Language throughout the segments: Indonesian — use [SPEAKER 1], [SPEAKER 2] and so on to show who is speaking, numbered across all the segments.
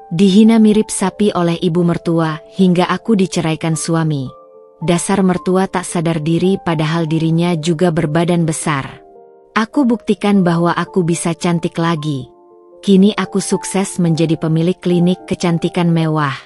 [SPEAKER 1] Dihina mirip sapi oleh ibu mertua hingga aku diceraikan suami. Dasar mertua tak sadar diri padahal dirinya juga berbadan besar. Aku buktikan bahwa aku bisa cantik lagi. Kini aku sukses menjadi pemilik klinik kecantikan mewah.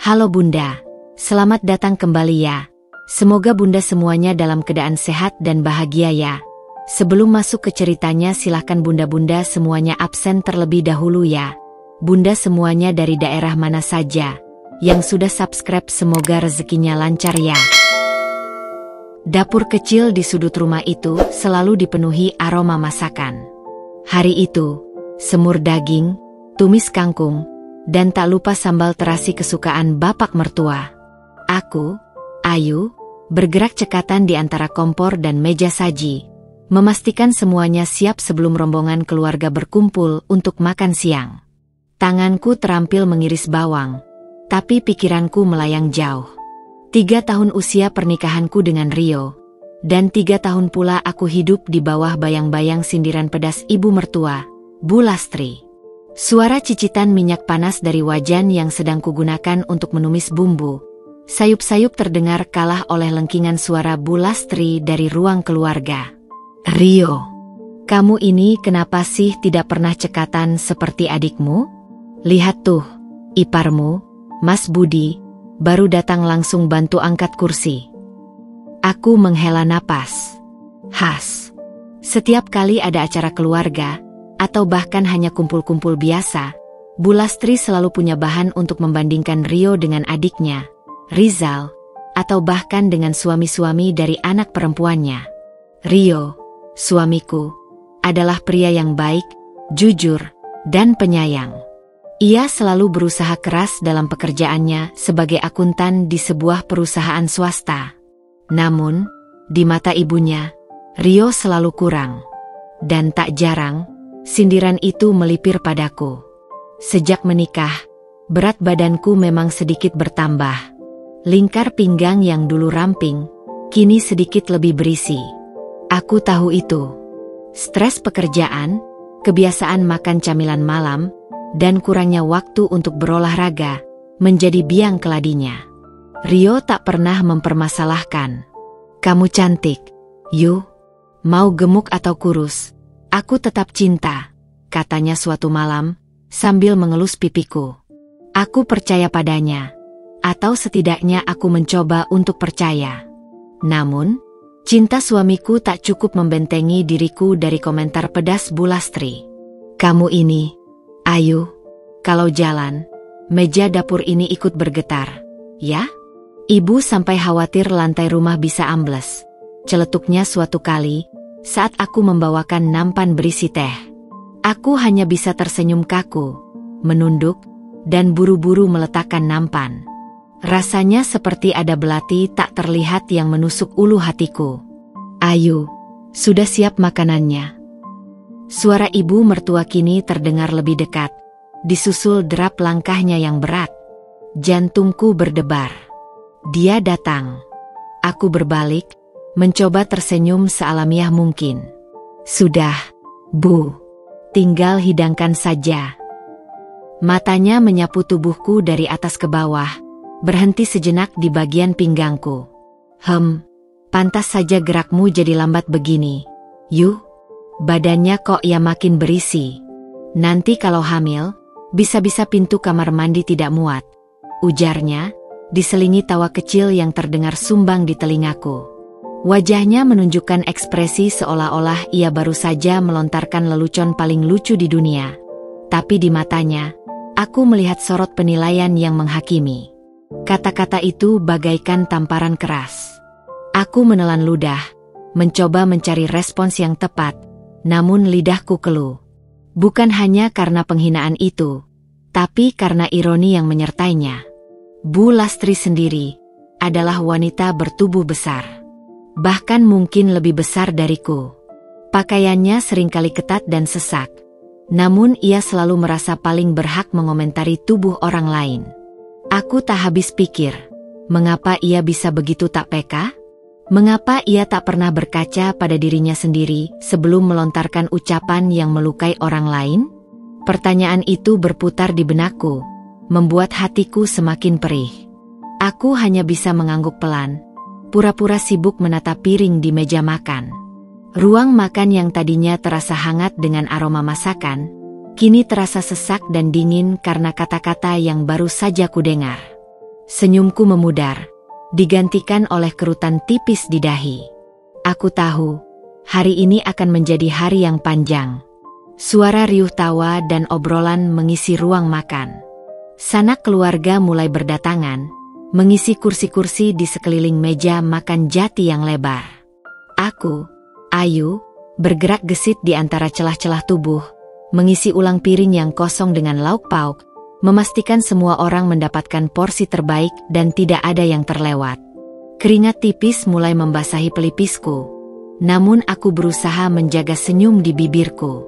[SPEAKER 1] Halo Bunda, selamat datang kembali ya. Semoga Bunda semuanya dalam keadaan sehat dan bahagia ya. Sebelum masuk ke ceritanya silahkan Bunda-Bunda semuanya absen terlebih dahulu ya. Bunda semuanya dari daerah mana saja. Yang sudah subscribe semoga rezekinya lancar ya. Dapur kecil di sudut rumah itu selalu dipenuhi aroma masakan. Hari itu, semur daging, tumis kangkung, dan tak lupa sambal terasi kesukaan bapak mertua. Aku, Ayu, bergerak cekatan di antara kompor dan meja saji, memastikan semuanya siap sebelum rombongan keluarga berkumpul untuk makan siang. Tanganku terampil mengiris bawang, tapi pikiranku melayang jauh. 3 tahun usia pernikahanku dengan Rio, dan 3 tahun pula aku hidup di bawah bayang-bayang sindiran pedas ibu mertua, Bu Lastri. Suara cicitan minyak panas dari wajan yang sedang kugunakan untuk menumis bumbu, sayup-sayup terdengar kalah oleh lengkingan suara Bu Lastri dari ruang keluarga. Rio, kamu ini kenapa sih tidak pernah cekatan seperti adikmu? Lihat tuh, iparmu, Mas Budi, baru datang langsung bantu angkat kursi. Aku menghela napas. Setiap kali ada acara keluarga, atau bahkan hanya kumpul-kumpul biasa, Bu Lastri selalu punya bahan untuk membandingkan Rio dengan adiknya, Rizal, atau bahkan dengan suami-suami dari anak perempuannya. Rio, suamiku, adalah pria yang baik, jujur, dan penyayang. Ia selalu berusaha keras dalam pekerjaannya sebagai akuntan di sebuah perusahaan swasta. Namun, di mata ibunya, Rio selalu kurang. Dan tak jarang, sindiran itu melipir padaku. Sejak menikah, berat badanku memang sedikit bertambah. Lingkar pinggang yang dulu ramping, kini sedikit lebih berisi. Aku tahu itu. Stres pekerjaan, kebiasaan makan camilan malam, dan kurangnya waktu untuk berolahraga, menjadi biang keladinya. Rio tak pernah mempermasalahkan. Kamu cantik, Yu. Mau gemuk atau kurus, aku tetap cinta, katanya suatu malam, sambil mengelus pipiku. Aku percaya padanya. Atau setidaknya aku mencoba untuk percaya. Namun, cinta suamiku tak cukup membentengi diriku dari komentar pedas Bu Lastri. Kamu ini, Ayu, kalau jalan, meja dapur ini ikut bergetar, ya? Ibu sampai khawatir lantai rumah bisa ambles. Celetuknya suatu kali, saat aku membawakan nampan berisi teh. Aku hanya bisa tersenyum kaku, menunduk, dan buru-buru meletakkan nampan. Rasanya seperti ada belati tak terlihat yang menusuk ulu hatiku. Ayu, sudah siap makanannya. Suara ibu mertua kini terdengar lebih dekat, disusul derap langkahnya yang berat. Jantungku berdebar. Dia datang. Aku berbalik, mencoba tersenyum sealamiah mungkin. Sudah, Bu. Tinggal hidangkan saja. Matanya menyapu tubuhku dari atas ke bawah, berhenti sejenak di bagian pinggangku. Pantas saja gerakmu jadi lambat begini. Yu, badannya kok ya makin berisi. Nanti kalau hamil, bisa-bisa pintu kamar mandi tidak muat, ujarnya, diselingi tawa kecil yang terdengar sumbang di telingaku. Wajahnya menunjukkan ekspresi seolah-olah ia baru saja melontarkan lelucon paling lucu di dunia. Tapi di matanya, aku melihat sorot penilaian yang menghakimi. Kata-kata itu bagaikan tamparan keras. Aku menelan ludah, mencoba mencari respons yang tepat, namun lidahku keluh. Bukan hanya karena penghinaan itu, tapi karena ironi yang menyertainya. Bu Lastri sendiri adalah wanita bertubuh besar. Bahkan mungkin lebih besar dariku. Pakaiannya seringkali ketat dan sesak. Namun ia selalu merasa paling berhak mengomentari tubuh orang lain. Aku tak habis pikir, mengapa ia bisa begitu tak peka? Mengapa ia tak pernah berkaca pada dirinya sendiri sebelum melontarkan ucapan yang melukai orang lain? Pertanyaan itu berputar di benakku, membuat hatiku semakin perih. Aku hanya bisa mengangguk pelan, pura-pura sibuk menata piring di meja makan. Ruang makan yang tadinya terasa hangat dengan aroma masakan, kini terasa sesak dan dingin karena kata-kata yang baru saja kudengar. Senyumku memudar, digantikan oleh kerutan tipis di dahi. Aku tahu, hari ini akan menjadi hari yang panjang. Suara riuh tawa dan obrolan mengisi ruang makan. Sanak keluarga mulai berdatangan, mengisi kursi-kursi di sekeliling meja makan jati yang lebar. Aku, Ayu, bergerak gesit di antara celah-celah tubuh, mengisi ulang piring yang kosong dengan lauk pauk, memastikan semua orang mendapatkan porsi terbaik dan tidak ada yang terlewat. Keringat tipis mulai membasahi pelipisku, namun aku berusaha menjaga senyum di bibirku.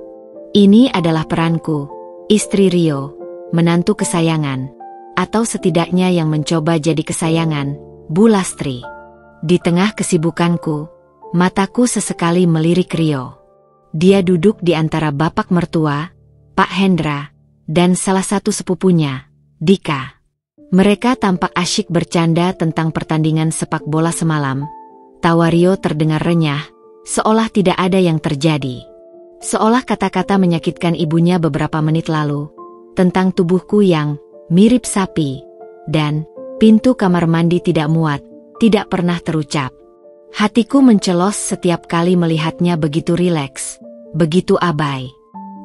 [SPEAKER 1] Ini adalah peranku, istri Rio, menantu kesayangan, atau setidaknya yang mencoba jadi kesayangan, Bu Lastri. Di tengah kesibukanku, mataku sesekali melirik Rio. Dia duduk di antara bapak mertua, Pak Hendra, dan salah satu sepupunya, Dika. Mereka tampak asyik bercanda tentang pertandingan sepak bola semalam. Tawa Rio terdengar renyah, seolah tidak ada yang terjadi. Seolah kata-kata menyakitkan ibunya beberapa menit lalu, tentang tubuhku yang mirip sapi, dan pintu kamar mandi tidak muat, tidak pernah terucap. Hatiku mencelos setiap kali melihatnya begitu rileks, begitu abai.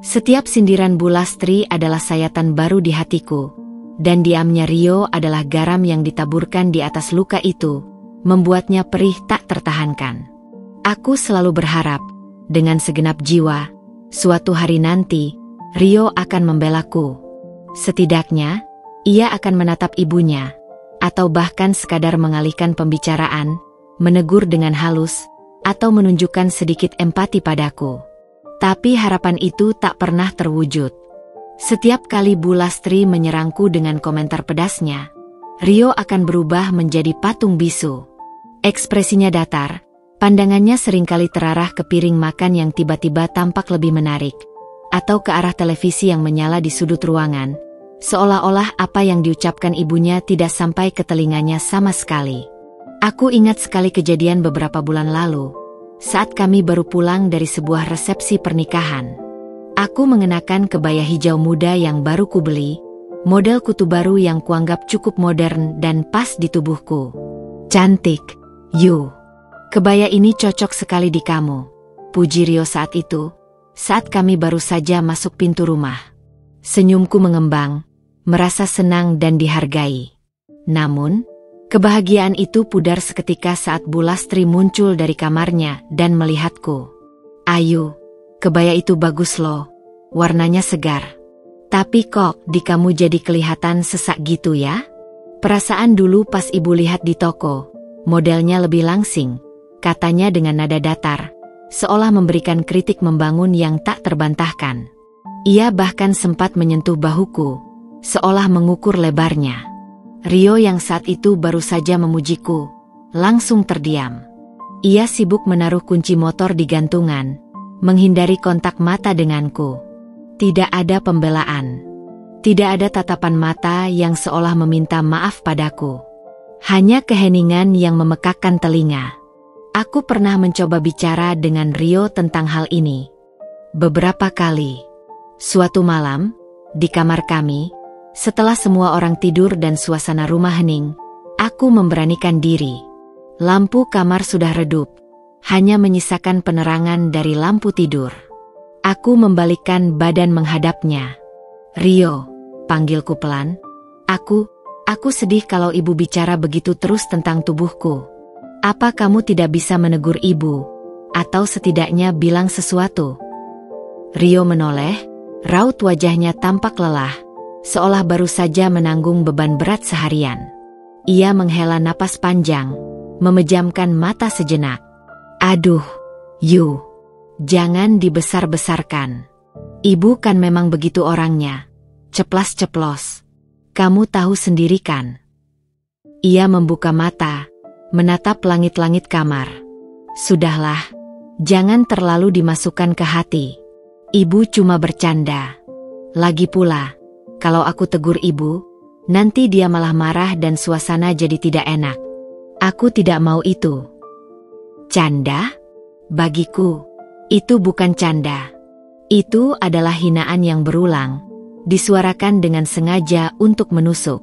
[SPEAKER 1] Setiap sindiran Bu Lastri adalah sayatan baru di hatiku, dan diamnya Rio adalah garam yang ditaburkan di atas luka itu, membuatnya perih tak tertahankan. Aku selalu berharap, dengan segenap jiwa, suatu hari nanti, Rio akan membelaku. Setidaknya, ia akan menatap ibunya, atau bahkan sekadar mengalihkan pembicaraan, menegur dengan halus, atau menunjukkan sedikit empati padaku. Tapi harapan itu tak pernah terwujud. Setiap kali Bu Lastri menyerangku dengan komentar pedasnya, Rio akan berubah menjadi patung bisu. Ekspresinya datar, pandangannya seringkali terarah ke piring makan yang tiba-tiba tampak lebih menarik, atau ke arah televisi yang menyala di sudut ruangan, seolah-olah apa yang diucapkan ibunya tidak sampai ke telinganya sama sekali. Aku ingat sekali kejadian beberapa bulan lalu, saat kami baru pulang dari sebuah resepsi pernikahan. Aku mengenakan kebaya hijau muda yang baru kubeli, model kutu baru yang kuanggap cukup modern dan pas di tubuhku. Cantik, Yu. Kebaya ini cocok sekali di kamu, puji Rio saat itu, saat kami baru saja masuk pintu rumah. Senyumku mengembang, merasa senang dan dihargai. Namun, kebahagiaan itu pudar seketika saat Bu Lastri muncul dari kamarnya dan melihatku. Ayu, kebaya itu bagus loh, warnanya segar. Tapi kok di kamu jadi kelihatan sesak gitu ya? Perasaan dulu pas ibu lihat di toko, modelnya lebih langsing, katanya dengan nada datar, seolah memberikan kritik membangun yang tak terbantahkan. Ia bahkan sempat menyentuh bahuku, seolah mengukur lebarnya. Rio yang saat itu baru saja memujiku, langsung terdiam. Ia sibuk menaruh kunci motor di gantungan, menghindari kontak mata denganku. Tidak ada pembelaan. Tidak ada tatapan mata yang seolah meminta maaf padaku. Hanya keheningan yang memekakkan telinga. Aku pernah mencoba bicara dengan Rio tentang hal ini. Beberapa kali. Suatu malam, di kamar kami, setelah semua orang tidur dan suasana rumah hening, aku memberanikan diri. Lampu kamar sudah redup, hanya menyisakan penerangan dari lampu tidur. Aku membalikkan badan menghadapnya. Rio, panggilku pelan. Aku sedih kalau ibu bicara begitu terus tentang tubuhku. Apa kamu tidak bisa menegur ibu, atau setidaknya bilang sesuatu? Rio menoleh, raut wajahnya tampak lelah, seolah baru saja menanggung beban berat seharian. Ia menghela napas panjang, memejamkan mata sejenak. Aduh, Yu, jangan dibesar-besarkan. Ibu kan memang begitu orangnya, ceplas-ceplos. Kamu tahu sendiri kan? Ia membuka mata, menatap langit-langit kamar. Sudahlah, jangan terlalu dimasukkan ke hati. Ibu cuma bercanda. Lagi pula, kalau aku tegur ibu, nanti dia malah marah dan suasana jadi tidak enak. Aku tidak mau itu. Canda? Bagiku, itu bukan canda. Itu adalah hinaan yang berulang, disuarakan dengan sengaja untuk menusuk.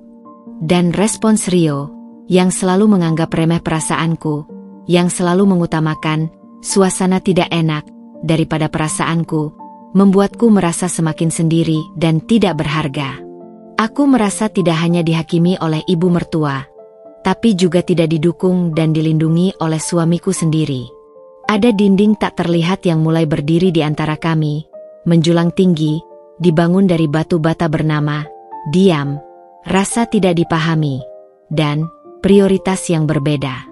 [SPEAKER 1] Dan respons Rio, yang selalu menganggap remeh perasaanku, yang selalu mengutamakan suasana tidak enak daripada perasaanku, membuatku merasa semakin sendiri dan tidak berharga. Aku merasa tidak hanya dihakimi oleh ibu mertua, tapi juga tidak didukung dan dilindungi oleh suamiku sendiri. Ada dinding tak terlihat yang mulai berdiri di antara kami, menjulang tinggi, dibangun dari batu bata bernama diam, rasa tidak dipahami, dan prioritas yang berbeda.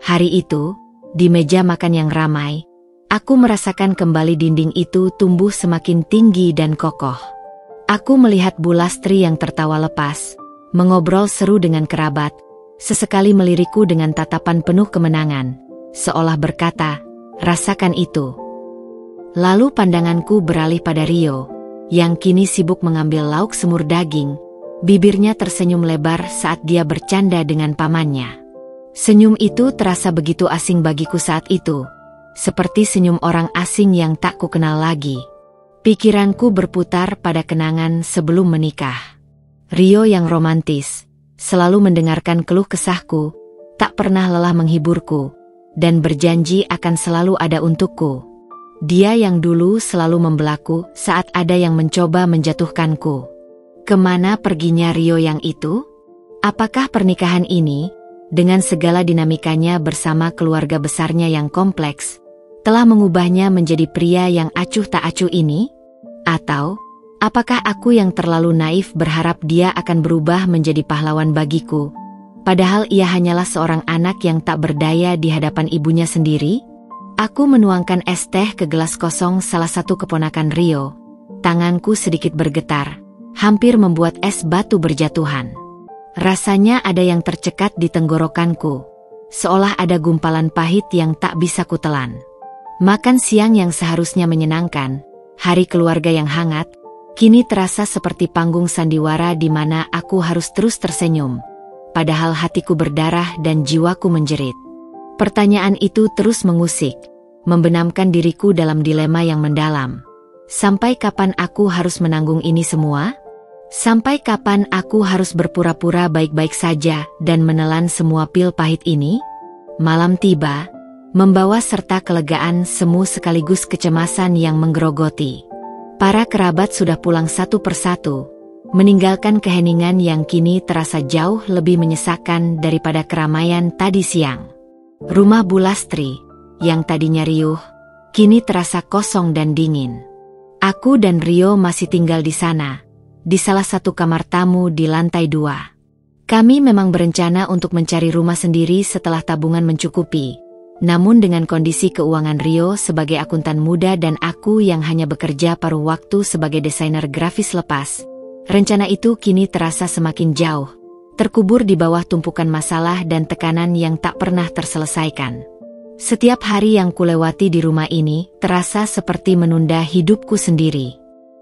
[SPEAKER 1] Hari itu, di meja makan yang ramai, aku merasakan kembali dinding itu tumbuh semakin tinggi dan kokoh. Aku melihat Bu Lastri yang tertawa lepas, mengobrol seru dengan kerabat, sesekali melirikku dengan tatapan penuh kemenangan, seolah berkata, "Rasakan itu." Lalu pandanganku beralih pada Rio, yang kini sibuk mengambil lauk semur daging. Bibirnya tersenyum lebar saat dia bercanda dengan pamannya. Senyum itu terasa begitu asing bagiku saat itu, seperti senyum orang asing yang tak kukenal lagi. Pikiranku berputar pada kenangan sebelum menikah. Rio yang romantis, selalu mendengarkan keluh kesahku, tak pernah lelah menghiburku, dan berjanji akan selalu ada untukku. Dia yang dulu selalu membelaku saat ada yang mencoba menjatuhkanku. Kemana perginya Rio yang itu? Apakah pernikahan ini, dengan segala dinamikanya bersama keluarga besarnya yang kompleks, telah mengubahnya menjadi pria yang acuh tak acuh ini? Atau, apakah aku yang terlalu naif berharap dia akan berubah menjadi pahlawan bagiku, padahal ia hanyalah seorang anak yang tak berdaya di hadapan ibunya sendiri? Aku menuangkan es teh ke gelas kosong salah satu keponakan Rio. Tanganku sedikit bergetar, hampir membuat es batu berjatuhan. Rasanya ada yang tercekat di tenggorokanku, seolah ada gumpalan pahit yang tak bisa kutelan. Makan siang yang seharusnya menyenangkan, hari keluarga yang hangat, kini terasa seperti panggung sandiwara di mana aku harus terus tersenyum, padahal hatiku berdarah dan jiwaku menjerit. Pertanyaan itu terus mengusik, membenamkan diriku dalam dilema yang mendalam. Sampai kapan aku harus menanggung ini semua? Sampai kapan aku harus berpura-pura baik-baik saja dan menelan semua pil pahit ini? Malam tiba, membawa serta kelegaan semu sekaligus kecemasan yang menggerogoti. Para kerabat sudah pulang satu persatu, meninggalkan keheningan yang kini terasa jauh lebih menyesakkan daripada keramaian tadi siang. Rumah Bu Lastri, yang tadinya riuh, kini terasa kosong dan dingin. Aku dan Rio masih tinggal di sana, di salah satu kamar tamu di lantai 2. Kami memang berencana untuk mencari rumah sendiri setelah tabungan mencukupi. Namun dengan kondisi keuangan Rio sebagai akuntan muda dan aku yang hanya bekerja paruh waktu sebagai desainer grafis lepas, rencana itu kini terasa semakin jauh, terkubur di bawah tumpukan masalah dan tekanan yang tak pernah terselesaikan. Setiap hari yang kulewati di rumah ini terasa seperti menunda hidupku sendiri.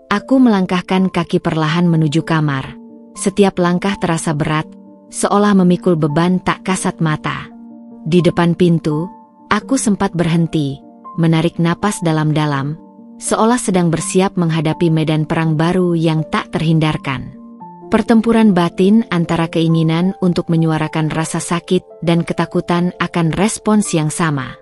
[SPEAKER 1] Aku melangkahkan kaki perlahan menuju kamar. Setiap langkah terasa berat, seolah memikul beban tak kasat mata. Di depan pintu, aku sempat berhenti, menarik napas dalam-dalam, seolah sedang bersiap menghadapi medan perang baru yang tak terhindarkan. Pertempuran batin antara keinginan untuk menyuarakan rasa sakit dan ketakutan akan respons yang sama.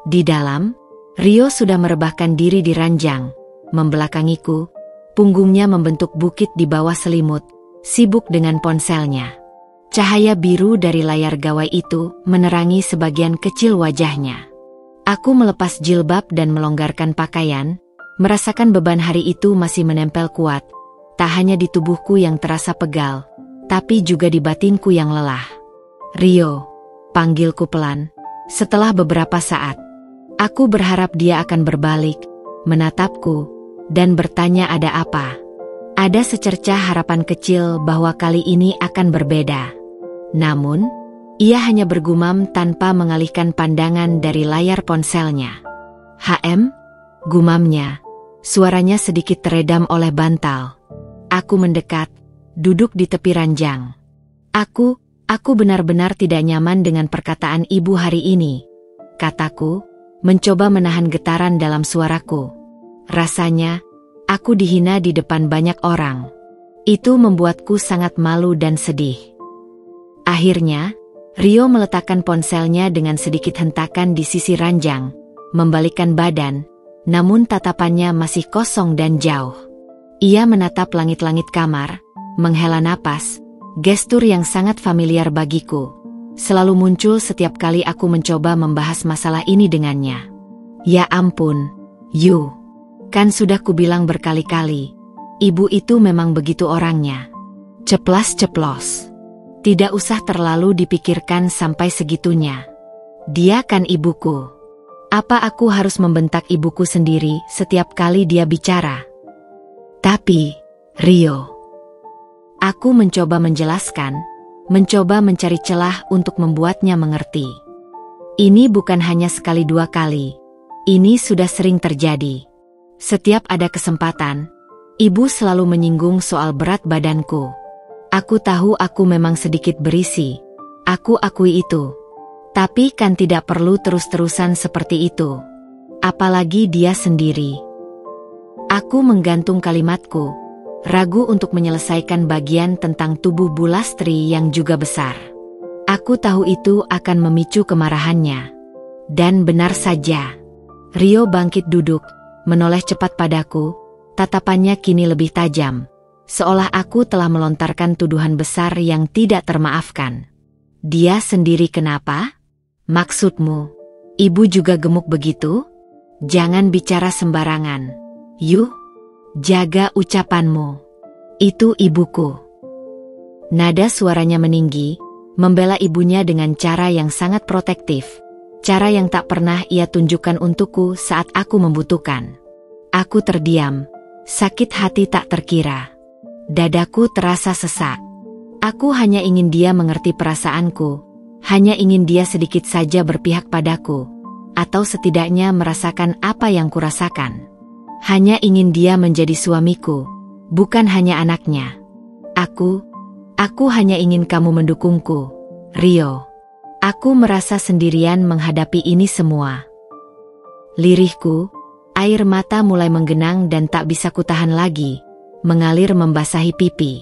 [SPEAKER 1] Di dalam, Rio sudah merebahkan diri di ranjang, membelakangiku, punggungnya membentuk bukit di bawah selimut, sibuk dengan ponselnya. Cahaya biru dari layar gawai itu menerangi sebagian kecil wajahnya. Aku melepas jilbab dan melonggarkan pakaian, merasakan beban hari itu masih menempel kuat. Tak hanya di tubuhku yang terasa pegal, tapi juga di batinku yang lelah. Rio, panggilku pelan. Setelah beberapa saat, aku berharap dia akan berbalik, menatapku, dan bertanya ada apa. Ada secercah harapan kecil bahwa kali ini akan berbeda. Namun, Ia hanya bergumam tanpa mengalihkan pandangan dari layar ponselnya. Gumamnya. Suaranya sedikit teredam oleh bantal. Aku mendekat, duduk di tepi ranjang. Aku benar-benar tidak nyaman dengan perkataan ibu hari ini, kataku, mencoba menahan getaran dalam suaraku. Rasanya, aku dihina di depan banyak orang. Itu membuatku sangat malu dan sedih. Akhirnya, Rio meletakkan ponselnya dengan sedikit hentakan di sisi ranjang, membalikkan badan, namun tatapannya masih kosong dan jauh. Ia menatap langit-langit kamar, menghela napas, gestur yang sangat familiar bagiku. Selalu muncul setiap kali aku mencoba membahas masalah ini dengannya. Ya ampun, Yu. Kan sudah kubilang berkali-kali, ibu itu memang begitu orangnya. Ceplas-ceplos. Tidak usah terlalu dipikirkan sampai segitunya. Dia kan ibuku. Apa aku harus membentak ibuku sendiri setiap kali dia bicara? Tapi, Rio. Aku mencoba menjelaskan, mencoba mencari celah untuk membuatnya mengerti. Ini bukan hanya sekali dua kali. Ini sudah sering terjadi. Setiap ada kesempatan, ibu selalu menyinggung soal berat badanku. Aku tahu aku memang sedikit berisi. Aku akui itu. Tapi kan tidak perlu terus-terusan seperti itu. Apalagi dia sendiri. Aku menggantung kalimatku, ragu untuk menyelesaikan bagian tentang tubuh Bulastri yang juga besar. Aku tahu itu akan memicu kemarahannya. Dan benar saja. Rio bangkit duduk, menoleh cepat padaku, tatapannya kini lebih tajam. Seolah aku telah melontarkan tuduhan besar yang tidak termaafkan. Dia sendiri kenapa? Maksudmu, ibu juga gemuk begitu? Jangan bicara sembarangan. Yuh, jaga ucapanmu. Itu ibuku. Nada suaranya meninggi, membela ibunya dengan cara yang sangat protektif. Cara yang tak pernah ia tunjukkan untukku saat aku membutuhkan. Aku terdiam, sakit hati tak terkira. Dadaku terasa sesak. Aku hanya ingin dia mengerti perasaanku, hanya ingin dia sedikit saja berpihak padaku, atau setidaknya merasakan apa yang kurasakan. Hanya ingin dia menjadi suamiku, bukan hanya anaknya. Aku hanya ingin kamu mendukungku, Rio. Aku merasa sendirian menghadapi ini semua. Lirihku, air mata mulai menggenang dan tak bisa kutahan lagi, mengalir membasahi pipi.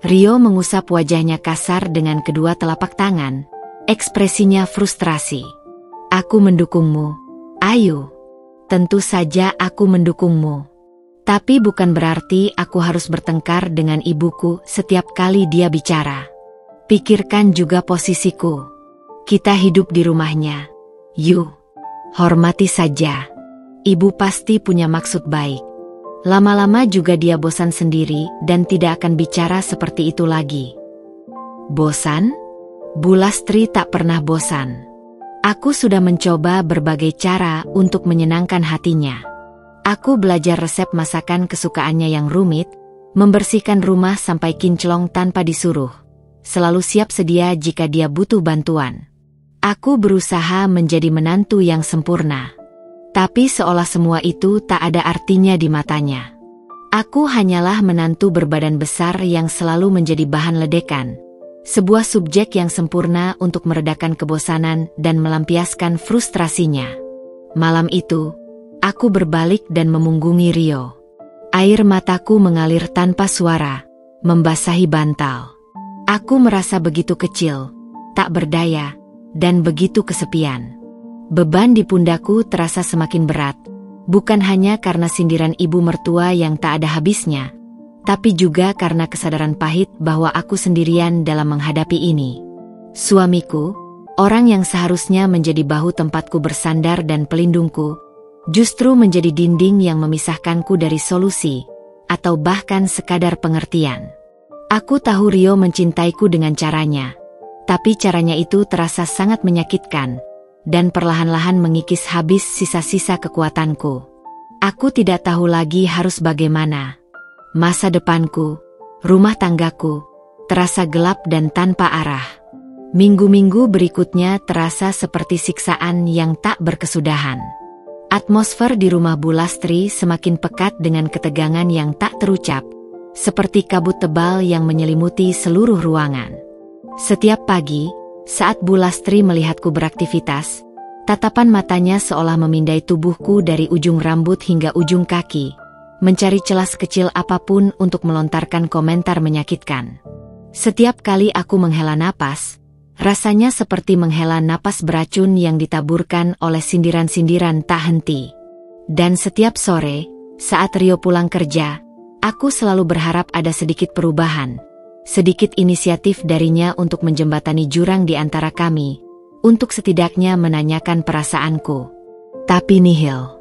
[SPEAKER 1] Rio mengusap wajahnya kasar dengan kedua telapak tangan, ekspresinya frustrasi. Aku mendukungmu, ayo. Tentu saja aku mendukungmu. Tapi bukan berarti aku harus bertengkar dengan ibuku setiap kali dia bicara. Pikirkan juga posisiku. Kita hidup di rumahnya. Yuh, hormati saja. Ibu pasti punya maksud baik. Lama-lama juga dia bosan sendiri dan tidak akan bicara seperti itu lagi. Bosan? Bulastri tak pernah bosan. Aku sudah mencoba berbagai cara untuk menyenangkan hatinya. Aku belajar resep masakan kesukaannya yang rumit, membersihkan rumah sampai kinclong tanpa disuruh. Selalu siap sedia jika dia butuh bantuan. Aku berusaha menjadi menantu yang sempurna. Tapi seolah semua itu tak ada artinya di matanya. Aku hanyalah menantu berbadan besar yang selalu menjadi bahan ledekan. Sebuah subjek yang sempurna untuk meredakan kebosanan dan melampiaskan frustrasinya. Malam itu, aku berbalik dan memunggungi Rio. Air mataku mengalir tanpa suara, membasahi bantal. Aku merasa begitu kecil, tak berdaya, dan begitu kesepian. Beban di pundakku terasa semakin berat, bukan hanya karena sindiran ibu mertua yang tak ada habisnya, tapi juga karena kesadaran pahit bahwa aku sendirian dalam menghadapi ini. Suamiku, orang yang seharusnya menjadi bahu tempatku bersandar dan pelindungku, justru menjadi dinding yang memisahkanku dari solusi, atau bahkan sekadar pengertian. Aku tahu Rio mencintaiku dengan caranya, tapi caranya itu terasa sangat menyakitkan, dan perlahan-lahan mengikis habis sisa-sisa kekuatanku. Aku tidak tahu lagi harus bagaimana. Masa depanku, rumah tanggaku, terasa gelap dan tanpa arah. Minggu-minggu berikutnya terasa seperti siksaan yang tak berkesudahan. Atmosfer di rumah Bu Lastri semakin pekat dengan ketegangan yang tak terucap, seperti kabut tebal yang menyelimuti seluruh ruangan. Setiap pagi, saat Bu Lastri melihatku beraktivitas, tatapan matanya seolah memindai tubuhku dari ujung rambut hingga ujung kaki, mencari celah sekecil apapun untuk melontarkan komentar menyakitkan. Setiap kali aku menghela napas, rasanya seperti menghela napas beracun yang ditaburkan oleh sindiran-sindiran tak henti. Dan setiap sore, saat Rio pulang kerja, aku selalu berharap ada sedikit perubahan, sedikit inisiatif darinya untuk menjembatani jurang di antara kami, untuk setidaknya menanyakan perasaanku. Tapi nihil.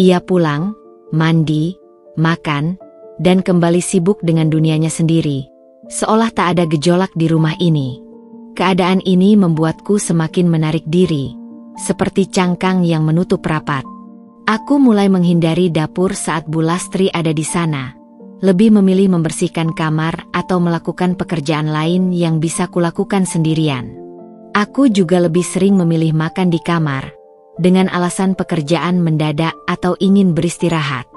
[SPEAKER 1] Ia pulang, mandi, makan, dan kembali sibuk dengan dunianya sendiri, seolah tak ada gejolak di rumah ini. Keadaan ini membuatku semakin menarik diri, seperti cangkang yang menutup rapat. Aku mulai menghindari dapur saat Bu Lastri ada di sana, lebih memilih membersihkan kamar atau melakukan pekerjaan lain yang bisa kulakukan sendirian. Aku juga lebih sering memilih makan di kamar, dengan alasan pekerjaan mendadak atau ingin beristirahat.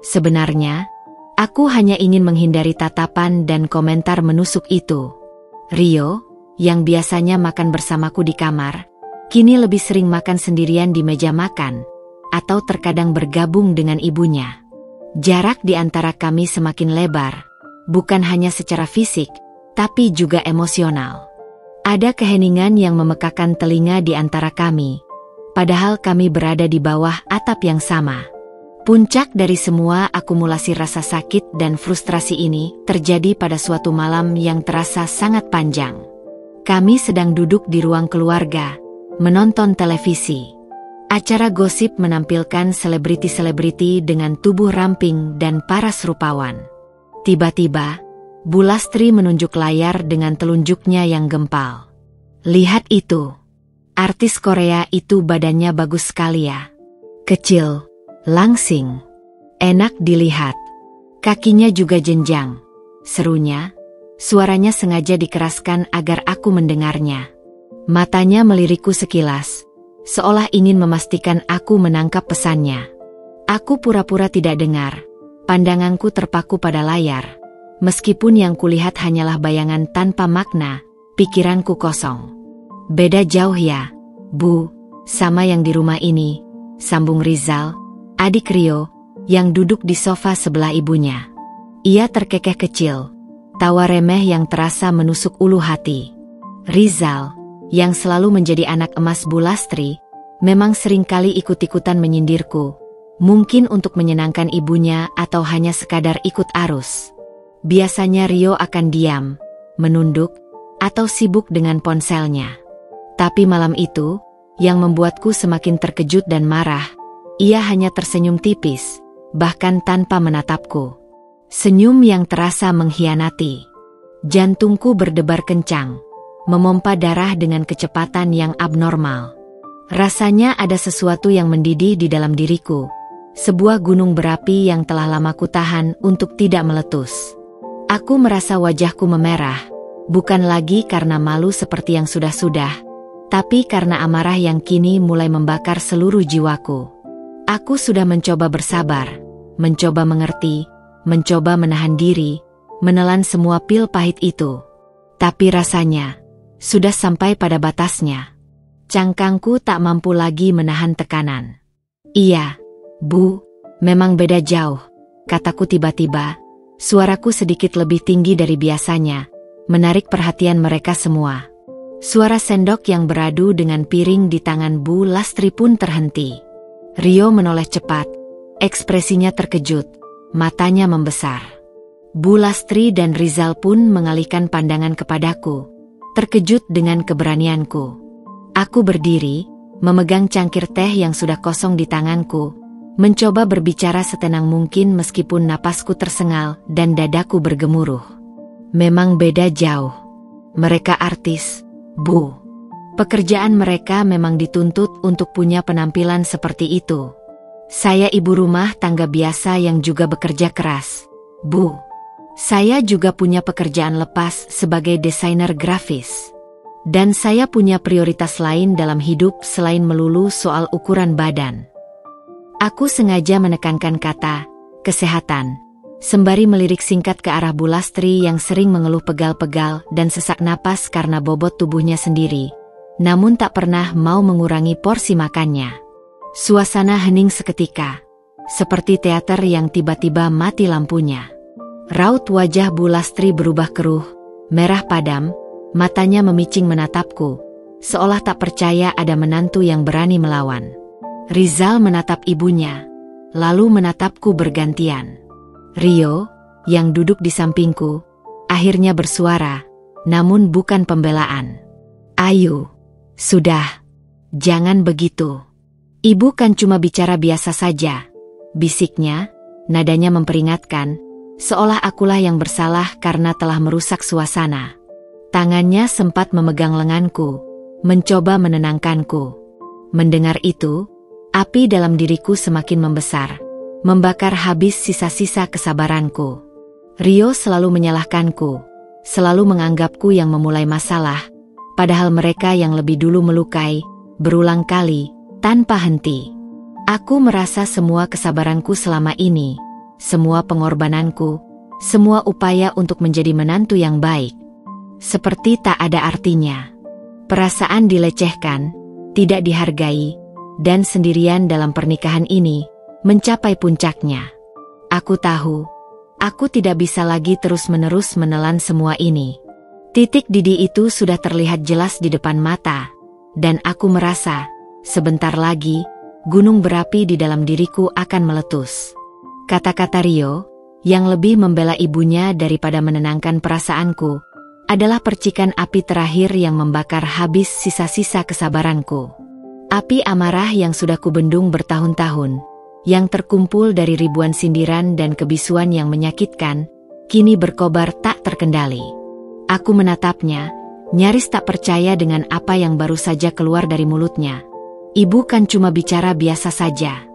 [SPEAKER 1] Sebenarnya, aku hanya ingin menghindari tatapan dan komentar menusuk itu. Rio, yang biasanya makan bersamaku di kamar, kini lebih sering makan sendirian di meja makan, atau terkadang bergabung dengan ibunya. Jarak di antara kami semakin lebar, bukan hanya secara fisik, tapi juga emosional. Ada keheningan yang memekakan telinga di antara kami, padahal kami berada di bawah atap yang sama. Puncak dari semua akumulasi rasa sakit dan frustrasi ini terjadi pada suatu malam yang terasa sangat panjang. Kami sedang duduk di ruang keluarga, menonton televisi. Acara gosip menampilkan selebriti-selebriti dengan tubuh ramping dan paras rupawan. Tiba-tiba, Bu Lastri menunjuk layar dengan telunjuknya yang gempal. Lihat itu. Artis Korea itu badannya bagus sekali ya. Kecil, langsing, enak dilihat. Kakinya juga jenjang, serunya. Suaranya sengaja dikeraskan agar aku mendengarnya. Matanya melirikku sekilas, seolah ingin memastikan aku menangkap pesannya. Aku pura-pura tidak dengar. Pandanganku terpaku pada layar. Meskipun yang kulihat hanyalah bayangan tanpa makna, pikiranku kosong. Beda jauh ya, Bu, sama yang di rumah ini, sambung Rizal, adik Rio, yang duduk di sofa sebelah ibunya. Ia terkekeh kecil. Tawa remeh yang terasa menusuk ulu hati. Rizal, yang selalu menjadi anak emas Bu Lastri, memang seringkali ikut-ikutan menyindirku, mungkin untuk menyenangkan ibunya atau hanya sekadar ikut arus. Biasanya Rio akan diam, menunduk, atau sibuk dengan ponselnya. Tapi malam itu, yang membuatku semakin terkejut dan marah, ia hanya tersenyum tipis, bahkan tanpa menatapku. Senyum yang terasa mengkhianati. Jantungku berdebar kencang, memompa darah dengan kecepatan yang abnormal. Rasanya ada sesuatu yang mendidih di dalam diriku, sebuah gunung berapi yang telah lama kutahan untuk tidak meletus. Aku merasa wajahku memerah, bukan lagi karena malu seperti yang sudah-sudah, tapi karena amarah yang kini mulai membakar seluruh jiwaku. Aku sudah mencoba bersabar, mencoba mengerti, mencoba menahan diri, menelan semua pil pahit itu. Tapi rasanya sudah sampai pada batasnya. Cangkangku tak mampu lagi menahan tekanan. Iya, Bu, memang beda jauh, kataku tiba-tiba. Suaraku sedikit lebih tinggi dari biasanya, menarik perhatian mereka semua. Suara sendok yang beradu dengan piring di tangan Bu Lastri pun terhenti. Rio menoleh cepat, ekspresinya terkejut. Matanya membesar. Bu Lastri dan Rizal pun mengalihkan pandangan kepadaku, terkejut dengan keberanianku. Aku berdiri, memegang cangkir teh yang sudah kosong di tanganku, mencoba berbicara setenang mungkin meskipun napasku tersengal dan dadaku bergemuruh. Memang beda jauh. Mereka artis, Bu. Pekerjaan mereka memang dituntut untuk punya penampilan seperti itu. Saya ibu rumah tangga biasa yang juga bekerja keras, Bu. Saya juga punya pekerjaan lepas sebagai desainer grafis. Dan saya punya prioritas lain dalam hidup selain melulu soal ukuran badan. Aku sengaja menekankan kata kesehatan, sembari melirik singkat ke arah Bu Lastri yang sering mengeluh pegal-pegal dan sesak napas karena bobot tubuhnya sendiri, namun tak pernah mau mengurangi porsi makannya. Suasana hening seketika, seperti teater yang tiba-tiba mati lampunya. Raut wajah Bu Lastri berubah keruh, merah padam, matanya memicing menatapku, seolah tak percaya ada menantu yang berani melawan. Rizal menatap ibunya, lalu menatapku bergantian. Rio, yang duduk di sampingku, akhirnya bersuara, namun bukan pembelaan. "Ayu, sudah, jangan begitu. Ibu kan cuma bicara biasa saja," bisiknya, nadanya memperingatkan, seolah akulah yang bersalah karena telah merusak suasana. Tangannya sempat memegang lenganku, mencoba menenangkanku. Mendengar itu, api dalam diriku semakin membesar, membakar habis sisa-sisa kesabaranku. Rio selalu menyalahkanku, selalu menganggapku yang memulai masalah, padahal mereka yang lebih dulu melukai, berulang kali, tanpa henti. Aku merasa semua kesabaranku selama ini, semua pengorbananku, semua upaya untuk menjadi menantu yang baik, seperti tak ada artinya. Perasaan dilecehkan, tidak dihargai, dan sendirian dalam pernikahan ini, mencapai puncaknya. Aku tahu, aku tidak bisa lagi terus-menerus menelan semua ini. Titik didih itu sudah terlihat jelas di depan mata, dan aku merasa, sebentar lagi, gunung berapi di dalam diriku akan meletus. Kata-kata Rio, yang lebih membela ibunya daripada menenangkan perasaanku, adalah percikan api terakhir yang membakar habis sisa-sisa kesabaranku. Api amarah yang sudah kubendung bertahun-tahun, yang terkumpul dari ribuan sindiran dan kebisuan yang menyakitkan, kini berkobar tak terkendali. Aku menatapnya, nyaris tak percaya dengan apa yang baru saja keluar dari mulutnya. "Ibu kan cuma bicara biasa saja."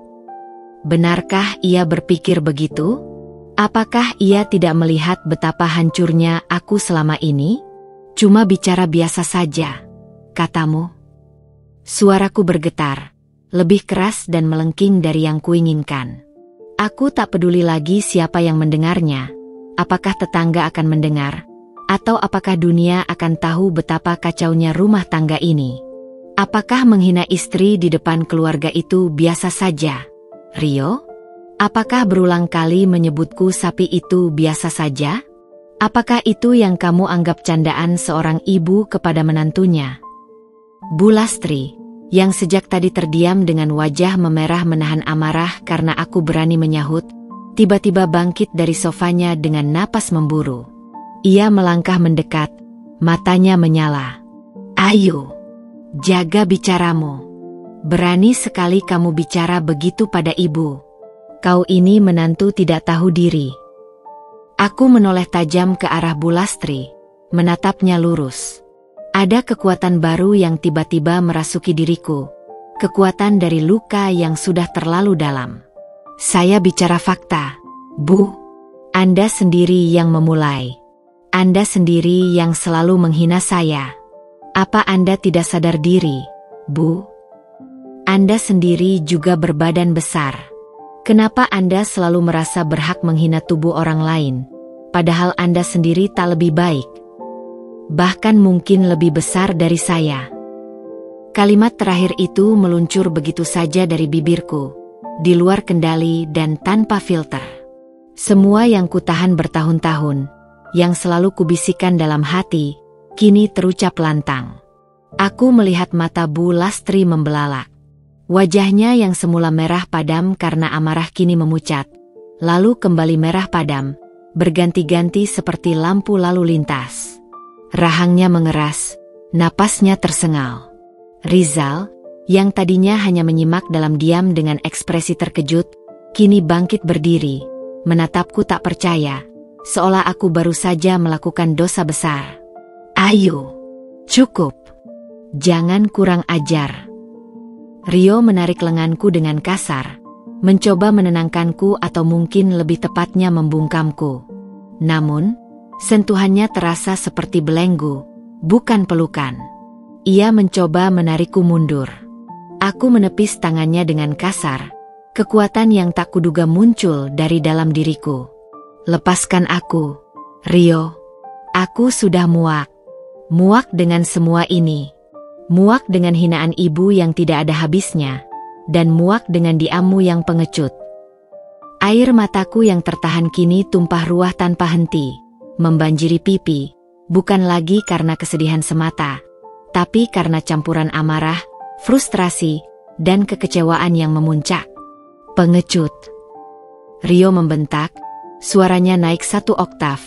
[SPEAKER 1] Benarkah ia berpikir begitu? Apakah ia tidak melihat betapa hancurnya aku selama ini? "Cuma bicara biasa saja, katamu?" Suaraku bergetar, lebih keras dan melengking dari yang kuinginkan. Aku tak peduli lagi siapa yang mendengarnya, apakah tetangga akan mendengar, atau apakah dunia akan tahu betapa kacaunya rumah tangga ini. Apakah menghina istri di depan keluarga itu biasa saja, Rio? Apakah berulang kali menyebutku sapi itu biasa saja? Apakah itu yang kamu anggap candaan seorang ibu kepada menantunya? Bu Lastri, yang sejak tadi terdiam dengan wajah memerah menahan amarah karena aku berani menyahut, tiba-tiba bangkit dari sofanya dengan napas memburu. Ia melangkah mendekat, matanya menyala. "Ayo, jaga bicaramu. Berani sekali kamu bicara begitu pada ibu. Kau ini menantu tidak tahu diri." Aku menoleh tajam ke arah Bu Lastri, menatapnya lurus. Ada kekuatan baru yang tiba-tiba merasuki diriku, kekuatan dari luka yang sudah terlalu dalam. "Saya bicara fakta, Bu. Anda sendiri yang memulai. Anda sendiri yang selalu menghina saya. Apa Anda tidak sadar diri, Bu? Anda sendiri juga berbadan besar. Kenapa Anda selalu merasa berhak menghina tubuh orang lain, padahal Anda sendiri tak lebih baik? Bahkan mungkin lebih besar dari saya." Kalimat terakhir itu meluncur begitu saja dari bibirku, di luar kendali dan tanpa filter. Semua yang kutahan bertahun-tahun, yang selalu kubisikkan dalam hati, kini terucap lantang. Aku melihat mata Bu Lastri membelalak. Wajahnya yang semula merah padam karena amarah kini memucat, lalu kembali merah padam, berganti-ganti seperti lampu lalu lintas. Rahangnya mengeras, napasnya tersengal. Rizal, yang tadinya hanya menyimak dalam diam dengan ekspresi terkejut, kini bangkit berdiri, menatapku tak percaya, seolah aku baru saja melakukan dosa besar. "Ayo, cukup. Jangan kurang ajar." Rio menarik lenganku dengan kasar, mencoba menenangkanku atau mungkin lebih tepatnya membungkamku. Namun, sentuhannya terasa seperti belenggu, bukan pelukan. Ia mencoba menarikku mundur. Aku menepis tangannya dengan kasar. Kekuatan yang tak kuduga muncul dari dalam diriku. Lepaskan aku, Rio. Aku sudah muak. Muak dengan semua ini. Muak dengan hinaan ibu yang tidak ada habisnya. Dan muak dengan diammu yang pengecut. Air mataku yang tertahan kini tumpah ruah tanpa henti, membanjiri pipi, bukan lagi karena kesedihan semata, tapi karena campuran amarah, frustrasi, dan kekecewaan yang memuncak. Pengecut. Rio membentak, suaranya naik 1 oktav,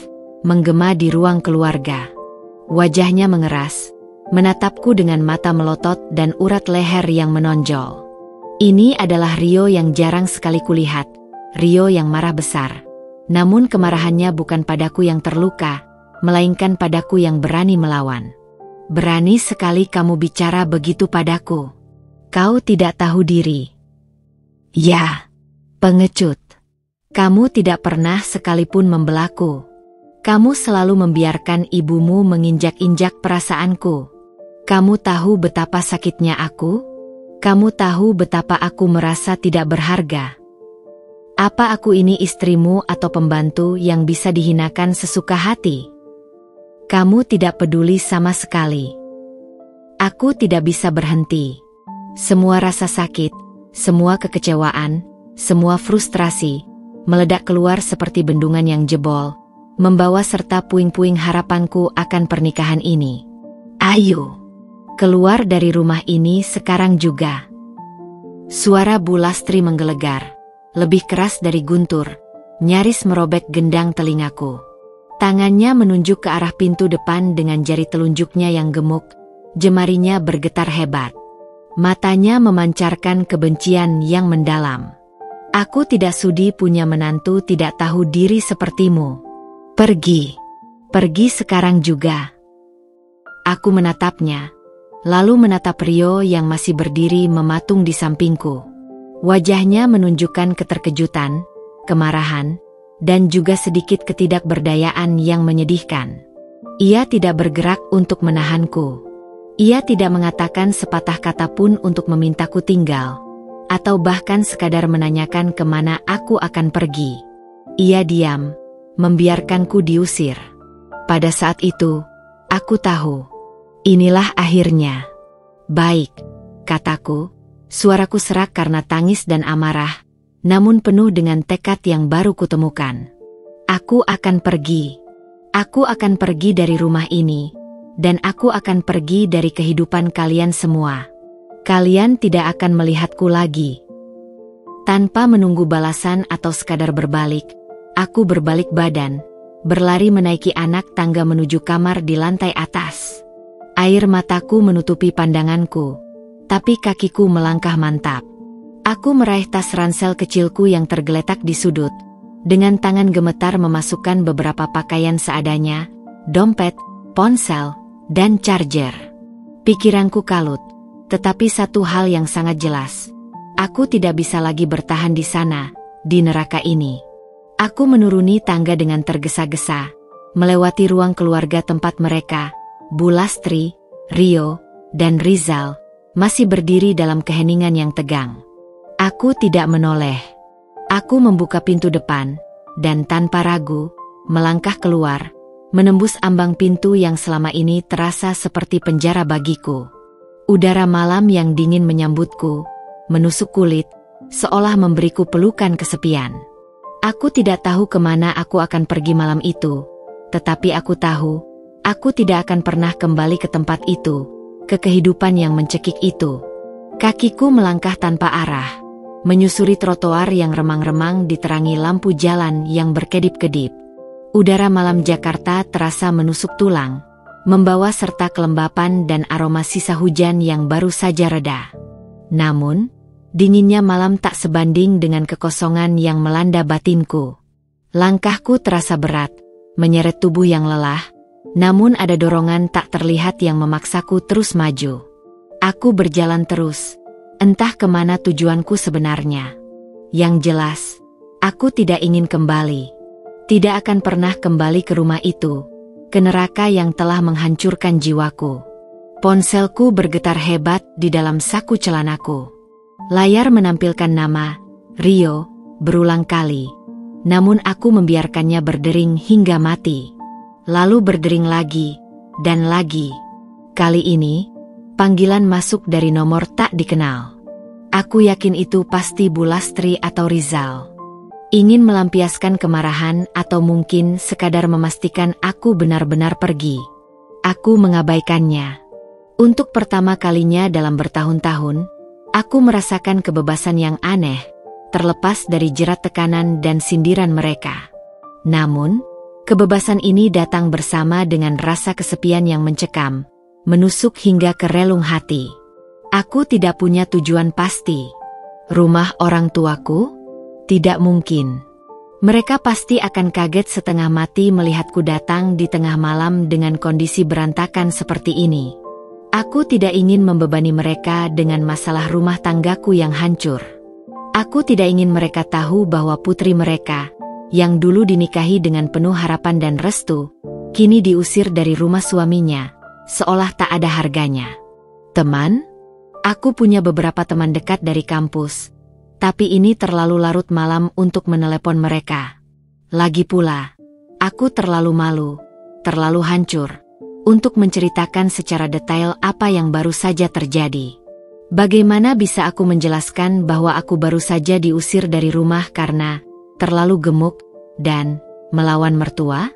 [SPEAKER 1] menggema di ruang keluarga. Wajahnya mengeras, menatapku dengan mata melotot dan urat leher yang menonjol. Ini adalah Rio yang jarang sekali kulihat. Rio yang marah besar. Namun kemarahannya bukan padaku yang terluka, melainkan padaku yang berani melawan. Berani sekali kamu bicara begitu padaku. Kau tidak tahu diri. Ya, pengecut. Kamu tidak pernah sekalipun membelaku. Kamu selalu membiarkan ibumu menginjak-injak perasaanku. Kamu tahu betapa sakitnya aku? Kamu tahu betapa aku merasa tidak berharga? Apa aku ini istrimu atau pembantu yang bisa dihinakan sesuka hati? Kamu tidak peduli sama sekali. Aku tidak bisa berhenti. Semua rasa sakit, semua kekecewaan, semua frustrasi, meledak keluar seperti bendungan yang jebol, membawa serta puing-puing harapanku akan pernikahan ini. Ayo, keluar dari rumah ini sekarang juga. Suara Bu Lastri menggelegar. Lebih keras dari guntur, nyaris merobek gendang telingaku. Tangannya menunjuk ke arah pintu depan dengan jari telunjuknya yang gemuk, jemarinya bergetar hebat. Matanya memancarkan kebencian yang mendalam. Aku tidak sudi punya menantu tidak tahu diri sepertimu. Pergi. Pergi sekarang juga. Aku menatapnya, lalu menatap Rio yang masih berdiri mematung di sampingku. Wajahnya menunjukkan keterkejutan, kemarahan, dan juga sedikit ketidakberdayaan yang menyedihkan. Ia tidak bergerak untuk menahanku. Ia tidak mengatakan sepatah kata pun untuk memintaku tinggal, atau bahkan sekadar menanyakan kemana aku akan pergi. Ia diam, membiarkanku diusir. Pada saat itu, aku tahu, inilah akhirnya. Baik, kataku. Suaraku serak karena tangis dan amarah, namun penuh dengan tekad yang baru kutemukan. Aku akan pergi. Aku akan pergi dari rumah ini, dan aku akan pergi dari kehidupan kalian semua. Kalian tidak akan melihatku lagi. Tanpa menunggu balasan atau sekadar berbalik, aku berbalik badan, berlari menaiki anak tangga menuju kamar di lantai atas. Air mataku menutupi pandanganku. Tapi kakiku melangkah mantap. Aku meraih tas ransel kecilku yang tergeletak di sudut. Dengan tangan gemetar memasukkan beberapa pakaian seadanya, dompet, ponsel, dan charger. Pikiranku kalut. Tetapi satu hal yang sangat jelas. Aku tidak bisa lagi bertahan di sana, di neraka ini. Aku menuruni tangga dengan tergesa-gesa, melewati ruang keluarga tempat mereka, Bu Lastri, Rio, dan Rizal, masih berdiri dalam keheningan yang tegang. Aku tidak menoleh. Aku membuka pintu depan, dan tanpa ragu, melangkah keluar, menembus ambang pintu yang selama ini terasa seperti penjara bagiku. Udara malam yang dingin menyambutku, menusuk kulit, seolah memberiku pelukan kesepian. Aku tidak tahu kemana aku akan pergi malam itu, tetapi aku tahu, aku tidak akan pernah kembali ke tempat itu, ke kehidupan yang mencekik itu. Kakiku melangkah tanpa arah, menyusuri trotoar yang remang-remang diterangi lampu jalan yang berkedip-kedip. Udara malam Jakarta terasa menusuk tulang, membawa serta kelembapan dan aroma sisa hujan yang baru saja reda. Namun, dinginnya malam tak sebanding dengan kekosongan yang melanda batinku. Langkahku terasa berat, menyeret tubuh yang lelah, namun ada dorongan tak terlihat yang memaksaku terus maju. Aku berjalan terus, entah kemana tujuanku sebenarnya. Yang jelas, aku tidak ingin kembali. Tidak akan pernah kembali ke rumah itu, ke neraka yang telah menghancurkan jiwaku. Ponselku bergetar hebat di dalam saku celanaku. Layar menampilkan nama Rio berulang kali. Namun aku membiarkannya berdering hingga mati. Lalu berdering lagi dan lagi. Kali ini, panggilan masuk dari nomor tak dikenal. Aku yakin itu pasti Bulastri atau Rizal. Ingin melampiaskan kemarahan atau mungkin sekadar memastikan aku benar-benar pergi. Aku mengabaikannya. Untuk pertama kalinya dalam bertahun-tahun, aku merasakan kebebasan yang aneh, terlepas dari jerat tekanan dan sindiran mereka. Namun, kebebasan ini datang bersama dengan rasa kesepian yang mencekam, menusuk hingga ke relung hati. Aku tidak punya tujuan pasti. Rumah orang tuaku? Tidak mungkin. Mereka pasti akan kaget setengah mati melihatku datang di tengah malam dengan kondisi berantakan seperti ini. Aku tidak ingin membebani mereka dengan masalah rumah tanggaku yang hancur. Aku tidak ingin mereka tahu bahwa putri mereka, yang dulu dinikahi dengan penuh harapan dan restu, kini diusir dari rumah suaminya, seolah tak ada harganya. Teman? Aku punya beberapa teman dekat dari kampus, tapi ini terlalu larut malam untuk menelepon mereka. Lagi pula, aku terlalu malu, terlalu hancur, untuk menceritakan secara detail apa yang baru saja terjadi. Bagaimana bisa aku menjelaskan bahwa aku baru saja diusir dari rumah karena terlalu gemuk dan melawan mertua?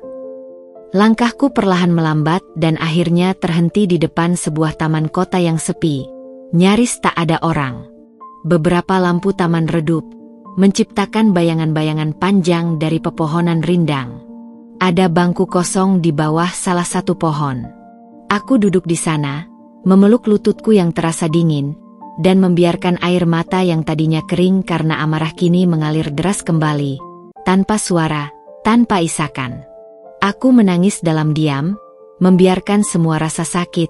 [SPEAKER 1] Langkahku perlahan melambat dan akhirnya terhenti di depan sebuah taman kota yang sepi, nyaris tak ada orang. Beberapa lampu taman redup, menciptakan bayangan-bayangan panjang dari pepohonan rindang. Ada bangku kosong di bawah salah satu pohon. Aku duduk di sana, memeluk lututku yang terasa dingin, dan membiarkan air mata yang tadinya kering karena amarah kini mengalir deras kembali, tanpa suara, tanpa isakan. Aku menangis dalam diam, membiarkan semua rasa sakit,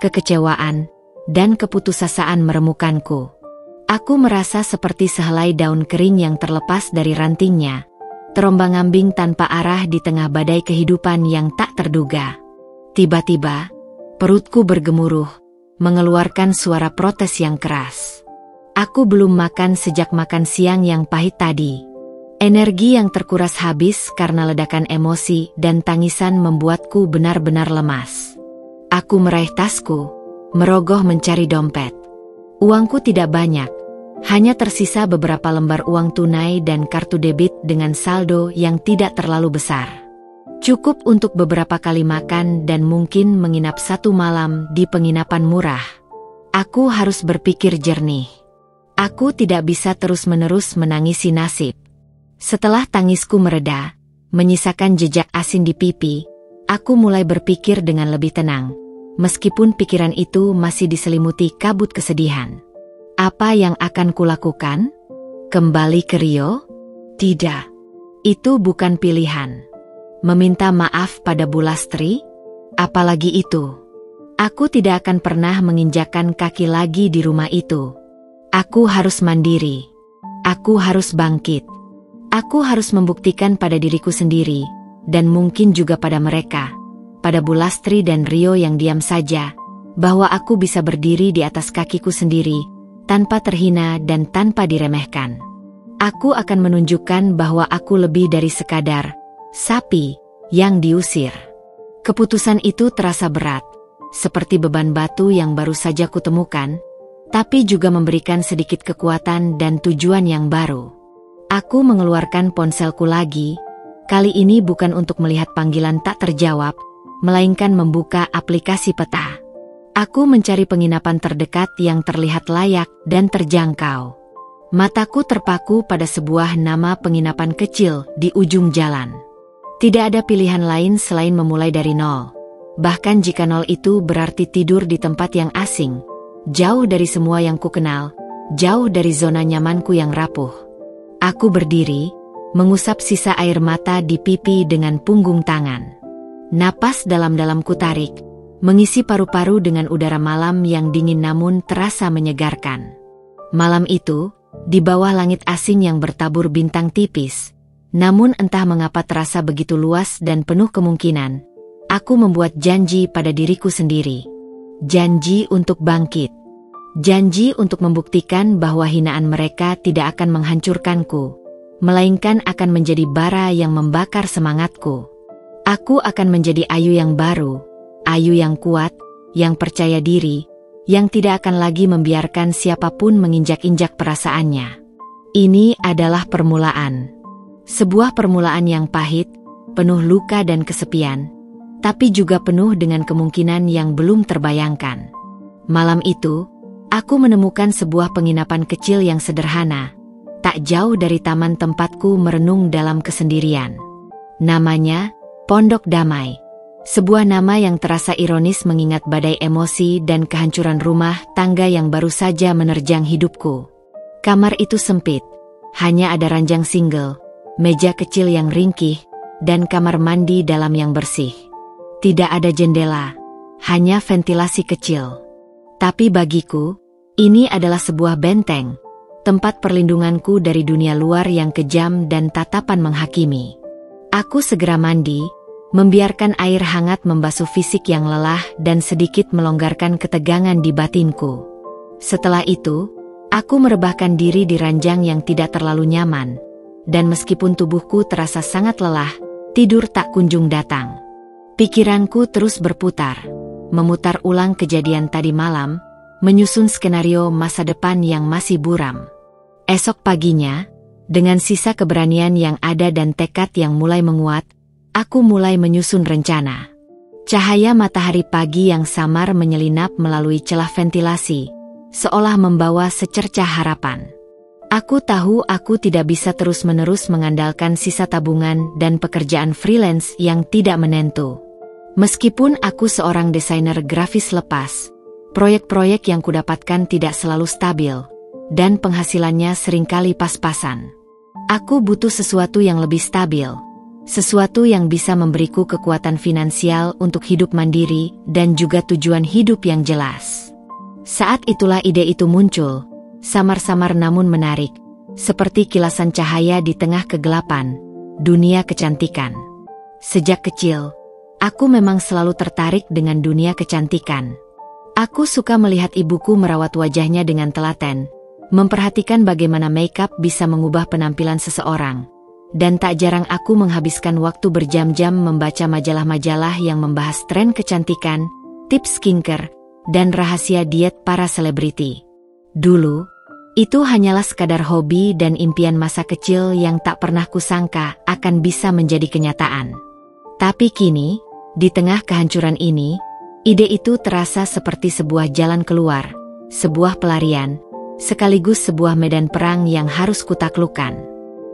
[SPEAKER 1] kekecewaan, dan keputusasaan meremukanku. Aku merasa seperti sehelai daun kering yang terlepas dari rantingnya, terombang-ambing tanpa arah di tengah badai kehidupan yang tak terduga. Tiba-tiba, perutku bergemuruh, mengeluarkan suara protes yang keras. Aku belum makan sejak makan siang yang pahit tadi. Energi yang terkuras habis karena ledakan emosi dan tangisan membuatku benar-benar lemas. Aku meraih tasku, merogoh mencari dompet. Uangku tidak banyak. Hanya tersisa beberapa lembar uang tunai dan kartu debit dengan saldo yang tidak terlalu besar. Cukup untuk beberapa kali makan dan mungkin menginap satu malam di penginapan murah. Aku harus berpikir jernih. Aku tidak bisa terus-menerus menangisi nasib. Setelah tangisku mereda, menyisakan jejak asin di pipi, aku mulai berpikir dengan lebih tenang, meskipun pikiran itu masih diselimuti kabut kesedihan. Apa yang akan kulakukan? Kembali ke Rio? Tidak. Itu bukan pilihan. Meminta maaf pada Bulastri? Apalagi itu. Aku tidak akan pernah menginjakkan kaki lagi di rumah itu. Aku harus mandiri. Aku harus bangkit. Aku harus membuktikan pada diriku sendiri, dan mungkin juga pada mereka, pada Bulastri dan Rio yang diam saja, bahwa aku bisa berdiri di atas kakiku sendiri, tanpa terhina dan tanpa diremehkan. Aku akan menunjukkan bahwa aku lebih dari sekadar sapi yang diusir. Keputusan itu terasa berat, seperti beban batu yang baru saja kutemukan, tapi juga memberikan sedikit kekuatan dan tujuan yang baru. Aku mengeluarkan ponselku lagi, kali ini bukan untuk melihat panggilan tak terjawab, melainkan membuka aplikasi peta. Aku mencari penginapan terdekat yang terlihat layak dan terjangkau. Mataku terpaku pada sebuah nama penginapan kecil di ujung jalan. Tidak ada pilihan lain selain memulai dari nol. Bahkan jika nol itu berarti tidur di tempat yang asing, jauh dari semua yang kukenal, jauh dari zona nyamanku yang rapuh. Aku berdiri, mengusap sisa air mata di pipi dengan punggung tangan. Napas dalam-dalam kutarik, mengisi paru-paru dengan udara malam yang dingin namun terasa menyegarkan. Malam itu, di bawah langit asing yang bertabur bintang tipis, namun entah mengapa terasa begitu luas dan penuh kemungkinan, aku membuat janji pada diriku sendiri. Janji untuk bangkit. Janji untuk membuktikan bahwa hinaan mereka tidak akan menghancurkanku, melainkan akan menjadi bara yang membakar semangatku. Aku akan menjadi Ayu yang baru, Ayu yang kuat, yang percaya diri, yang tidak akan lagi membiarkan siapapun menginjak-injak perasaannya. Ini adalah permulaan. Sebuah permulaan yang pahit, penuh luka dan kesepian, tapi juga penuh dengan kemungkinan yang belum terbayangkan. Malam itu, aku menemukan sebuah penginapan kecil yang sederhana, tak jauh dari taman tempatku merenung dalam kesendirian. Namanya, Pondok Damai. Sebuah nama yang terasa ironis mengingat badai emosi dan kehancuran rumah tangga yang baru saja menerjang hidupku. Kamar itu sempit, hanya ada ranjang single, meja kecil yang ringkih, dan kamar mandi dalam yang bersih. Tidak ada jendela, hanya ventilasi kecil. Tapi bagiku, ini adalah sebuah benteng, tempat perlindunganku dari dunia luar yang kejam dan tatapan menghakimi. Aku segera mandi, membiarkan air hangat membasuh fisik yang lelah dan sedikit melonggarkan ketegangan di batinku. Setelah itu, aku merebahkan diri di ranjang yang tidak terlalu nyaman, dan meskipun tubuhku terasa sangat lelah, tidur tak kunjung datang. Pikiranku terus berputar, memutar ulang kejadian tadi malam, menyusun skenario masa depan yang masih buram. Esok paginya, dengan sisa keberanian yang ada dan tekad yang mulai menguat, aku mulai menyusun rencana. Cahaya matahari pagi yang samar menyelinap melalui celah ventilasi, seolah membawa secercah harapan. Aku tahu aku tidak bisa terus-menerus mengandalkan sisa tabungan dan pekerjaan freelance yang tidak menentu. Meskipun aku seorang desainer grafis lepas, proyek-proyek yang kudapatkan tidak selalu stabil, dan penghasilannya seringkali pas-pasan. Aku butuh sesuatu yang lebih stabil, sesuatu yang bisa memberiku kekuatan finansial untuk hidup mandiri dan juga tujuan hidup yang jelas. Saat itulah ide itu muncul, samar-samar namun menarik, seperti kilasan cahaya di tengah kegelapan, dunia kecantikan. Sejak kecil, aku memang selalu tertarik dengan dunia kecantikan. Aku suka melihat ibuku merawat wajahnya dengan telaten, memperhatikan bagaimana makeup bisa mengubah penampilan seseorang, dan tak jarang aku menghabiskan waktu berjam-jam membaca majalah-majalah yang membahas tren kecantikan, tips skincare, dan rahasia diet para selebriti. Dulu, itu hanyalah sekadar hobi dan impian masa kecil yang tak pernah kusangka akan bisa menjadi kenyataan. Tapi kini, di tengah kehancuran ini, ide itu terasa seperti sebuah jalan keluar, sebuah pelarian, sekaligus sebuah medan perang yang harus kutaklukkan.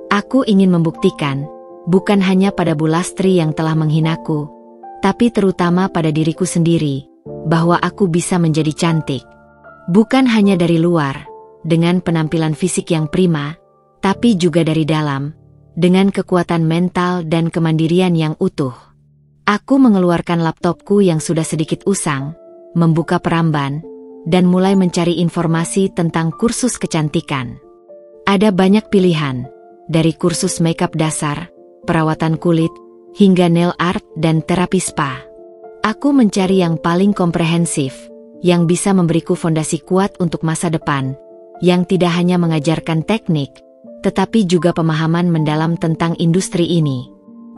[SPEAKER 1] Aku ingin membuktikan, bukan hanya pada Bu Lastri yang telah menghinaku, tapi terutama pada diriku sendiri, bahwa aku bisa menjadi cantik. Bukan hanya dari luar, dengan penampilan fisik yang prima, tapi juga dari dalam, dengan kekuatan mental dan kemandirian yang utuh. Aku mengeluarkan laptopku yang sudah sedikit usang, membuka peramban, dan mulai mencari informasi tentang kursus kecantikan. Ada banyak pilihan, dari kursus makeup dasar, perawatan kulit, hingga nail art dan terapi spa. Aku mencari yang paling komprehensif, yang bisa memberiku fondasi kuat untuk masa depan, yang tidak hanya mengajarkan teknik, tetapi juga pemahaman mendalam tentang industri ini.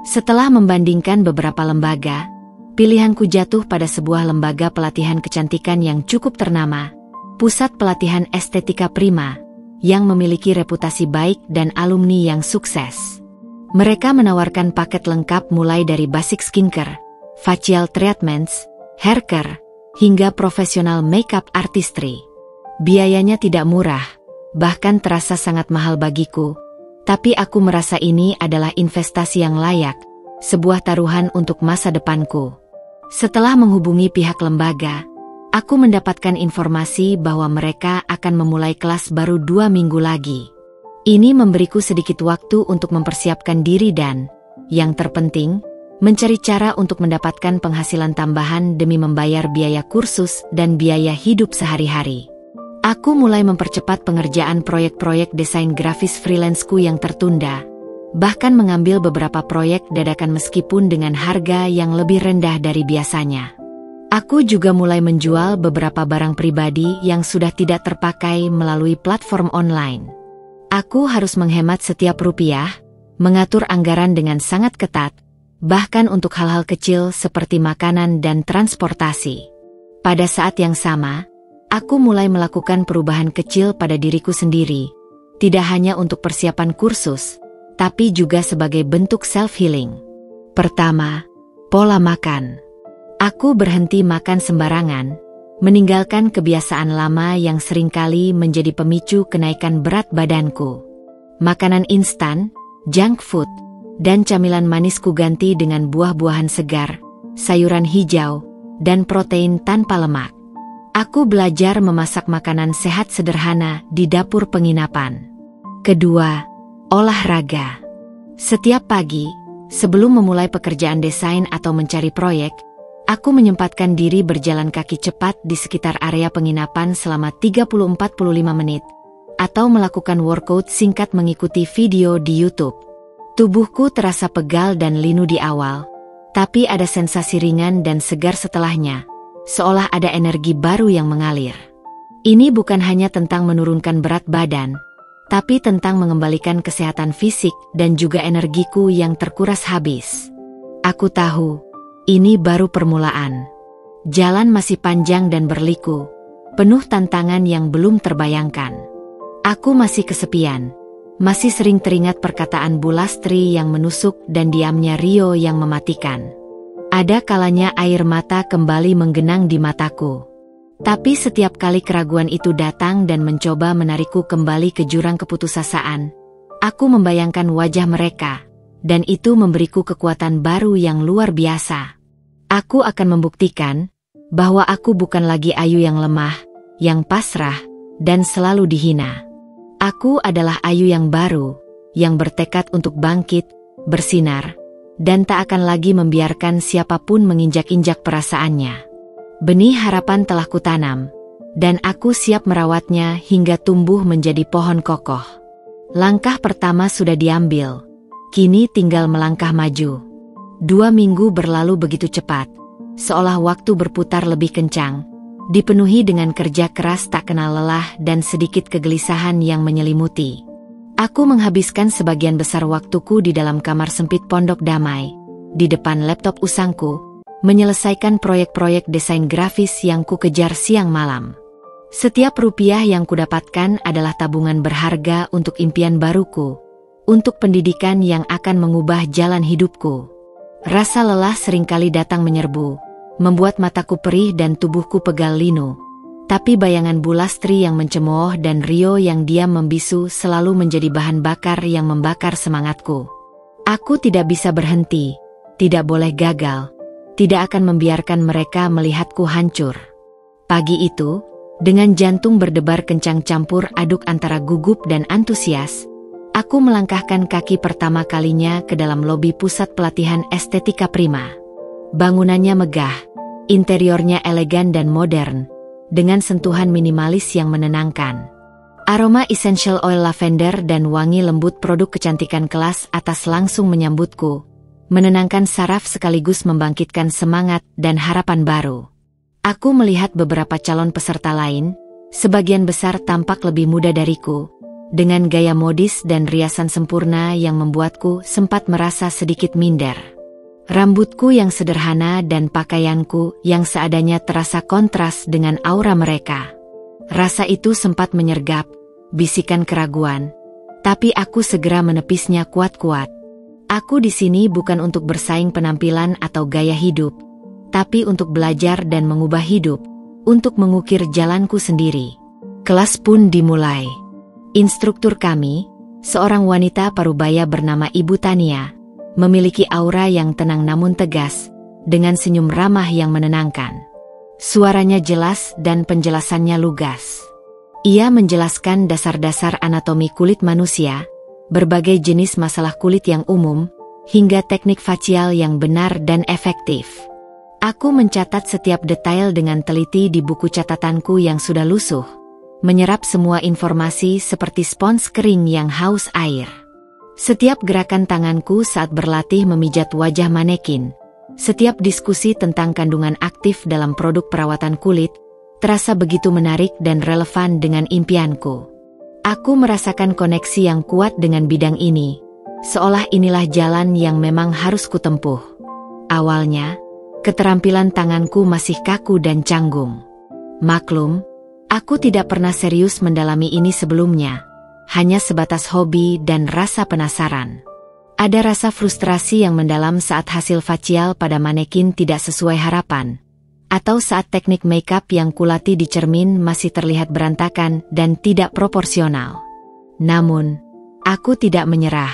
[SPEAKER 1] Setelah membandingkan beberapa lembaga, pilihanku jatuh pada sebuah lembaga pelatihan kecantikan yang cukup ternama, Pusat Pelatihan Estetika Prima, yang memiliki reputasi baik dan alumni yang sukses. Mereka menawarkan paket lengkap mulai dari basic skincare, facial treatments, hair care, hingga profesional makeup artistry. Biayanya tidak murah, bahkan terasa sangat mahal bagiku, tapi aku merasa ini adalah investasi yang layak, sebuah taruhan untuk masa depanku. Setelah menghubungi pihak lembaga, aku mendapatkan informasi bahwa mereka akan memulai kelas baru 2 minggu lagi. Ini memberiku sedikit waktu untuk mempersiapkan diri dan, yang terpenting, mencari cara untuk mendapatkan penghasilan tambahan demi membayar biaya kursus dan biaya hidup sehari-hari. Aku mulai mempercepat pengerjaan proyek-proyek desain grafis freelance-ku yang tertunda, bahkan mengambil beberapa proyek dadakan meskipun dengan harga yang lebih rendah dari biasanya. Aku juga mulai menjual beberapa barang pribadi yang sudah tidak terpakai melalui platform online. Aku harus menghemat setiap rupiah, mengatur anggaran dengan sangat ketat, bahkan untuk hal-hal kecil seperti makanan dan transportasi. Pada saat yang sama, aku mulai melakukan perubahan kecil pada diriku sendiri, tidak hanya untuk persiapan kursus, tapi juga sebagai bentuk self-healing. Pertama, pola makan. Aku berhenti makan sembarangan, meninggalkan kebiasaan lama yang seringkali menjadi pemicu kenaikan berat badanku. Makanan instan, junk food, dan camilan manis kuganti dengan buah-buahan segar, sayuran hijau, dan protein tanpa lemak. Aku belajar memasak makanan sehat sederhana di dapur penginapan. Kedua, olahraga. Setiap pagi, sebelum memulai pekerjaan desain atau mencari proyek, aku menyempatkan diri berjalan kaki cepat di sekitar area penginapan selama 30-45 menit, atau melakukan workout singkat mengikuti video di YouTube. Tubuhku terasa pegal dan linu di awal, tapi ada sensasi ringan dan segar setelahnya, seolah ada energi baru yang mengalir. Ini bukan hanya tentang menurunkan berat badan, tapi tentang mengembalikan kesehatan fisik dan juga energiku yang terkuras habis. Aku tahu, ini baru permulaan. Jalan masih panjang dan berliku, penuh tantangan yang belum terbayangkan. Aku masih kesepian, masih sering teringat perkataan Bu Lastri yang menusuk dan diamnya Rio yang mematikan. Ada kalanya air mata kembali menggenang di mataku. Tapi setiap kali keraguan itu datang dan mencoba menarikku kembali ke jurang keputusasaan, aku membayangkan wajah mereka, dan itu memberiku kekuatan baru yang luar biasa. Aku akan membuktikan bahwa aku bukan lagi Ayu yang lemah, yang pasrah, dan selalu dihina. Aku adalah Ayu yang baru, yang bertekad untuk bangkit, bersinar, dan tak akan lagi membiarkan siapapun menginjak-injak perasaannya. Benih harapan telah kutanam, dan aku siap merawatnya hingga tumbuh menjadi pohon kokoh. Langkah pertama sudah diambil, kini tinggal melangkah maju. 2 minggu berlalu begitu cepat, seolah waktu berputar lebih kencang, dipenuhi dengan kerja keras tak kenal lelah dan sedikit kegelisahan yang menyelimuti. Aku menghabiskan sebagian besar waktuku di dalam kamar sempit Pondok Damai, di depan laptop usangku, menyelesaikan proyek-proyek desain grafis yang ku kejar siang malam. Setiap rupiah yang kudapatkan adalah tabungan berharga untuk impian baruku, untuk pendidikan yang akan mengubah jalan hidupku. Rasa lelah seringkali datang menyerbu, membuat mataku perih dan tubuhku pegal linu. Tapi bayangan Bu Lastri yang mencemooh dan Rio yang diam membisu selalu menjadi bahan bakar yang membakar semangatku. Aku tidak bisa berhenti, tidak boleh gagal, tidak akan membiarkan mereka melihatku hancur. Pagi itu, dengan jantung berdebar kencang campur aduk antara gugup dan antusias, aku melangkahkan kaki pertama kalinya ke dalam lobi pusat pelatihan estetika Prima. Bangunannya megah, interiornya elegan dan modern, dengan sentuhan minimalis yang menenangkan. Aroma essential oil lavender dan wangi lembut produk kecantikan kelas atas langsung menyambutku, menenangkan saraf sekaligus membangkitkan semangat dan harapan baru. Aku melihat beberapa calon peserta lain, sebagian besar tampak lebih muda dariku, dengan gaya modis dan riasan sempurna yang membuatku sempat merasa sedikit minder. Rambutku yang sederhana dan pakaianku yang seadanya terasa kontras dengan aura mereka. Rasa itu sempat menyergap, bisikan keraguan, tapi aku segera menepisnya kuat-kuat. Aku di sini bukan untuk bersaing penampilan atau gaya hidup, tapi untuk belajar dan mengubah hidup, untuk mengukir jalanku sendiri. Kelas pun dimulai. Instruktur kami, seorang wanita parubaya bernama Ibu Tania, memiliki aura yang tenang namun tegas, dengan senyum ramah yang menenangkan. Suaranya jelas dan penjelasannya lugas. Ia menjelaskan dasar-dasar anatomi kulit manusia, berbagai jenis masalah kulit yang umum, hingga teknik facial yang benar dan efektif. Aku mencatat setiap detail dengan teliti di buku catatanku yang sudah lusuh, menyerap semua informasi seperti spons kering yang haus air. Setiap gerakan tanganku saat berlatih memijat wajah manekin, Setiap diskusi tentang kandungan aktif dalam produk perawatan kulit terasa begitu menarik dan relevan dengan impianku. Aku merasakan koneksi yang kuat dengan bidang ini, seolah inilah jalan yang memang harus kutempuh. Awalnya, keterampilan tanganku masih kaku dan canggung. Maklum, aku tidak pernah serius mendalami ini sebelumnya, hanya sebatas hobi dan rasa penasaran. Ada rasa frustrasi yang mendalam saat hasil facial pada manekin tidak sesuai harapan, atau saat teknik makeup yang kulatih di cermin masih terlihat berantakan dan tidak proporsional. Namun, aku tidak menyerah.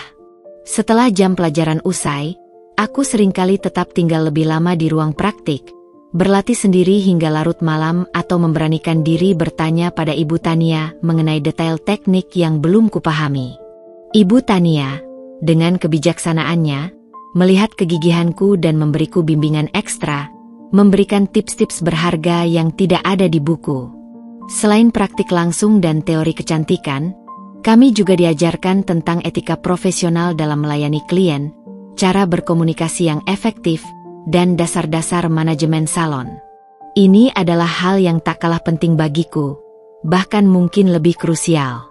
[SPEAKER 1] Setelah jam pelajaran usai, aku seringkali tetap tinggal lebih lama di ruang praktik, berlatih sendiri hingga larut malam atau memberanikan diri bertanya pada Ibu Tania mengenai detail teknik yang belum kupahami. Ibu Tania, dengan kebijaksanaannya, melihat kegigihanku dan memberiku bimbingan ekstra, memberikan tips-tips berharga yang tidak ada di buku. Selain praktik langsung dan teori kecantikan, kami juga diajarkan tentang etika profesional dalam melayani klien, cara berkomunikasi yang efektif, dan dasar-dasar manajemen salon. Ini adalah hal yang tak kalah penting bagiku, bahkan mungkin lebih krusial.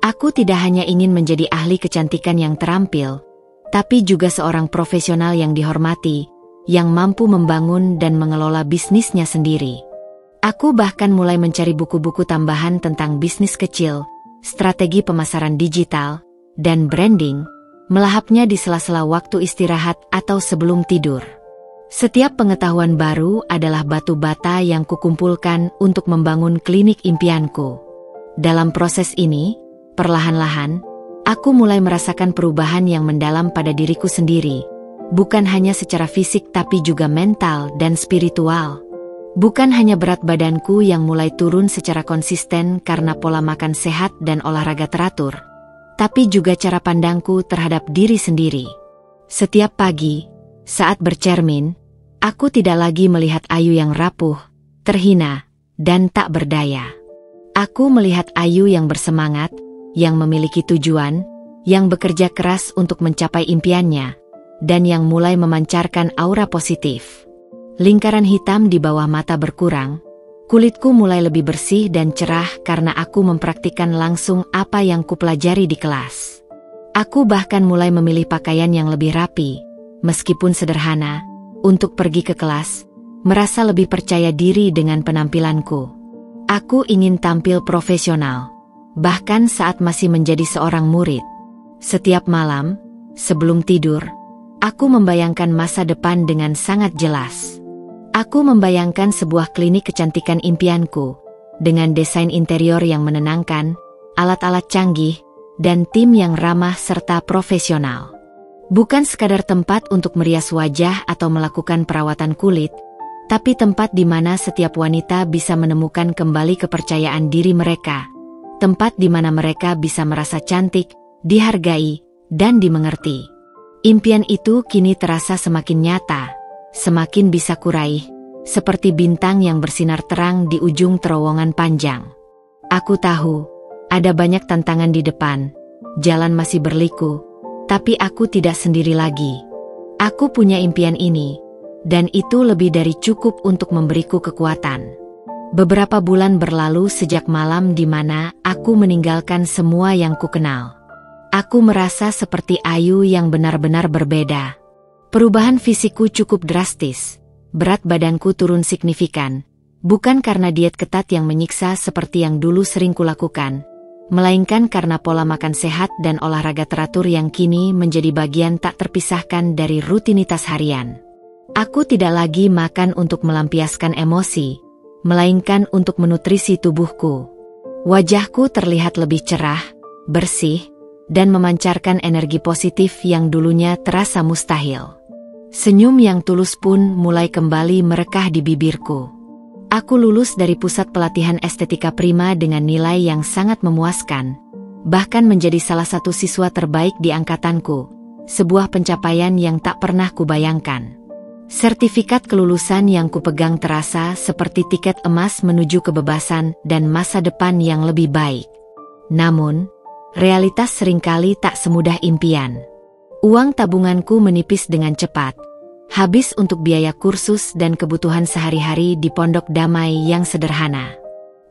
[SPEAKER 1] Aku tidak hanya ingin menjadi ahli kecantikan yang terampil, tapi juga seorang profesional yang dihormati, yang mampu membangun dan mengelola bisnisnya sendiri. Aku bahkan mulai mencari buku-buku tambahan tentang bisnis kecil, strategi pemasaran digital, dan branding, melahapnya di sela-sela waktu istirahat atau sebelum tidur. Setiap pengetahuan baru adalah batu bata yang kukumpulkan untuk membangun klinik impianku. Dalam proses ini, perlahan-lahan, aku mulai merasakan perubahan yang mendalam pada diriku sendiri, bukan hanya secara fisik tapi juga mental dan spiritual. Bukan hanya berat badanku yang mulai turun secara konsisten karena pola makan sehat dan olahraga teratur, tapi juga cara pandangku terhadap diri sendiri. Setiap pagi, saat bercermin, aku tidak lagi melihat Ayu yang rapuh, terhina, dan tak berdaya. Aku melihat Ayu yang bersemangat, yang memiliki tujuan, yang bekerja keras untuk mencapai impiannya, dan yang mulai memancarkan aura positif. Lingkaran hitam di bawah mata berkurang, kulitku mulai lebih bersih dan cerah karena aku mempraktikkan langsung apa yang kupelajari di kelas. Aku bahkan mulai memilih pakaian yang lebih rapi, meskipun sederhana, untuk pergi ke kelas, merasa lebih percaya diri dengan penampilanku. Aku ingin tampil profesional, bahkan saat masih menjadi seorang murid. Setiap malam, sebelum tidur, aku membayangkan masa depan dengan sangat jelas. Aku membayangkan sebuah klinik kecantikan impianku, dengan desain interior yang menenangkan, alat-alat canggih, dan tim yang ramah serta profesional. Bukan sekadar tempat untuk merias wajah atau melakukan perawatan kulit, tapi tempat di mana setiap wanita bisa menemukan kembali kepercayaan diri mereka. Tempat di mana mereka bisa merasa cantik, dihargai, dan dimengerti. Impian itu kini terasa semakin nyata, semakin bisa kuraih, seperti bintang yang bersinar terang di ujung terowongan panjang. Aku tahu, ada banyak tantangan di depan, jalan masih berliku, tapi aku tidak sendiri lagi. Aku punya impian ini, dan itu lebih dari cukup untuk memberiku kekuatan. Beberapa bulan berlalu sejak malam di mana aku meninggalkan semua yang kukenal. Aku merasa seperti Ayu yang benar-benar berbeda. Perubahan fisikku cukup drastis. Berat badanku turun signifikan, bukan karena diet ketat yang menyiksa seperti yang dulu sering kulakukan, melainkan karena pola makan sehat dan olahraga teratur yang kini menjadi bagian tak terpisahkan dari rutinitas harian. Aku tidak lagi makan untuk melampiaskan emosi, melainkan untuk menutrisi tubuhku. Wajahku terlihat lebih cerah, bersih, dan memancarkan energi positif yang dulunya terasa mustahil. Senyum yang tulus pun mulai kembali merekah di bibirku. Aku lulus dari pusat pelatihan estetika Prima dengan nilai yang sangat memuaskan, bahkan menjadi salah satu siswa terbaik di angkatanku, sebuah pencapaian yang tak pernah kubayangkan. Sertifikat kelulusan yang kupegang terasa seperti tiket emas menuju kebebasan dan masa depan yang lebih baik. Namun, realitas seringkali tak semudah impian. Uang tabunganku menipis dengan cepat, Habis untuk biaya kursus dan kebutuhan sehari-hari di pondok damai yang sederhana.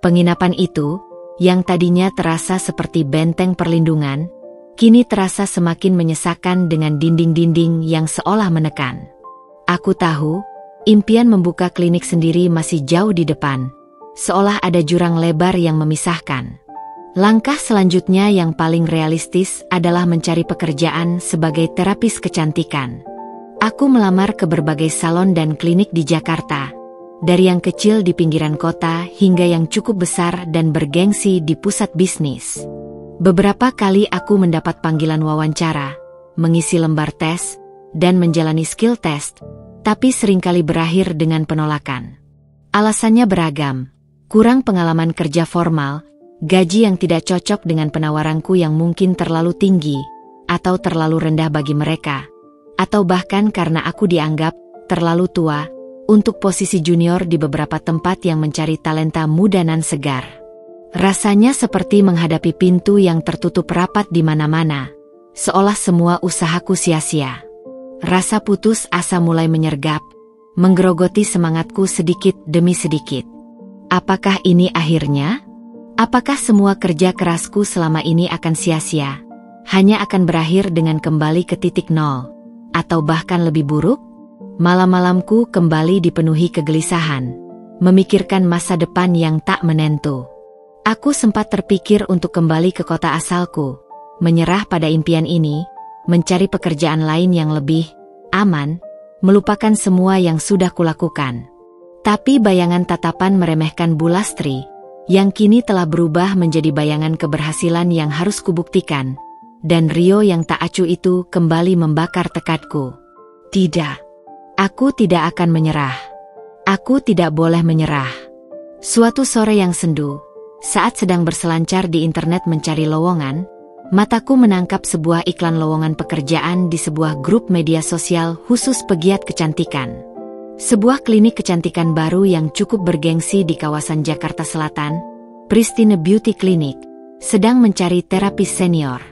[SPEAKER 1] Penginapan itu, yang tadinya terasa seperti benteng perlindungan, kini terasa semakin menyesakan dengan dinding-dinding yang seolah menekan. Aku tahu, impian membuka klinik sendiri masih jauh di depan, seolah ada jurang lebar yang memisahkan. Langkah selanjutnya yang paling realistis adalah mencari pekerjaan sebagai terapis kecantikan. Aku melamar ke berbagai salon dan klinik di Jakarta, dari yang kecil di pinggiran kota hingga yang cukup besar dan bergengsi di pusat bisnis. Beberapa kali aku mendapat panggilan wawancara, mengisi lembar tes, dan menjalani skill test, tapi seringkali berakhir dengan penolakan. Alasannya beragam, kurang pengalaman kerja formal, gaji yang tidak cocok dengan penawaranku yang mungkin terlalu tinggi, atau terlalu rendah bagi mereka, atau bahkan karena aku dianggap terlalu tua untuk posisi junior di beberapa tempat yang mencari talenta muda nan segar. Rasanya seperti menghadapi pintu yang tertutup rapat di mana-mana, seolah semua usahaku sia-sia. Rasa putus asa mulai menyergap, menggerogoti semangatku sedikit demi sedikit. Apakah ini akhirnya? Apakah semua kerja kerasku selama ini akan sia-sia? Hanya akan berakhir dengan kembali ke titik nol? Atau bahkan lebih buruk? Malam-malamku kembali dipenuhi kegelisahan, memikirkan masa depan yang tak menentu. Aku sempat terpikir untuk kembali ke kota asalku, menyerah pada impian ini, mencari pekerjaan lain yang lebih aman, melupakan semua yang sudah kulakukan. Tapi bayangan tatapan meremehkan Bu Lastri, yang kini telah berubah menjadi bayangan keberhasilan yang harus kubuktikan, dan Rio yang tak acuh itu kembali membakar tekadku. Tidak, aku tidak akan menyerah. Aku tidak boleh menyerah. Suatu sore yang sendu, saat sedang berselancar di internet mencari lowongan, mataku menangkap sebuah iklan lowongan pekerjaan di sebuah grup media sosial khusus pegiat kecantikan. Sebuah klinik kecantikan baru yang cukup bergengsi di kawasan Jakarta Selatan, Pristine Beauty Clinic, sedang mencari terapis senior.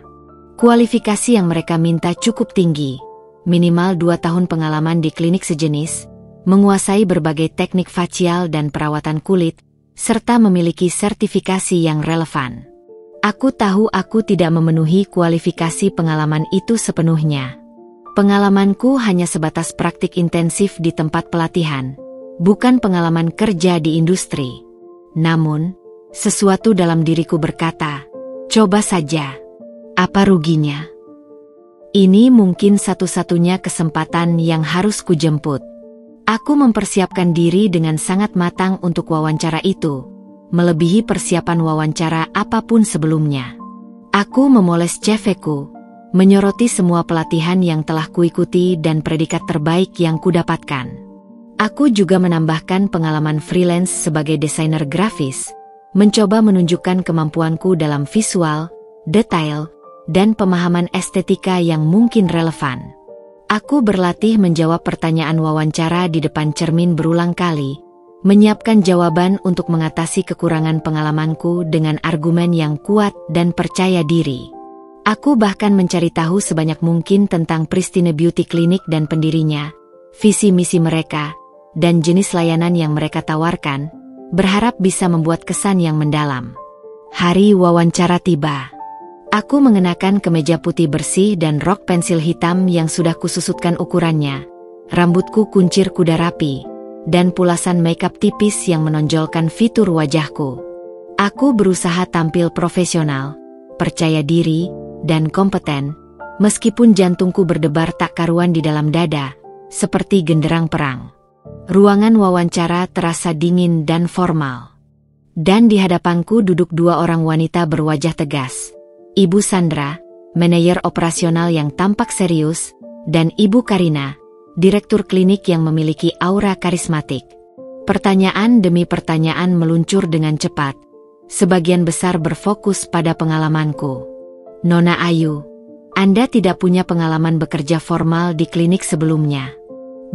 [SPEAKER 1] Kualifikasi yang mereka minta cukup tinggi, minimal 2 tahun pengalaman di klinik sejenis, menguasai berbagai teknik facial dan perawatan kulit, serta memiliki sertifikasi yang relevan. Aku tahu aku tidak memenuhi kualifikasi pengalaman itu sepenuhnya. Pengalamanku hanya sebatas praktik intensif di tempat pelatihan, bukan pengalaman kerja di industri. Namun, sesuatu dalam diriku berkata, coba saja. Apa ruginya? Ini mungkin satu-satunya kesempatan yang harus kujemput. Aku mempersiapkan diri dengan sangat matang untuk wawancara itu, melebihi persiapan wawancara apapun sebelumnya. Aku memoles CV-ku, menyoroti semua pelatihan yang telah kuikuti dan predikat terbaik yang kudapatkan. Aku juga menambahkan pengalaman freelance sebagai desainer grafis, mencoba menunjukkan kemampuanku dalam visual, detail, dan pemahaman estetika yang mungkin relevan. Aku berlatih menjawab pertanyaan wawancara di depan cermin berulang kali, menyiapkan jawaban untuk mengatasi kekurangan pengalamanku dengan argumen yang kuat dan percaya diri. Aku bahkan mencari tahu sebanyak mungkin tentang Pristine Beauty Clinic dan pendirinya, visi misi mereka, dan jenis layanan yang mereka tawarkan, berharap bisa membuat kesan yang mendalam. Hari wawancara tiba. Aku mengenakan kemeja putih bersih dan rok pensil hitam yang sudah kususutkan ukurannya, rambutku kuncir kuda rapi, dan pulasan makeup tipis yang menonjolkan fitur wajahku. Aku berusaha tampil profesional, percaya diri, dan kompeten, meskipun jantungku berdebar tak karuan di dalam dada, seperti genderang perang. Ruangan wawancara terasa dingin dan formal. Dan di hadapanku duduk 2 orang wanita berwajah tegas. Ibu Sandra, manajer operasional yang tampak serius, dan Ibu Karina, direktur klinik yang memiliki aura karismatik. Pertanyaan demi pertanyaan meluncur dengan cepat, sebagian besar berfokus pada pengalamanku. Nona Ayu, Anda tidak punya pengalaman bekerja formal di klinik sebelumnya.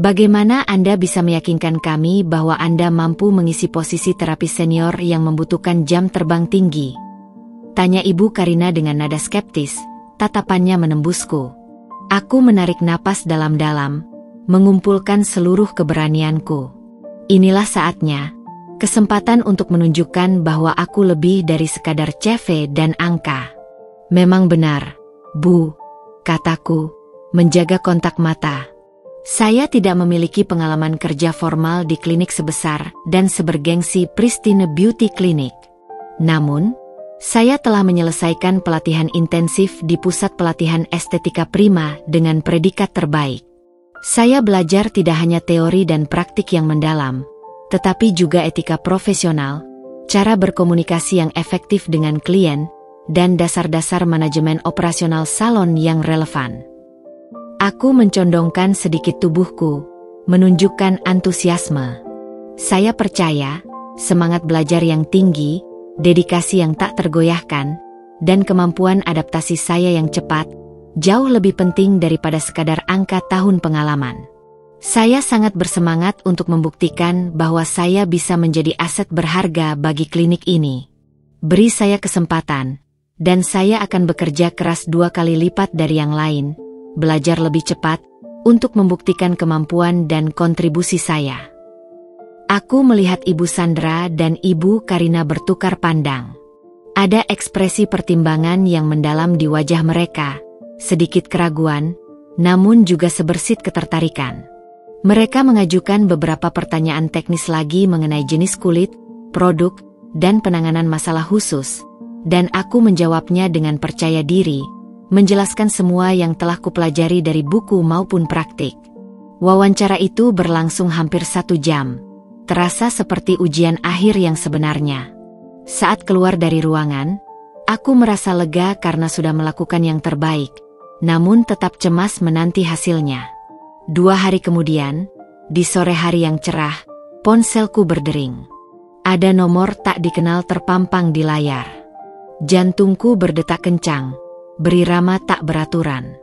[SPEAKER 1] Bagaimana Anda bisa meyakinkan kami bahwa Anda mampu mengisi posisi terapis senior yang membutuhkan jam terbang tinggi? Tanya Ibu Karina dengan nada skeptis, tatapannya menembusku. Aku menarik napas dalam-dalam, mengumpulkan seluruh keberanianku. Inilah saatnya, kesempatan untuk menunjukkan bahwa aku lebih dari sekadar CV dan angka. Memang benar, Bu, kataku, menjaga kontak mata. Saya tidak memiliki pengalaman kerja formal di klinik sebesar dan sebergengsi Pristine Beauty Clinic. Namun, saya telah menyelesaikan pelatihan intensif di Pusat Pelatihan Estetika Prima dengan predikat terbaik. Saya belajar tidak hanya teori dan praktik yang mendalam, tetapi juga etika profesional, cara berkomunikasi yang efektif dengan klien, dan dasar-dasar manajemen operasional salon yang relevan. Aku mencondongkan sedikit tubuhku, menunjukkan antusiasme. Saya percaya, semangat belajar yang tinggi, dedikasi yang tak tergoyahkan, dan kemampuan adaptasi saya yang cepat, jauh lebih penting daripada sekadar angka tahun pengalaman. Saya sangat bersemangat untuk membuktikan bahwa saya bisa menjadi aset berharga bagi klinik ini. Beri saya kesempatan, dan saya akan bekerja keras 2 kali lipat dari yang lain, belajar lebih cepat, untuk membuktikan kemampuan dan kontribusi saya. Aku melihat Ibu Sandra dan Ibu Karina bertukar pandang. Ada ekspresi pertimbangan yang mendalam di wajah mereka, sedikit keraguan, namun juga sebersit ketertarikan. Mereka mengajukan beberapa pertanyaan teknis lagi mengenai jenis kulit, produk, dan penanganan masalah khusus, dan aku menjawabnya dengan percaya diri, menjelaskan semua yang telah kupelajari dari buku maupun praktik. Wawancara itu berlangsung hampir 1 jam. Terasa seperti ujian akhir yang sebenarnya. Saat keluar dari ruangan, aku merasa lega karena sudah melakukan yang terbaik, namun tetap cemas menanti hasilnya. 2 hari kemudian, di sore hari yang cerah, ponselku berdering. Ada nomor tak dikenal terpampang di layar. Jantungku berdetak kencang, berirama tak beraturan.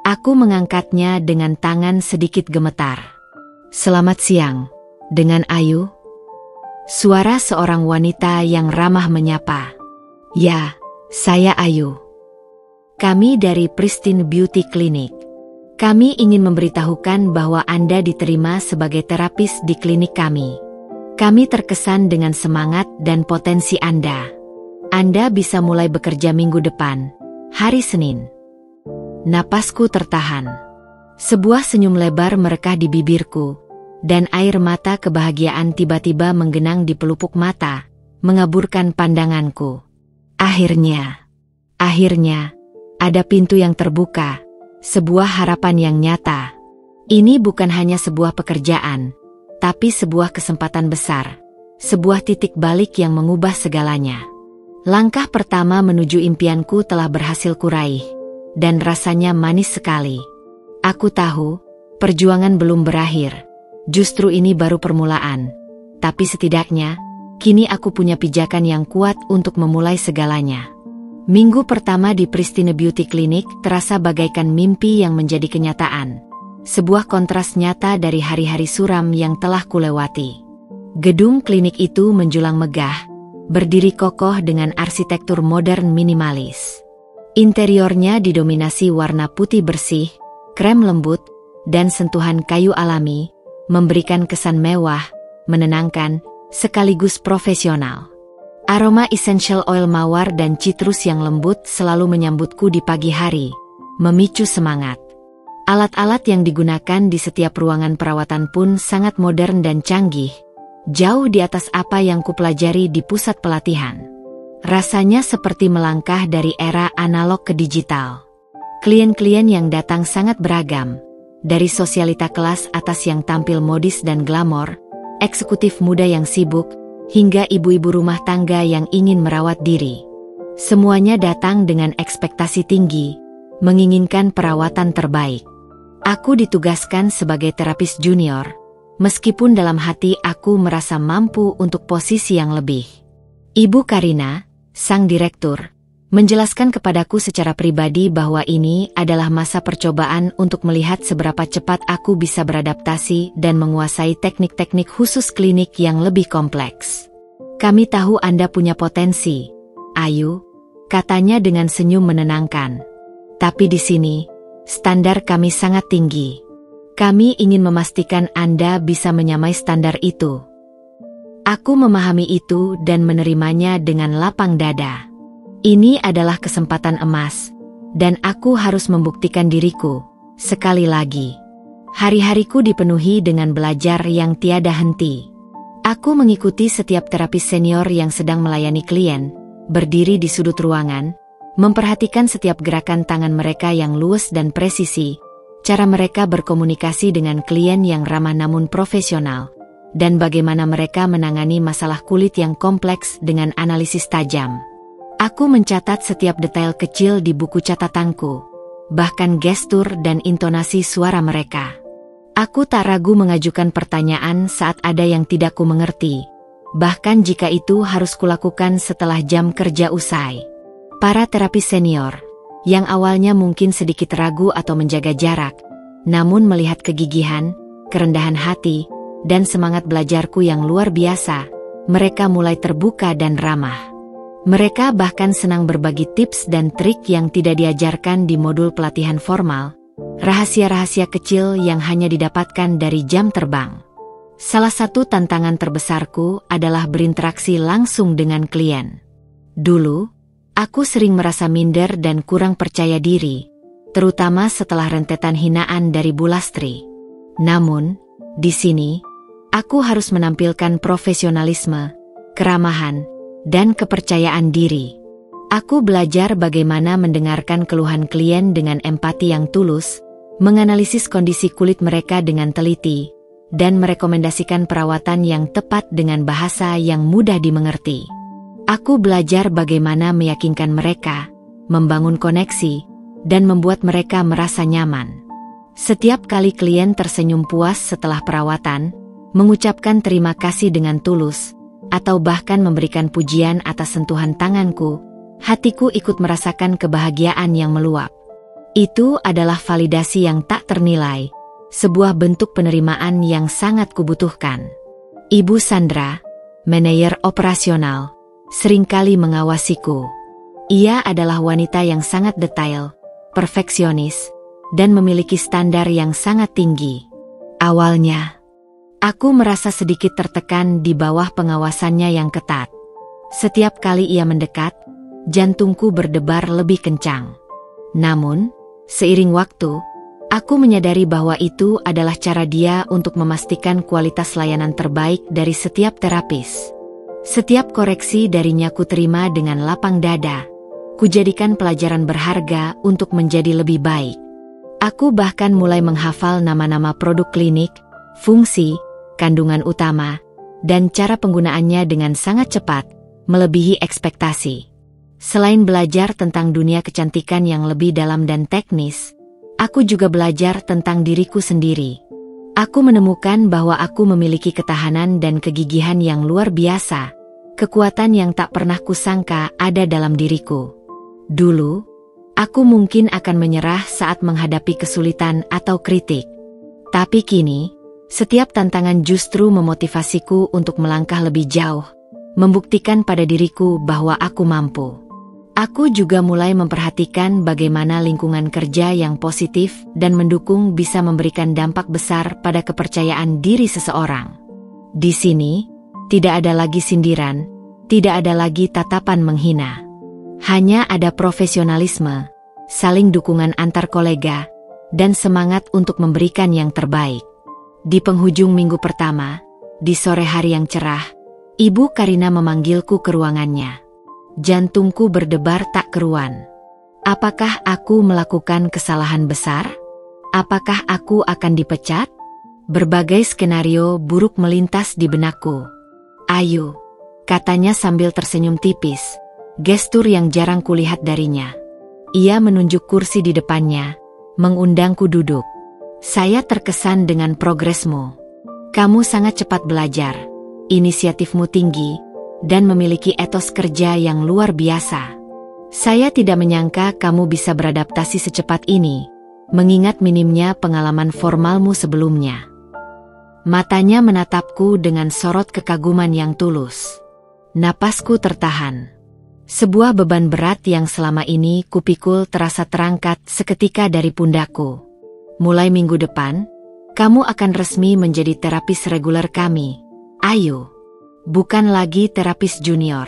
[SPEAKER 1] Aku mengangkatnya dengan tangan sedikit gemetar. "Selamat siang, dengan Ayu?" Suara seorang wanita yang ramah menyapa. "Ya, saya Ayu. Kami dari Pristine Beauty Clinic. Kami ingin memberitahukan bahwa Anda diterima sebagai terapis di klinik kami. Kami terkesan dengan semangat dan potensi Anda. Anda bisa mulai bekerja minggu depan, hari Senin." Napasku tertahan. Sebuah senyum lebar merekah di bibirku, dan air mata kebahagiaan tiba-tiba menggenang di pelupuk mata, mengaburkan pandanganku. Akhirnya, ada pintu yang terbuka, sebuah harapan yang nyata. Ini bukan hanya sebuah pekerjaan, tapi sebuah kesempatan besar, sebuah titik balik yang mengubah segalanya. Langkah pertama menuju impianku telah berhasil kuraih, dan rasanya manis sekali. Aku tahu, perjuangan belum berakhir. Justru ini baru permulaan, tapi setidaknya, kini aku punya pijakan yang kuat untuk memulai segalanya. Minggu pertama di Pristine Beauty Clinic terasa bagaikan mimpi yang menjadi kenyataan. Sebuah kontras nyata dari hari-hari suram yang telah kulewati. Gedung klinik itu menjulang megah, berdiri kokoh dengan arsitektur modern minimalis. Interiornya didominasi warna putih bersih, krem lembut, dan sentuhan kayu alami, memberikan kesan mewah, menenangkan, sekaligus profesional. Aroma essential oil mawar dan citrus yang lembut selalu menyambutku di pagi hari, memicu semangat. Alat-alat yang digunakan di setiap ruangan perawatan pun sangat modern dan canggih, jauh di atas apa yang kupelajari di pusat pelatihan. Rasanya seperti melangkah dari era analog ke digital. Klien-klien yang datang sangat beragam, dari sosialita kelas atas yang tampil modis dan glamor, eksekutif muda yang sibuk, hingga ibu-ibu rumah tangga yang ingin merawat diri. Semuanya datang dengan ekspektasi tinggi, menginginkan perawatan terbaik. Aku ditugaskan sebagai terapis junior, meskipun dalam hati aku merasa mampu untuk posisi yang lebih. Ibu Karina, sang direktur, menjelaskan kepadaku secara pribadi bahwa ini adalah masa percobaan untuk melihat seberapa cepat aku bisa beradaptasi dan menguasai teknik-teknik khusus klinik yang lebih kompleks. "Kami tahu Anda punya potensi, Ayu," katanya dengan senyum menenangkan. "Tapi di sini, standar kami sangat tinggi. Kami ingin memastikan Anda bisa menyamai standar itu. Aku memahami itu dan menerimanya dengan lapang dada. Ini adalah kesempatan emas, dan aku harus membuktikan diriku. Sekali lagi, hari-hariku dipenuhi dengan belajar yang tiada henti. Aku mengikuti setiap terapis senior yang sedang melayani klien, berdiri di sudut ruangan, memperhatikan setiap gerakan tangan mereka yang luwes dan presisi, cara mereka berkomunikasi dengan klien yang ramah namun profesional, dan bagaimana mereka menangani masalah kulit yang kompleks dengan analisis tajam. Aku mencatat setiap detail kecil di buku catatanku, bahkan gestur dan intonasi suara mereka. Aku tak ragu mengajukan pertanyaan saat ada yang tidak ku mengerti, bahkan jika itu harus kulakukan setelah jam kerja usai. Para terapis senior, yang awalnya mungkin sedikit ragu atau menjaga jarak, namun melihat kegigihan, kerendahan hati, dan semangat belajarku yang luar biasa, mereka mulai terbuka dan ramah. Mereka bahkan senang berbagi tips dan trik yang tidak diajarkan di modul pelatihan formal, rahasia-rahasia kecil yang hanya didapatkan dari jam terbang. Salah satu tantangan terbesarku adalah berinteraksi langsung dengan klien. Dulu, aku sering merasa minder dan kurang percaya diri, terutama setelah rentetan hinaan dari Bu Lastri. Namun, di sini, aku harus menampilkan profesionalisme, keramahan, dan kepercayaan diri. Aku belajar bagaimana mendengarkan keluhan klien dengan empati yang tulus, menganalisis kondisi kulit mereka dengan teliti, dan merekomendasikan perawatan yang tepat dengan bahasa yang mudah dimengerti. Aku belajar bagaimana meyakinkan mereka, membangun koneksi, dan membuat mereka merasa nyaman. Setiap kali klien tersenyum puas setelah perawatan, mengucapkan terima kasih dengan tulus, atau bahkan memberikan pujian atas sentuhan tanganku, hatiku ikut merasakan kebahagiaan yang meluap. Itu adalah validasi yang tak ternilai, sebuah bentuk penerimaan yang sangat kubutuhkan. Ibu Sandra, manajer operasional, seringkali mengawasiku. Ia adalah wanita yang sangat detail, perfeksionis, dan memiliki standar yang sangat tinggi. Awalnya, aku merasa sedikit tertekan di bawah pengawasannya yang ketat. Setiap kali ia mendekat, jantungku berdebar lebih kencang. Namun, seiring waktu, aku menyadari bahwa itu adalah cara dia untuk memastikan kualitas layanan terbaik dari setiap terapis. Setiap koreksi darinya kuterima dengan lapang dada, kujadikan pelajaran berharga untuk menjadi lebih baik. Aku bahkan mulai menghafal nama-nama produk klinik, fungsi, kandungan utama, dan cara penggunaannya dengan sangat cepat, melebihi ekspektasi. Selain belajar tentang dunia kecantikan yang lebih dalam dan teknis, aku juga belajar tentang diriku sendiri. Aku menemukan bahwa aku memiliki ketahanan dan kegigihan yang luar biasa, kekuatan yang tak pernah kusangka ada dalam diriku. Dulu, aku mungkin akan menyerah saat menghadapi kesulitan atau kritik. Tapi kini, setiap tantangan justru memotivasiku untuk melangkah lebih jauh, membuktikan pada diriku bahwa aku mampu. Aku juga mulai memperhatikan bagaimana lingkungan kerja yang positif dan mendukung bisa memberikan dampak besar pada kepercayaan diri seseorang. Di sini, tidak ada lagi sindiran, tidak ada lagi tatapan menghina. Hanya ada profesionalisme, saling dukungan antar kolega, dan semangat untuk memberikan yang terbaik. Di penghujung minggu pertama, di sore hari yang cerah, Ibu Karina memanggilku ke ruangannya. Jantungku berdebar tak keruan. Apakah aku melakukan kesalahan besar? Apakah aku akan dipecat? Berbagai skenario buruk melintas di benakku. "Ayo," katanya sambil tersenyum tipis, gestur yang jarang kulihat darinya. Ia menunjuk kursi di depannya, mengundangku duduk. "Saya terkesan dengan progresmu. Kamu sangat cepat belajar, inisiatifmu tinggi, dan memiliki etos kerja yang luar biasa. Saya tidak menyangka kamu bisa beradaptasi secepat ini, mengingat minimnya pengalaman formalmu sebelumnya." Matanya menatapku dengan sorot kekaguman yang tulus. Napasku tertahan. Sebuah beban berat yang selama ini kupikul terasa terangkat seketika dari pundakku. "Mulai minggu depan, Kamu akan resmi menjadi terapis reguler kami, Ayu. Bukan lagi terapis junior.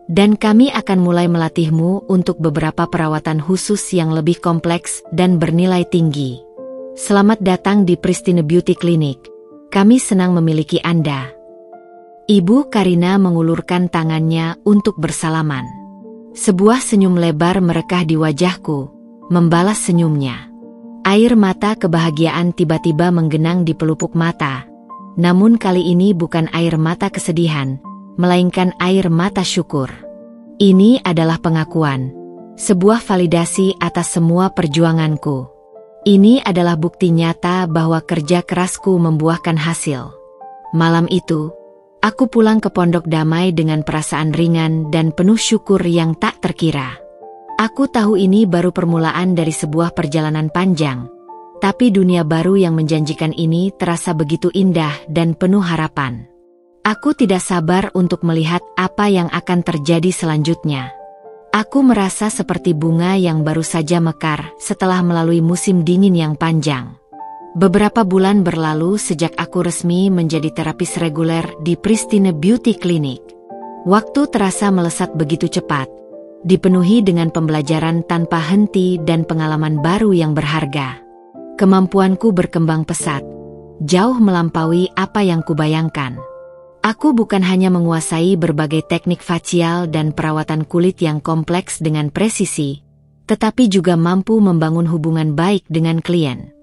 [SPEAKER 1] Dan kami akan mulai melatihmu untuk beberapa perawatan khusus yang lebih kompleks dan bernilai tinggi. Selamat datang di Pristine Beauty Clinic. Kami senang memiliki Anda. Ibu Karina mengulurkan tangannya untuk bersalaman. Sebuah senyum lebar merekah di wajahku, membalas senyumnya. Air mata kebahagiaan tiba-tiba menggenang di pelupuk mata. Namun kali ini bukan air mata kesedihan, melainkan air mata syukur. Ini adalah pengakuan, sebuah validasi atas semua perjuanganku. Ini adalah bukti nyata bahwa kerja kerasku membuahkan hasil. Malam itu, aku pulang ke Pondok Damai dengan perasaan ringan dan penuh syukur yang tak terkira. Aku tahu ini baru permulaan dari sebuah perjalanan panjang, tapi dunia baru yang menjanjikan ini terasa begitu indah dan penuh harapan. Aku tidak sabar untuk melihat apa yang akan terjadi selanjutnya. Aku merasa seperti bunga yang baru saja mekar setelah melalui musim dingin yang panjang. Beberapa bulan berlalu sejak aku resmi menjadi terapis reguler di Pristine Beauty Clinic. Waktu terasa melesat begitu cepat, dipenuhi dengan pembelajaran tanpa henti dan pengalaman baru yang berharga. Kemampuanku berkembang pesat, jauh melampaui apa yang kubayangkan. Aku bukan hanya menguasai berbagai teknik facial dan perawatan kulit yang kompleks dengan presisi, tetapi juga mampu membangun hubungan baik dengan klien.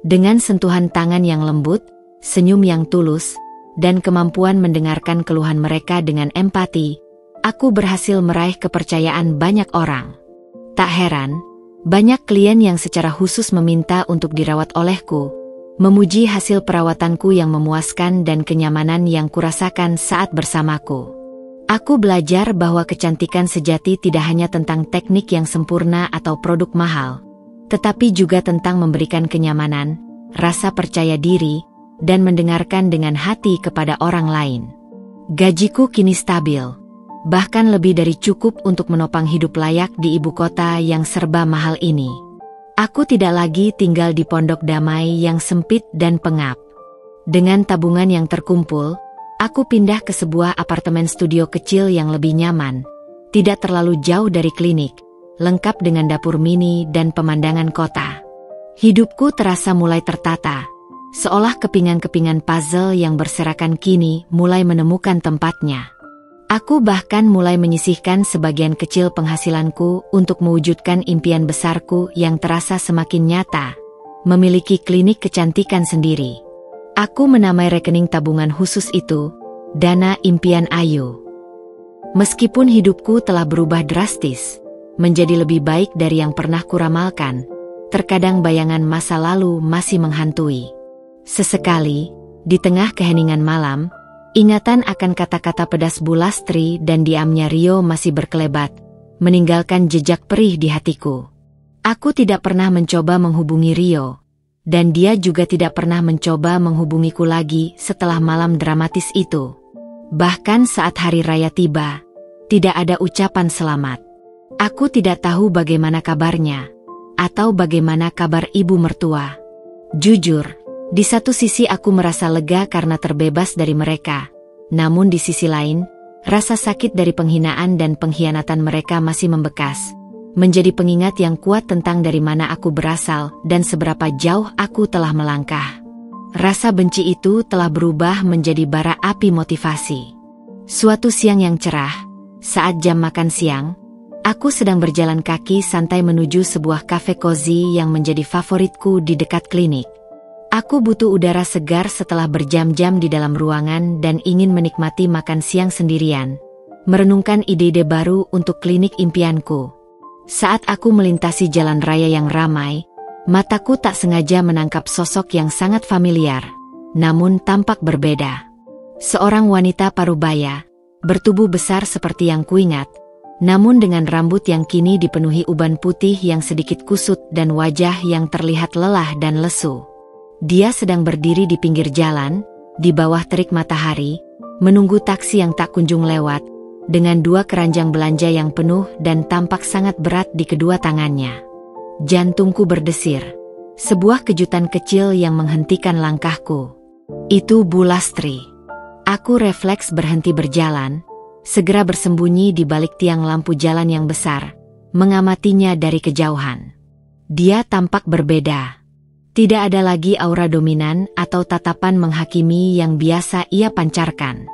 [SPEAKER 1] Dengan sentuhan tangan yang lembut, senyum yang tulus, dan kemampuan mendengarkan keluhan mereka dengan empati, aku berhasil meraih kepercayaan banyak orang. Tak heran, banyak klien yang secara khusus meminta untuk dirawat olehku, memuji hasil perawatanku yang memuaskan dan kenyamanan yang kurasakan saat bersamaku. Aku belajar bahwa kecantikan sejati tidak hanya tentang teknik yang sempurna atau produk mahal, tetapi juga tentang memberikan kenyamanan, rasa percaya diri, dan mendengarkan dengan hati kepada orang lain. Gajiku kini stabil, bahkan lebih dari cukup untuk menopang hidup layak di ibu kota yang serba mahal ini. Aku tidak lagi tinggal di Pondok Damai yang sempit dan pengap. Dengan tabungan yang terkumpul, aku pindah ke sebuah apartemen studio kecil yang lebih nyaman, tidak terlalu jauh dari klinik, lengkap dengan dapur mini dan pemandangan kota. Hidupku terasa mulai tertata, seolah kepingan-kepingan puzzle yang berserakan kini mulai menemukan tempatnya. Aku bahkan mulai menyisihkan sebagian kecil penghasilanku untuk mewujudkan impian besarku yang terasa semakin nyata, memiliki klinik kecantikan sendiri. Aku menamai rekening tabungan khusus itu, Dana Impian Ayu. Meskipun hidupku telah berubah drastis, menjadi lebih baik dari yang pernah kuramalkan, terkadang bayangan masa lalu masih menghantui. Sesekali, di tengah keheningan malam, ingatan akan kata-kata pedas Bu Lastri dan diamnya Rio masih berkelebat, meninggalkan jejak perih di hatiku. Aku tidak pernah mencoba menghubungi Rio, dan dia juga tidak pernah mencoba menghubungiku lagi setelah malam dramatis itu. Bahkan saat hari raya tiba, tidak ada ucapan selamat. Aku tidak tahu bagaimana kabarnya, atau bagaimana kabar ibu mertua. Jujur, di satu sisi aku merasa lega karena terbebas dari mereka, namun di sisi lain, rasa sakit dari penghinaan dan pengkhianatan mereka masih membekas, menjadi pengingat yang kuat tentang dari mana aku berasal dan seberapa jauh aku telah melangkah. Rasa benci itu telah berubah menjadi bara api motivasi. Suatu siang yang cerah, saat jam makan siang, aku sedang berjalan kaki santai menuju sebuah kafe cozy yang menjadi favoritku di dekat klinik. Aku butuh udara segar setelah berjam-jam di dalam ruangan dan ingin menikmati makan siang sendirian, merenungkan ide-ide baru untuk klinik impianku. Saat aku melintasi jalan raya yang ramai, mataku tak sengaja menangkap sosok yang sangat familiar, namun tampak berbeda. Seorang wanita parubaya, bertubuh besar seperti yang kuingat, namun dengan rambut yang kini dipenuhi uban putih yang sedikit kusut dan wajah yang terlihat lelah dan lesu. Dia sedang berdiri di pinggir jalan, di bawah terik matahari, menunggu taksi yang tak kunjung lewat, dengan dua keranjang belanja yang penuh dan tampak sangat berat di kedua tangannya. Jantungku berdesir, Sebuah kejutan kecil yang menghentikan langkahku. Itu Bu Lastri. Aku refleks berhenti berjalan, segera bersembunyi di balik tiang lampu jalan yang besar, mengamatinya dari kejauhan. Dia tampak berbeda. Tidak ada lagi aura dominan atau tatapan menghakimi yang biasa ia pancarkan.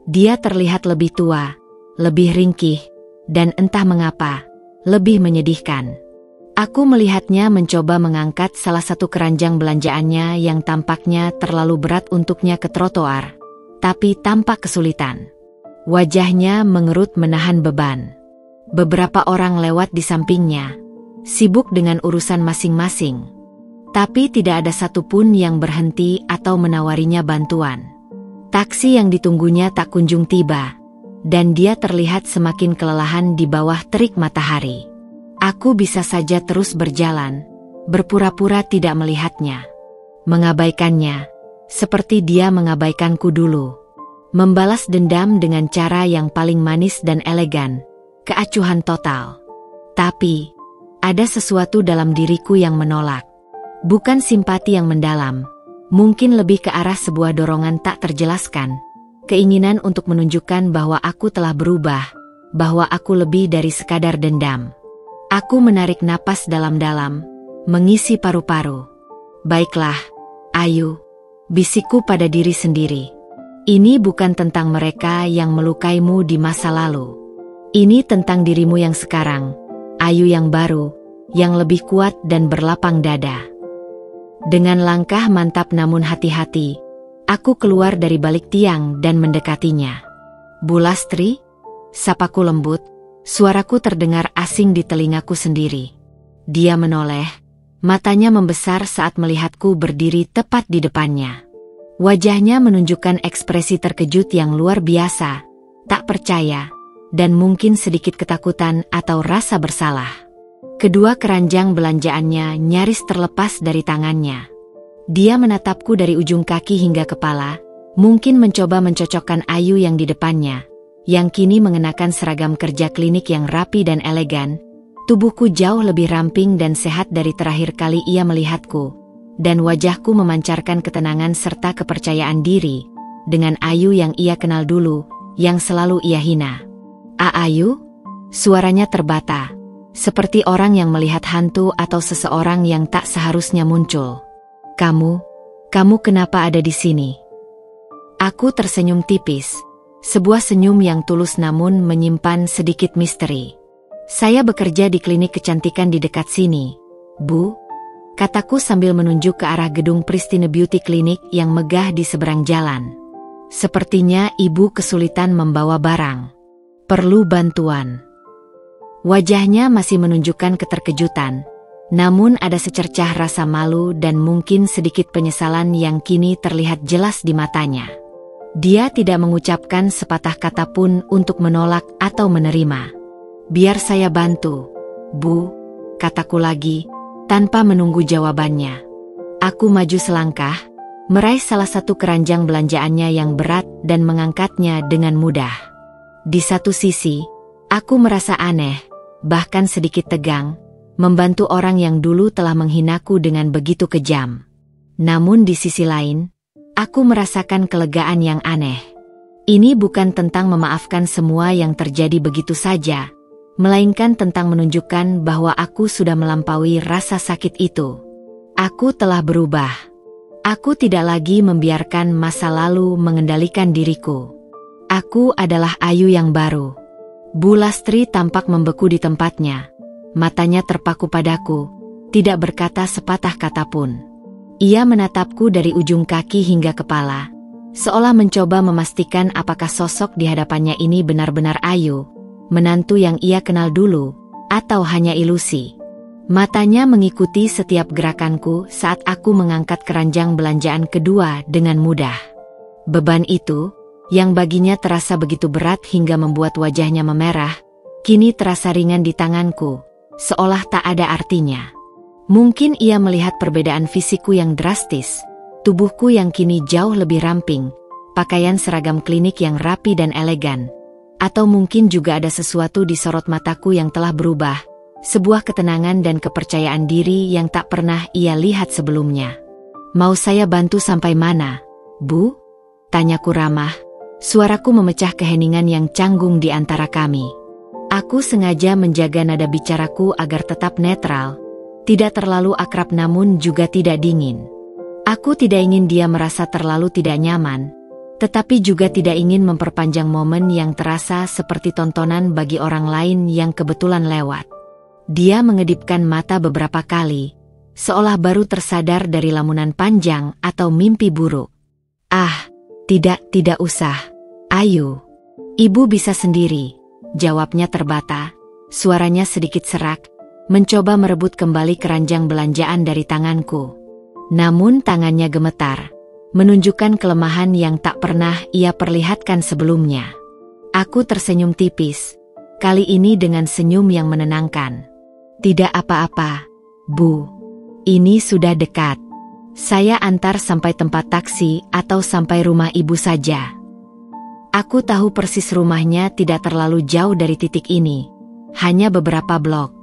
[SPEAKER 1] Dia terlihat lebih tua, lebih ringkih, dan entah mengapa, lebih menyedihkan. Aku melihatnya mencoba mengangkat salah satu keranjang belanjaannya yang tampaknya terlalu berat untuknya ke trotoar, tapi tampak kesulitan. Wajahnya mengerut menahan beban. Beberapa orang lewat di sampingnya, sibuk dengan urusan masing-masing. Tapi tidak ada satupun yang berhenti atau menawarinya bantuan. Taksi yang ditunggunya tak kunjung tiba, dan dia terlihat semakin kelelahan di bawah terik matahari. Aku bisa saja terus berjalan, berpura-pura tidak melihatnya. Mengabaikannya, seperti dia mengabaikanku dulu. Membalas dendam dengan cara yang paling manis dan elegan, keacuhan total. Tapi, ada sesuatu dalam diriku yang menolak. Bukan simpati yang mendalam, mungkin lebih ke arah sebuah dorongan tak terjelaskan, keinginan untuk menunjukkan bahwa aku telah berubah, bahwa aku lebih dari sekadar dendam. Aku menarik napas dalam-dalam, mengisi paru-paru. Baiklah, Ayu, bisikku pada diri sendiri. Ini bukan tentang mereka yang melukaimu di masa lalu. Ini tentang dirimu yang sekarang, Ayu yang baru, yang lebih kuat dan berlapang dada. Dengan langkah mantap namun hati-hati, aku keluar dari balik tiang dan mendekatinya. Bu Lastri? Sapaku lembut, suaraku terdengar asing di telingaku sendiri. Dia menoleh, matanya membesar saat melihatku berdiri tepat di depannya. Wajahnya menunjukkan ekspresi terkejut yang luar biasa, tak percaya, dan mungkin sedikit ketakutan atau rasa bersalah. Kedua keranjang belanjaannya nyaris terlepas dari tangannya. Dia menatapku dari ujung kaki hingga kepala, mungkin mencoba mencocokkan Ayu yang di depannya, yang kini mengenakan seragam kerja klinik yang rapi dan elegan. Tubuhku jauh lebih ramping dan sehat dari terakhir kali ia melihatku, dan wajahku memancarkan ketenangan serta kepercayaan diri, dengan Ayu yang ia kenal dulu, yang selalu ia hina. Ayu? Suaranya terbata, seperti orang yang melihat hantu atau seseorang yang tak seharusnya muncul. Kamu kenapa ada di sini? Aku tersenyum tipis, sebuah senyum yang tulus namun menyimpan sedikit misteri. Saya bekerja di klinik kecantikan di dekat sini, Bu, kataku sambil menunjuk ke arah gedung Pristine Beauty Clinic yang megah di seberang jalan. Sepertinya ibu kesulitan membawa barang. Perlu bantuan. Wajahnya masih menunjukkan keterkejutan, namun ada secercah rasa malu dan mungkin sedikit penyesalan yang kini terlihat jelas di matanya. Dia tidak mengucapkan sepatah kata pun untuk menolak atau menerima. Biar saya bantu, Bu, kataku lagi, tanpa menunggu jawabannya. Aku maju selangkah, meraih salah satu keranjang belanjaannya yang berat dan mengangkatnya dengan mudah. Di satu sisi, aku merasa aneh, bahkan sedikit tegang, membantu orang yang dulu telah menghinaku dengan begitu kejam. Namun di sisi lain, aku merasakan kelegaan yang aneh. Ini bukan tentang memaafkan semua yang terjadi begitu saja, melainkan tentang menunjukkan bahwa aku sudah melampaui rasa sakit itu. Aku telah berubah. Aku tidak lagi membiarkan masa lalu mengendalikan diriku. Aku adalah Ayu yang baru. Bu Lastri tampak membeku di tempatnya. Matanya terpaku padaku, tidak berkata sepatah kata pun. Ia menatapku dari ujung kaki hingga kepala, seolah mencoba memastikan apakah sosok di hadapannya ini benar-benar Ayu, menantu yang ia kenal dulu, atau hanya ilusi. Matanya mengikuti setiap gerakanku saat aku mengangkat keranjang belanjaan kedua dengan mudah. Beban itu, yang baginya terasa begitu berat hingga membuat wajahnya memerah, kini terasa ringan di tanganku, seolah tak ada artinya. Mungkin ia melihat perbedaan fisikku yang drastis, tubuhku yang kini jauh lebih ramping, pakaian seragam klinik yang rapi dan elegan, atau mungkin juga ada sesuatu di sorot mataku yang telah berubah, sebuah ketenangan dan kepercayaan diri yang tak pernah ia lihat sebelumnya. "Mau saya bantu sampai mana, Bu?" tanyaku ramah. Suaraku memecah keheningan yang canggung di antara kami. Aku sengaja menjaga nada bicaraku agar tetap netral, tidak terlalu akrab namun juga tidak dingin. Aku tidak ingin dia merasa terlalu tidak nyaman, tetapi juga tidak ingin memperpanjang momen yang terasa seperti tontonan bagi orang lain yang kebetulan lewat. Dia mengedipkan mata beberapa kali, seolah baru tersadar dari lamunan panjang atau mimpi buruk. "Ah, tidak usah. Ayo. Ibu bisa sendiri," jawabnya terbata, suaranya sedikit serak, mencoba merebut kembali keranjang belanjaan dari tanganku. Namun tangannya gemetar, menunjukkan kelemahan yang tak pernah ia perlihatkan sebelumnya. Aku tersenyum tipis, kali ini dengan senyum yang menenangkan. "Tidak apa-apa, Bu. Ini sudah dekat. Saya antar sampai tempat taksi atau sampai rumah ibu saja." Aku tahu persis rumahnya tidak terlalu jauh dari titik ini, hanya beberapa blok.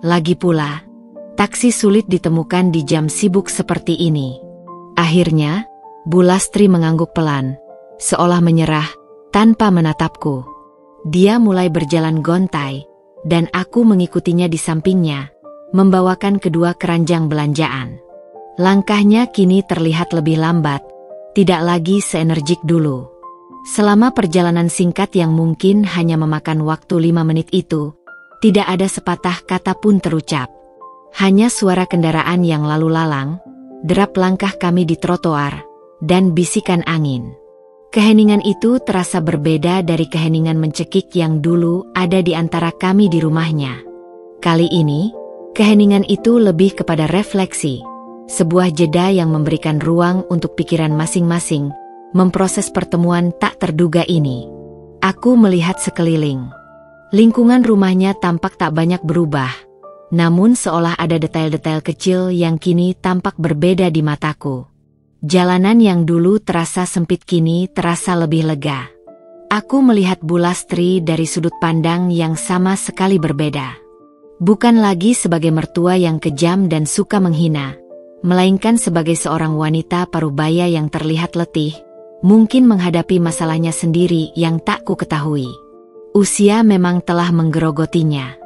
[SPEAKER 1] Lagi pula, taksi sulit ditemukan di jam sibuk seperti ini. Akhirnya, Bu Lastri mengangguk pelan, seolah menyerah, tanpa menatapku. Dia mulai berjalan gontai, dan aku mengikutinya di sampingnya, membawakan kedua keranjang belanjaan. Langkahnya kini terlihat lebih lambat, tidak lagi seenergik dulu. Selama perjalanan singkat yang mungkin hanya memakan waktu 5 menit itu, tidak ada sepatah kata pun terucap. Hanya suara kendaraan yang lalu lalang, derap langkah kami di trotoar, dan bisikan angin. Keheningan itu terasa berbeda dari keheningan mencekik yang dulu ada di antara kami di rumahnya. Kali ini, keheningan itu lebih kepada refleksi, sebuah jeda yang memberikan ruang untuk pikiran masing-masing, memproses pertemuan tak terduga ini. Aku melihat sekeliling. Lingkungan rumahnya tampak tak banyak berubah, namun seolah ada detail-detail kecil yang kini tampak berbeda di mataku. Jalanan yang dulu terasa sempit kini terasa lebih lega. Aku melihat Bu Lastri dari sudut pandang yang sama sekali berbeda. Bukan lagi sebagai mertua yang kejam dan suka menghina, melainkan sebagai seorang wanita parubaya yang terlihat letih, mungkin menghadapi masalahnya sendiri yang tak ku ketahui. Usia memang telah menggerogotinya.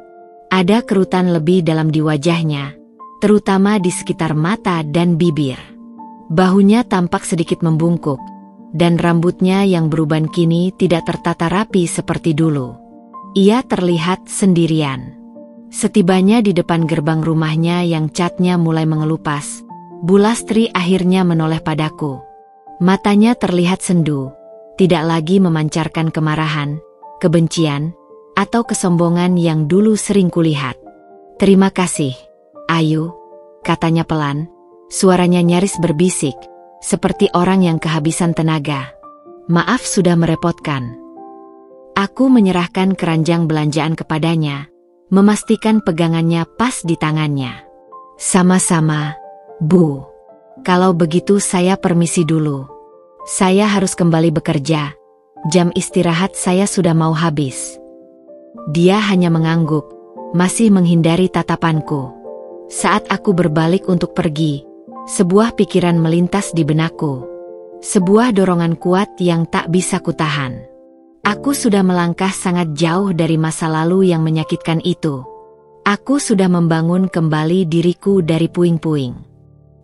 [SPEAKER 1] Ada kerutan lebih dalam di wajahnya, terutama di sekitar mata dan bibir. Bahunya tampak sedikit membungkuk, dan rambutnya yang beruban kini tidak tertata rapi seperti dulu. Ia terlihat sendirian. Setibanya di depan gerbang rumahnya yang catnya mulai mengelupas, Bu Lastri akhirnya menoleh padaku. Matanya terlihat sendu, tidak lagi memancarkan kemarahan, kebencian, atau kesombongan yang dulu sering kulihat. "Terima kasih, Ayu," katanya pelan, suaranya nyaris berbisik, seperti orang yang kehabisan tenaga. "Maaf sudah merepotkan." Aku menyerahkan keranjang belanjaan kepadanya, memastikan pegangannya pas di tangannya. "Sama-sama, Bu. Kalau begitu saya permisi dulu. Saya harus kembali bekerja. Jam istirahat saya sudah mau habis." Dia hanya mengangguk, masih menghindari tatapanku. Saat aku berbalik untuk pergi, sebuah pikiran melintas di benakku. Sebuah dorongan kuat yang tak bisa kutahan. Aku sudah melangkah sangat jauh dari masa lalu yang menyakitkan itu. Aku sudah membangun kembali diriku dari puing-puing.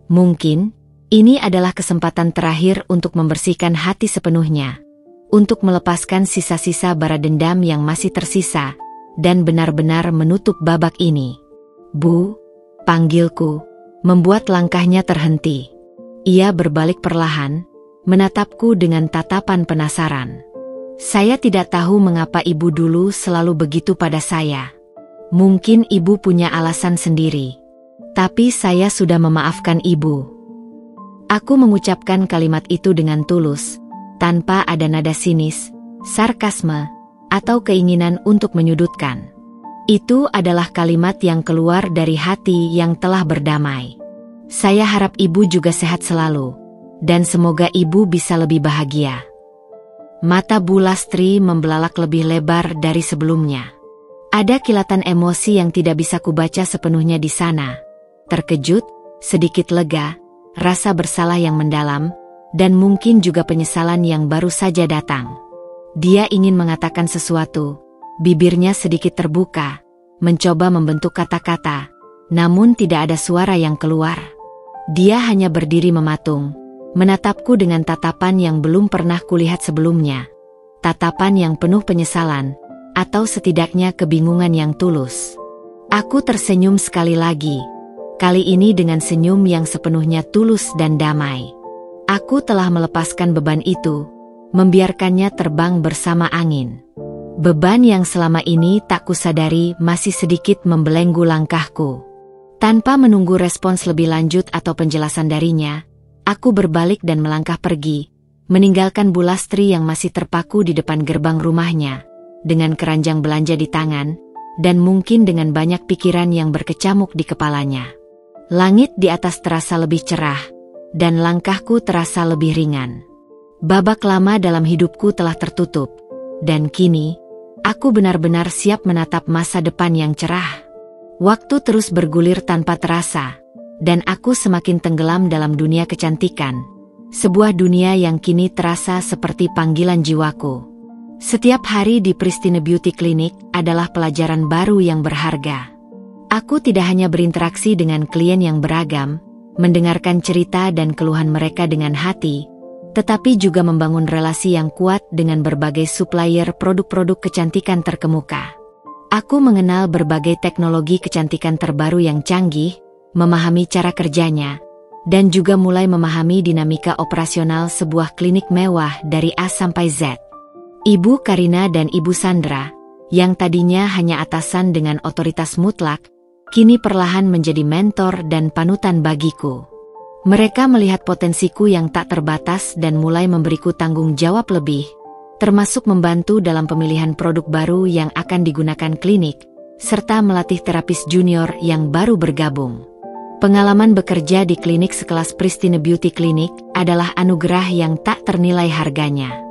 [SPEAKER 1] Mungkin, ini adalah kesempatan terakhir untuk membersihkan hati sepenuhnya, untuk melepaskan sisa-sisa bara dendam yang masih tersisa, dan benar-benar menutup babak ini. "Bu," panggilku, membuat langkahnya terhenti. Ia berbalik perlahan, menatapku dengan tatapan penasaran. Saya tidak tahu mengapa ibu dulu selalu begitu pada saya. Mungkin ibu punya alasan sendiri. Tapi saya sudah memaafkan ibu. Aku mengucapkan kalimat itu dengan tulus, tanpa ada nada sinis, sarkasme, atau keinginan untuk menyudutkan. Itu adalah kalimat yang keluar dari hati yang telah berdamai. Saya harap ibu juga sehat selalu, dan semoga ibu bisa lebih bahagia. Mata Bu Lastri membelalak lebih lebar dari sebelumnya. Ada kilatan emosi yang tidak bisa kubaca sepenuhnya di sana. Terkejut, sedikit lega, rasa bersalah yang mendalam, dan mungkin juga penyesalan yang baru saja datang. Dia ingin mengatakan sesuatu, bibirnya sedikit terbuka, mencoba membentuk kata-kata, namun tidak ada suara yang keluar. Dia hanya berdiri mematung, menatapku dengan tatapan yang belum pernah kulihat sebelumnya. Tatapan yang penuh penyesalan, atau setidaknya kebingungan yang tulus. Aku tersenyum sekali lagi, kali ini dengan senyum yang sepenuhnya tulus dan damai. Aku telah melepaskan beban itu, membiarkannya terbang bersama angin. Beban yang selama ini tak kusadari masih sedikit membelenggu langkahku. Tanpa menunggu respons lebih lanjut atau penjelasan darinya, aku berbalik dan melangkah pergi, meninggalkan Bulastri yang masih terpaku di depan gerbang rumahnya, dengan keranjang belanja di tangan, dan mungkin dengan banyak pikiran yang berkecamuk di kepalanya. Langit di atas terasa lebih cerah, dan langkahku terasa lebih ringan. Babak lama dalam hidupku telah tertutup, dan kini, aku benar-benar siap menatap masa depan yang cerah. Waktu terus bergulir tanpa terasa, dan aku semakin tenggelam dalam dunia kecantikan, sebuah dunia yang kini terasa seperti panggilan jiwaku. Setiap hari di Pristine Beauty Clinic adalah pelajaran baru yang berharga. Aku tidak hanya berinteraksi dengan klien yang beragam, mendengarkan cerita dan keluhan mereka dengan hati, tetapi juga membangun relasi yang kuat dengan berbagai supplier produk-produk kecantikan terkemuka. Aku mengenal berbagai teknologi kecantikan terbaru yang canggih, memahami cara kerjanya, dan juga mulai memahami dinamika operasional sebuah klinik mewah dari A sampai Z. Ibu Karina dan Ibu Sandra, yang tadinya hanya atasan dengan otoritas mutlak, kini perlahan menjadi mentor dan panutan bagiku. Mereka melihat potensiku yang tak terbatas dan mulai memberiku tanggung jawab lebih, termasuk membantu dalam pemilihan produk baru yang akan digunakan klinik, serta melatih terapis junior yang baru bergabung. Pengalaman bekerja di klinik sekelas Pristine Beauty Clinic adalah anugerah yang tak ternilai harganya.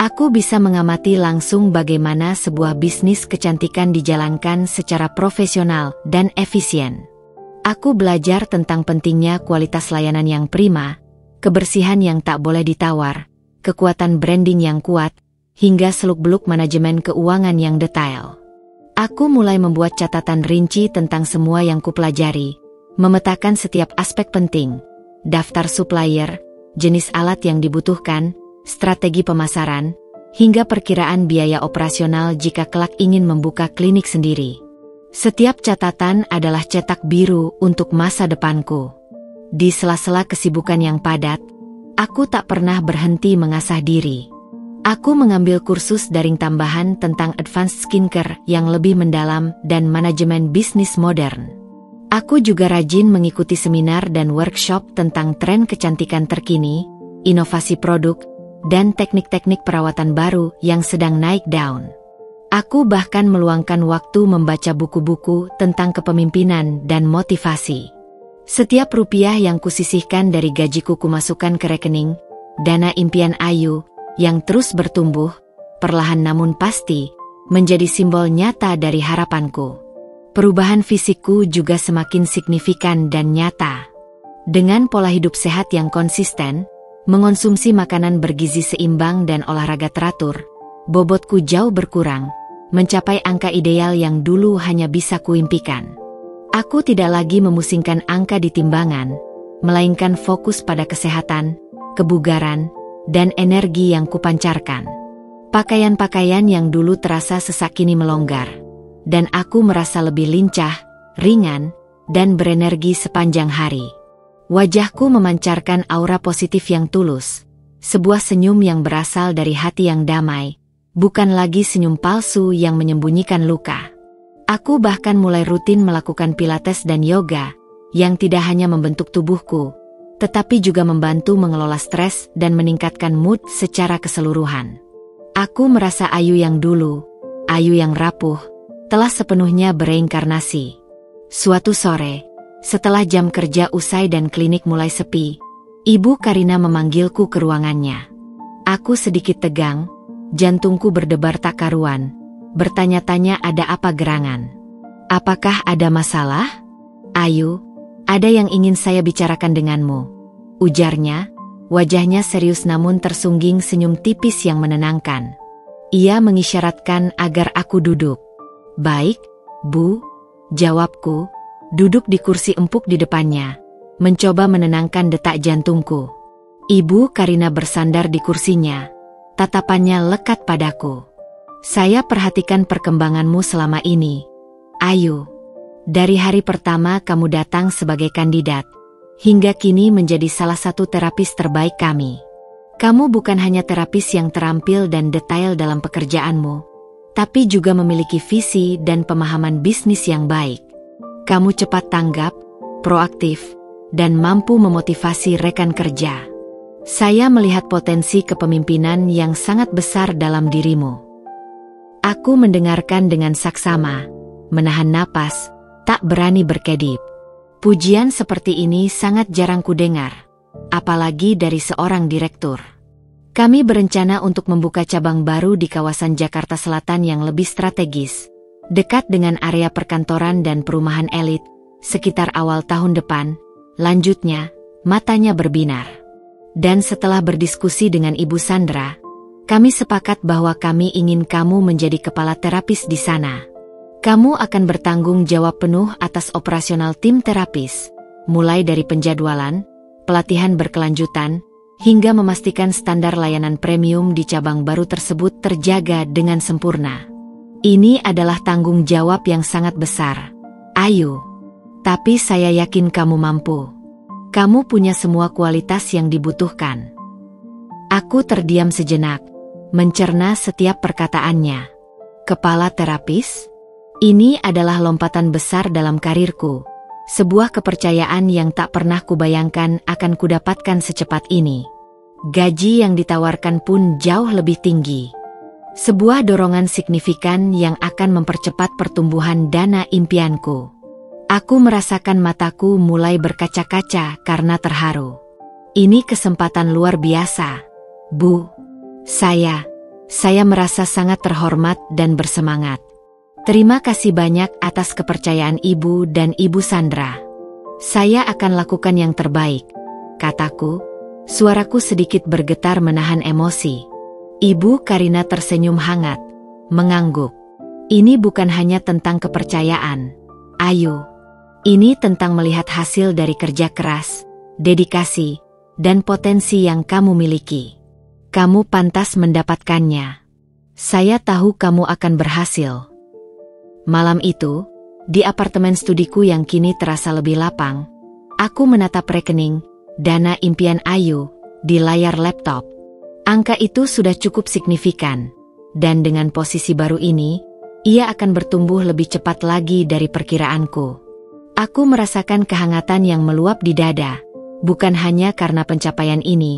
[SPEAKER 1] Aku bisa mengamati langsung bagaimana sebuah bisnis kecantikan dijalankan secara profesional dan efisien. Aku belajar tentang pentingnya kualitas layanan yang prima, kebersihan yang tak boleh ditawar, kekuatan branding yang kuat, hingga seluk-beluk manajemen keuangan yang detail. Aku mulai membuat catatan rinci tentang semua yang kupelajari, memetakan setiap aspek penting, daftar supplier, jenis alat yang dibutuhkan, strategi pemasaran, hingga perkiraan biaya operasional jika kelak ingin membuka klinik sendiri. Setiap catatan adalah cetak biru untuk masa depanku. Di sela-sela kesibukan yang padat, aku tak pernah berhenti mengasah diri. Aku mengambil kursus daring tambahan tentang advanced skincare yang lebih mendalam dan manajemen bisnis modern. Aku juga rajin mengikuti seminar dan workshop tentang tren kecantikan terkini, inovasi produk, dan teknik-teknik perawatan baru yang sedang naik daun. Aku bahkan meluangkan waktu membaca buku-buku tentang kepemimpinan dan motivasi. Setiap rupiah yang kusisihkan dari gajiku kumasukkan ke rekening, dana impian Ayu, yang terus bertumbuh, perlahan namun pasti, menjadi simbol nyata dari harapanku. Perubahan fisikku juga semakin signifikan dan nyata. Dengan pola hidup sehat yang konsisten, mengonsumsi makanan bergizi seimbang dan olahraga teratur, bobotku jauh berkurang, mencapai angka ideal yang dulu hanya bisa kuimpikan. Aku tidak lagi memusingkan angka di timbangan, melainkan fokus pada kesehatan, kebugaran, dan energi yang kupancarkan. Pakaian-pakaian yang dulu terasa sesak kini melonggar, dan aku merasa lebih lincah, ringan, dan berenergi sepanjang hari. Wajahku memancarkan aura positif yang tulus, sebuah senyum yang berasal dari hati yang damai, bukan lagi senyum palsu yang menyembunyikan luka. Aku bahkan mulai rutin melakukan pilates dan yoga, yang tidak hanya membentuk tubuhku, tetapi juga membantu mengelola stres dan meningkatkan mood secara keseluruhan. Aku merasa Ayu yang dulu, Ayu yang rapuh, telah sepenuhnya bereinkarnasi. Suatu sore, setelah jam kerja usai dan klinik mulai sepi, Ibu Karina memanggilku ke ruangannya. Aku sedikit tegang, jantungku berdebar tak karuan, bertanya-tanya ada apa gerangan. Apakah ada masalah? Ayu, ada yang ingin saya bicarakan denganmu, ujarnya, wajahnya serius namun tersungging senyum tipis yang menenangkan. Ia mengisyaratkan agar aku duduk. Baik, Bu, jawabku, duduk di kursi empuk di depannya, mencoba menenangkan detak jantungku. Ibu Karina bersandar di kursinya, tatapannya lekat padaku. Saya perhatikan perkembanganmu selama ini, Ayu. Dari hari pertama kamu datang sebagai kandidat, hingga kini menjadi salah satu terapis terbaik kami. Kamu bukan hanya terapis yang terampil dan detail dalam pekerjaanmu, tapi juga memiliki visi dan pemahaman bisnis yang baik. Kamu cepat tanggap, proaktif, dan mampu memotivasi rekan kerja. Saya melihat potensi kepemimpinan yang sangat besar dalam dirimu. Aku mendengarkan dengan saksama, menahan napas, tak berani berkedip. Pujian seperti ini sangat jarang kudengar, apalagi dari seorang direktur. Kami berencana untuk membuka cabang baru di kawasan Jakarta Selatan yang lebih strategis, dekat dengan area perkantoran dan perumahan elit, sekitar awal tahun depan. Lanjutnya, matanya berbinar. Dan setelah berdiskusi dengan Ibu Sandra, kami sepakat bahwa kami ingin kamu menjadi kepala terapis di sana. Kamu akan bertanggung jawab penuh atas operasional tim terapis, mulai dari penjadwalan, pelatihan berkelanjutan, hingga memastikan standar layanan premium di cabang baru tersebut terjaga dengan sempurna. Ini adalah tanggung jawab yang sangat besar, Ayu. Tapi saya yakin kamu mampu. Kamu punya semua kualitas yang dibutuhkan. Aku terdiam sejenak, mencerna setiap perkataannya. Kepala terapis? Ini adalah lompatan besar dalam karirku. Sebuah kepercayaan yang tak pernah kubayangkan akan kudapatkan secepat ini. Gaji yang ditawarkan pun jauh lebih tinggi. Sebuah dorongan signifikan yang akan mempercepat pertumbuhan dana impianku. Aku merasakan mataku mulai berkaca-kaca karena terharu. Ini kesempatan luar biasa, Bu. Saya merasa sangat terhormat dan bersemangat. Terima kasih banyak atas kepercayaan Ibu dan Ibu Sandra. Saya akan lakukan yang terbaik, kataku. Suaraku sedikit bergetar menahan emosi. Ibu Karina tersenyum hangat, mengangguk. Ini bukan hanya tentang kepercayaan, Ayu. Ini tentang melihat hasil dari kerja keras, dedikasi, dan potensi yang kamu miliki. Kamu pantas mendapatkannya. Saya tahu kamu akan berhasil. Malam itu, di apartemen studiku yang kini terasa lebih lapang, aku menatap rekening, dana impian Ayu, di layar laptop. Angka itu sudah cukup signifikan, dan dengan posisi baru ini, ia akan bertumbuh lebih cepat lagi dari perkiraanku. Aku merasakan kehangatan yang meluap di dada, bukan hanya karena pencapaian ini,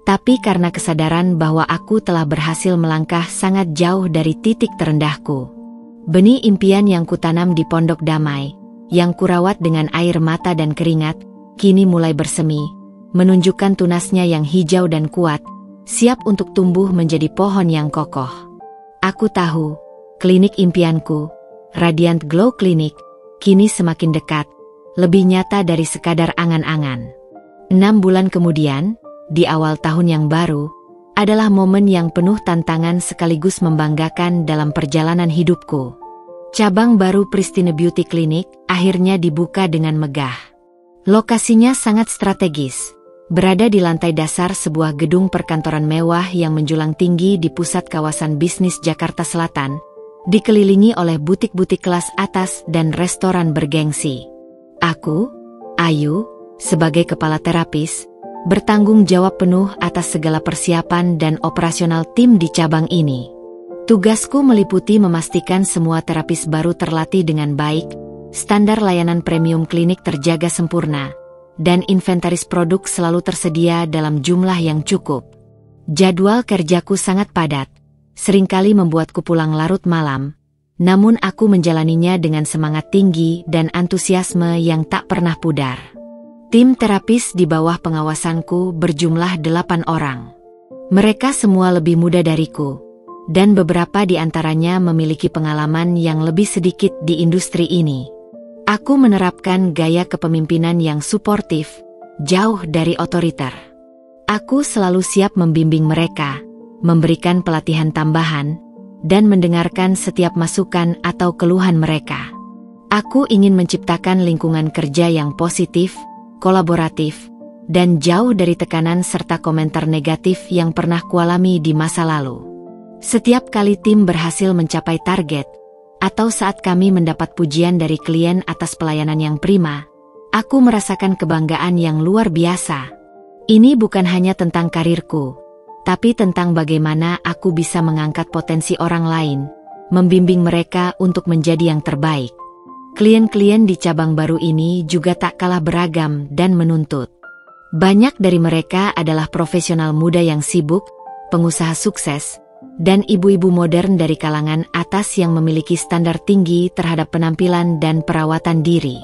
[SPEAKER 1] tapi karena kesadaran bahwa aku telah berhasil melangkah sangat jauh dari titik terendahku. Benih impian yang kutanam di pondok damai, yang kurawat dengan air mata dan keringat, kini mulai bersemi, menunjukkan tunasnya yang hijau dan kuat, siap untuk tumbuh menjadi pohon yang kokoh. Aku tahu, klinik impianku, Radiant Glow Clinic, kini semakin dekat, lebih nyata dari sekadar angan-angan. 6 bulan kemudian, di awal tahun yang baru, adalah momen yang penuh tantangan sekaligus membanggakan dalam perjalanan hidupku. Cabang baru Pristine Beauty Clinic akhirnya dibuka dengan megah. Lokasinya sangat strategis, berada di lantai dasar sebuah gedung perkantoran mewah yang menjulang tinggi di pusat kawasan bisnis Jakarta Selatan, dikelilingi oleh butik-butik kelas atas dan restoran bergengsi. Aku, Ayu, sebagai kepala terapis, bertanggung jawab penuh atas segala persiapan dan operasional tim di cabang ini. Tugasku meliputi memastikan semua terapis baru terlatih dengan baik, standar layanan premium klinik terjaga sempurna, dan inventaris produk selalu tersedia dalam jumlah yang cukup. Jadwal kerjaku sangat padat, seringkali membuatku pulang larut malam, namun aku menjalaninya dengan semangat tinggi dan antusiasme yang tak pernah pudar. Tim terapis di bawah pengawasanku berjumlah 8 orang. Mereka semua lebih muda dariku, dan beberapa di antaranya memiliki pengalaman yang lebih sedikit di industri ini. Aku menerapkan gaya kepemimpinan yang suportif, jauh dari otoriter. Aku selalu siap membimbing mereka, memberikan pelatihan tambahan, dan mendengarkan setiap masukan atau keluhan mereka. Aku ingin menciptakan lingkungan kerja yang positif, kolaboratif, dan jauh dari tekanan serta komentar negatif yang pernah kualami di masa lalu. Setiap kali tim berhasil mencapai target, atau saat kami mendapat pujian dari klien atas pelayanan yang prima, aku merasakan kebanggaan yang luar biasa. Ini bukan hanya tentang karirku, tapi tentang bagaimana aku bisa mengangkat potensi orang lain, membimbing mereka untuk menjadi yang terbaik. Klien-klien di cabang baru ini juga tak kalah beragam dan menuntut. Banyak dari mereka adalah profesional muda yang sibuk, pengusaha sukses, dan ibu-ibu modern dari kalangan atas yang memiliki standar tinggi terhadap penampilan dan perawatan diri.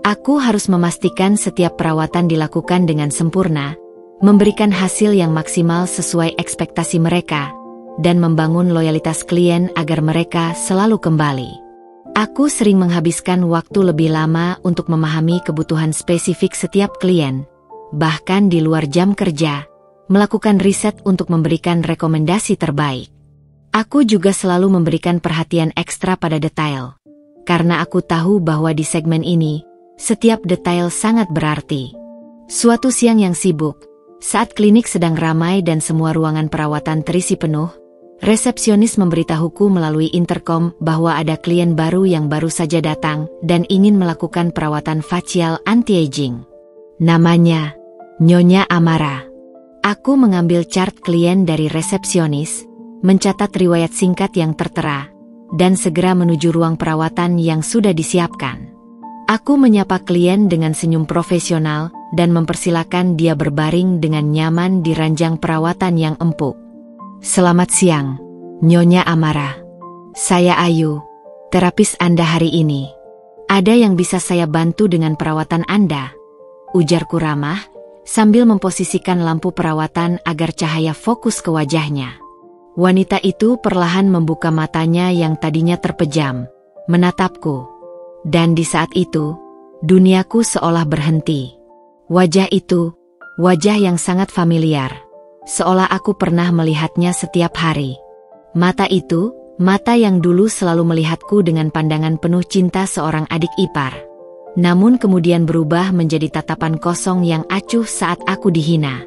[SPEAKER 1] Aku harus memastikan setiap perawatan dilakukan dengan sempurna, memberikan hasil yang maksimal sesuai ekspektasi mereka, dan membangun loyalitas klien agar mereka selalu kembali. Aku sering menghabiskan waktu lebih lama untuk memahami kebutuhan spesifik setiap klien, bahkan di luar jam kerja, melakukan riset untuk memberikan rekomendasi terbaik. Aku juga selalu memberikan perhatian ekstra pada detail, karena aku tahu bahwa di segmen ini, setiap detail sangat berarti. Suatu siang yang sibuk, saat klinik sedang ramai dan semua ruangan perawatan terisi penuh, resepsionis memberitahuku melalui interkom bahwa ada klien baru yang baru saja datang dan ingin melakukan perawatan facial anti-aging. Namanya Nyonya Amara. Aku mengambil chart klien dari resepsionis, mencatat riwayat singkat yang tertera, dan segera menuju ruang perawatan yang sudah disiapkan. Aku menyapa klien dengan senyum profesional dan mempersilakan dia berbaring dengan nyaman di ranjang perawatan yang empuk. Selamat siang, Nyonya Amara. Saya Ayu, terapis Anda hari ini. Ada yang bisa saya bantu dengan perawatan Anda? Ujarku ramah, sambil memposisikan lampu perawatan agar cahaya fokus ke wajahnya. Wanita itu perlahan membuka matanya yang tadinya terpejam, menatapku. Dan di saat itu, duniaku seolah berhenti. Wajah itu, wajah yang sangat familiar, seolah aku pernah melihatnya setiap hari. Mata itu, mata yang dulu selalu melihatku dengan pandangan penuh cinta seorang adik ipar. Namun kemudian berubah menjadi tatapan kosong yang acuh saat aku dihina.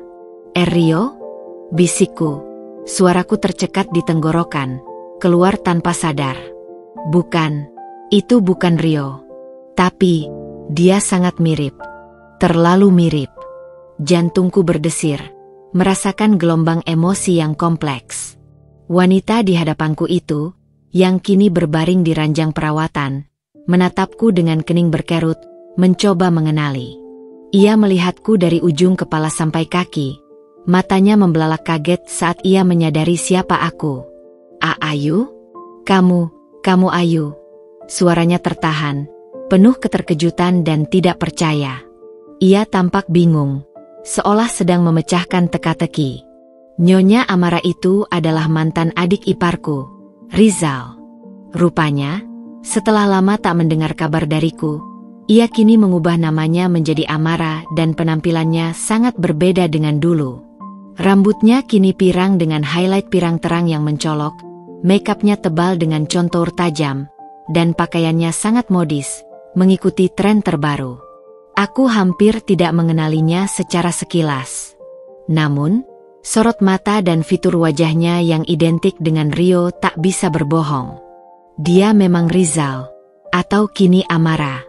[SPEAKER 1] Rio? Bisikku. Suaraku tercekat di tenggorokan, keluar tanpa sadar. Bukan, itu bukan Rio. Tapi, dia sangat mirip. Terlalu mirip. Jantungku berdesir, merasakan gelombang emosi yang kompleks. Wanita di hadapanku itu, yang kini berbaring di ranjang perawatan, menatapku dengan kening berkerut, mencoba mengenali. Ia melihatku dari ujung kepala sampai kaki. Matanya membelalak kaget saat ia menyadari siapa aku. Ayu? Kamu Ayu. Suaranya tertahan, penuh keterkejutan dan tidak percaya. Ia tampak bingung, seolah sedang memecahkan teka-teki. Nyonya Amara itu adalah mantan adik iparku, Rizal. Rupanya, setelah lama tak mendengar kabar dariku, ia kini mengubah namanya menjadi Amara dan penampilannya sangat berbeda dengan dulu. Rambutnya kini pirang dengan highlight pirang terang yang mencolok, makeupnya tebal dengan contour tajam, dan pakaiannya sangat modis, mengikuti tren terbaru. Aku hampir tidak mengenalinya secara sekilas. Namun, sorot mata dan fitur wajahnya yang identik dengan Rio tak bisa berbohong. Dia memang Rizal, atau kini Amara.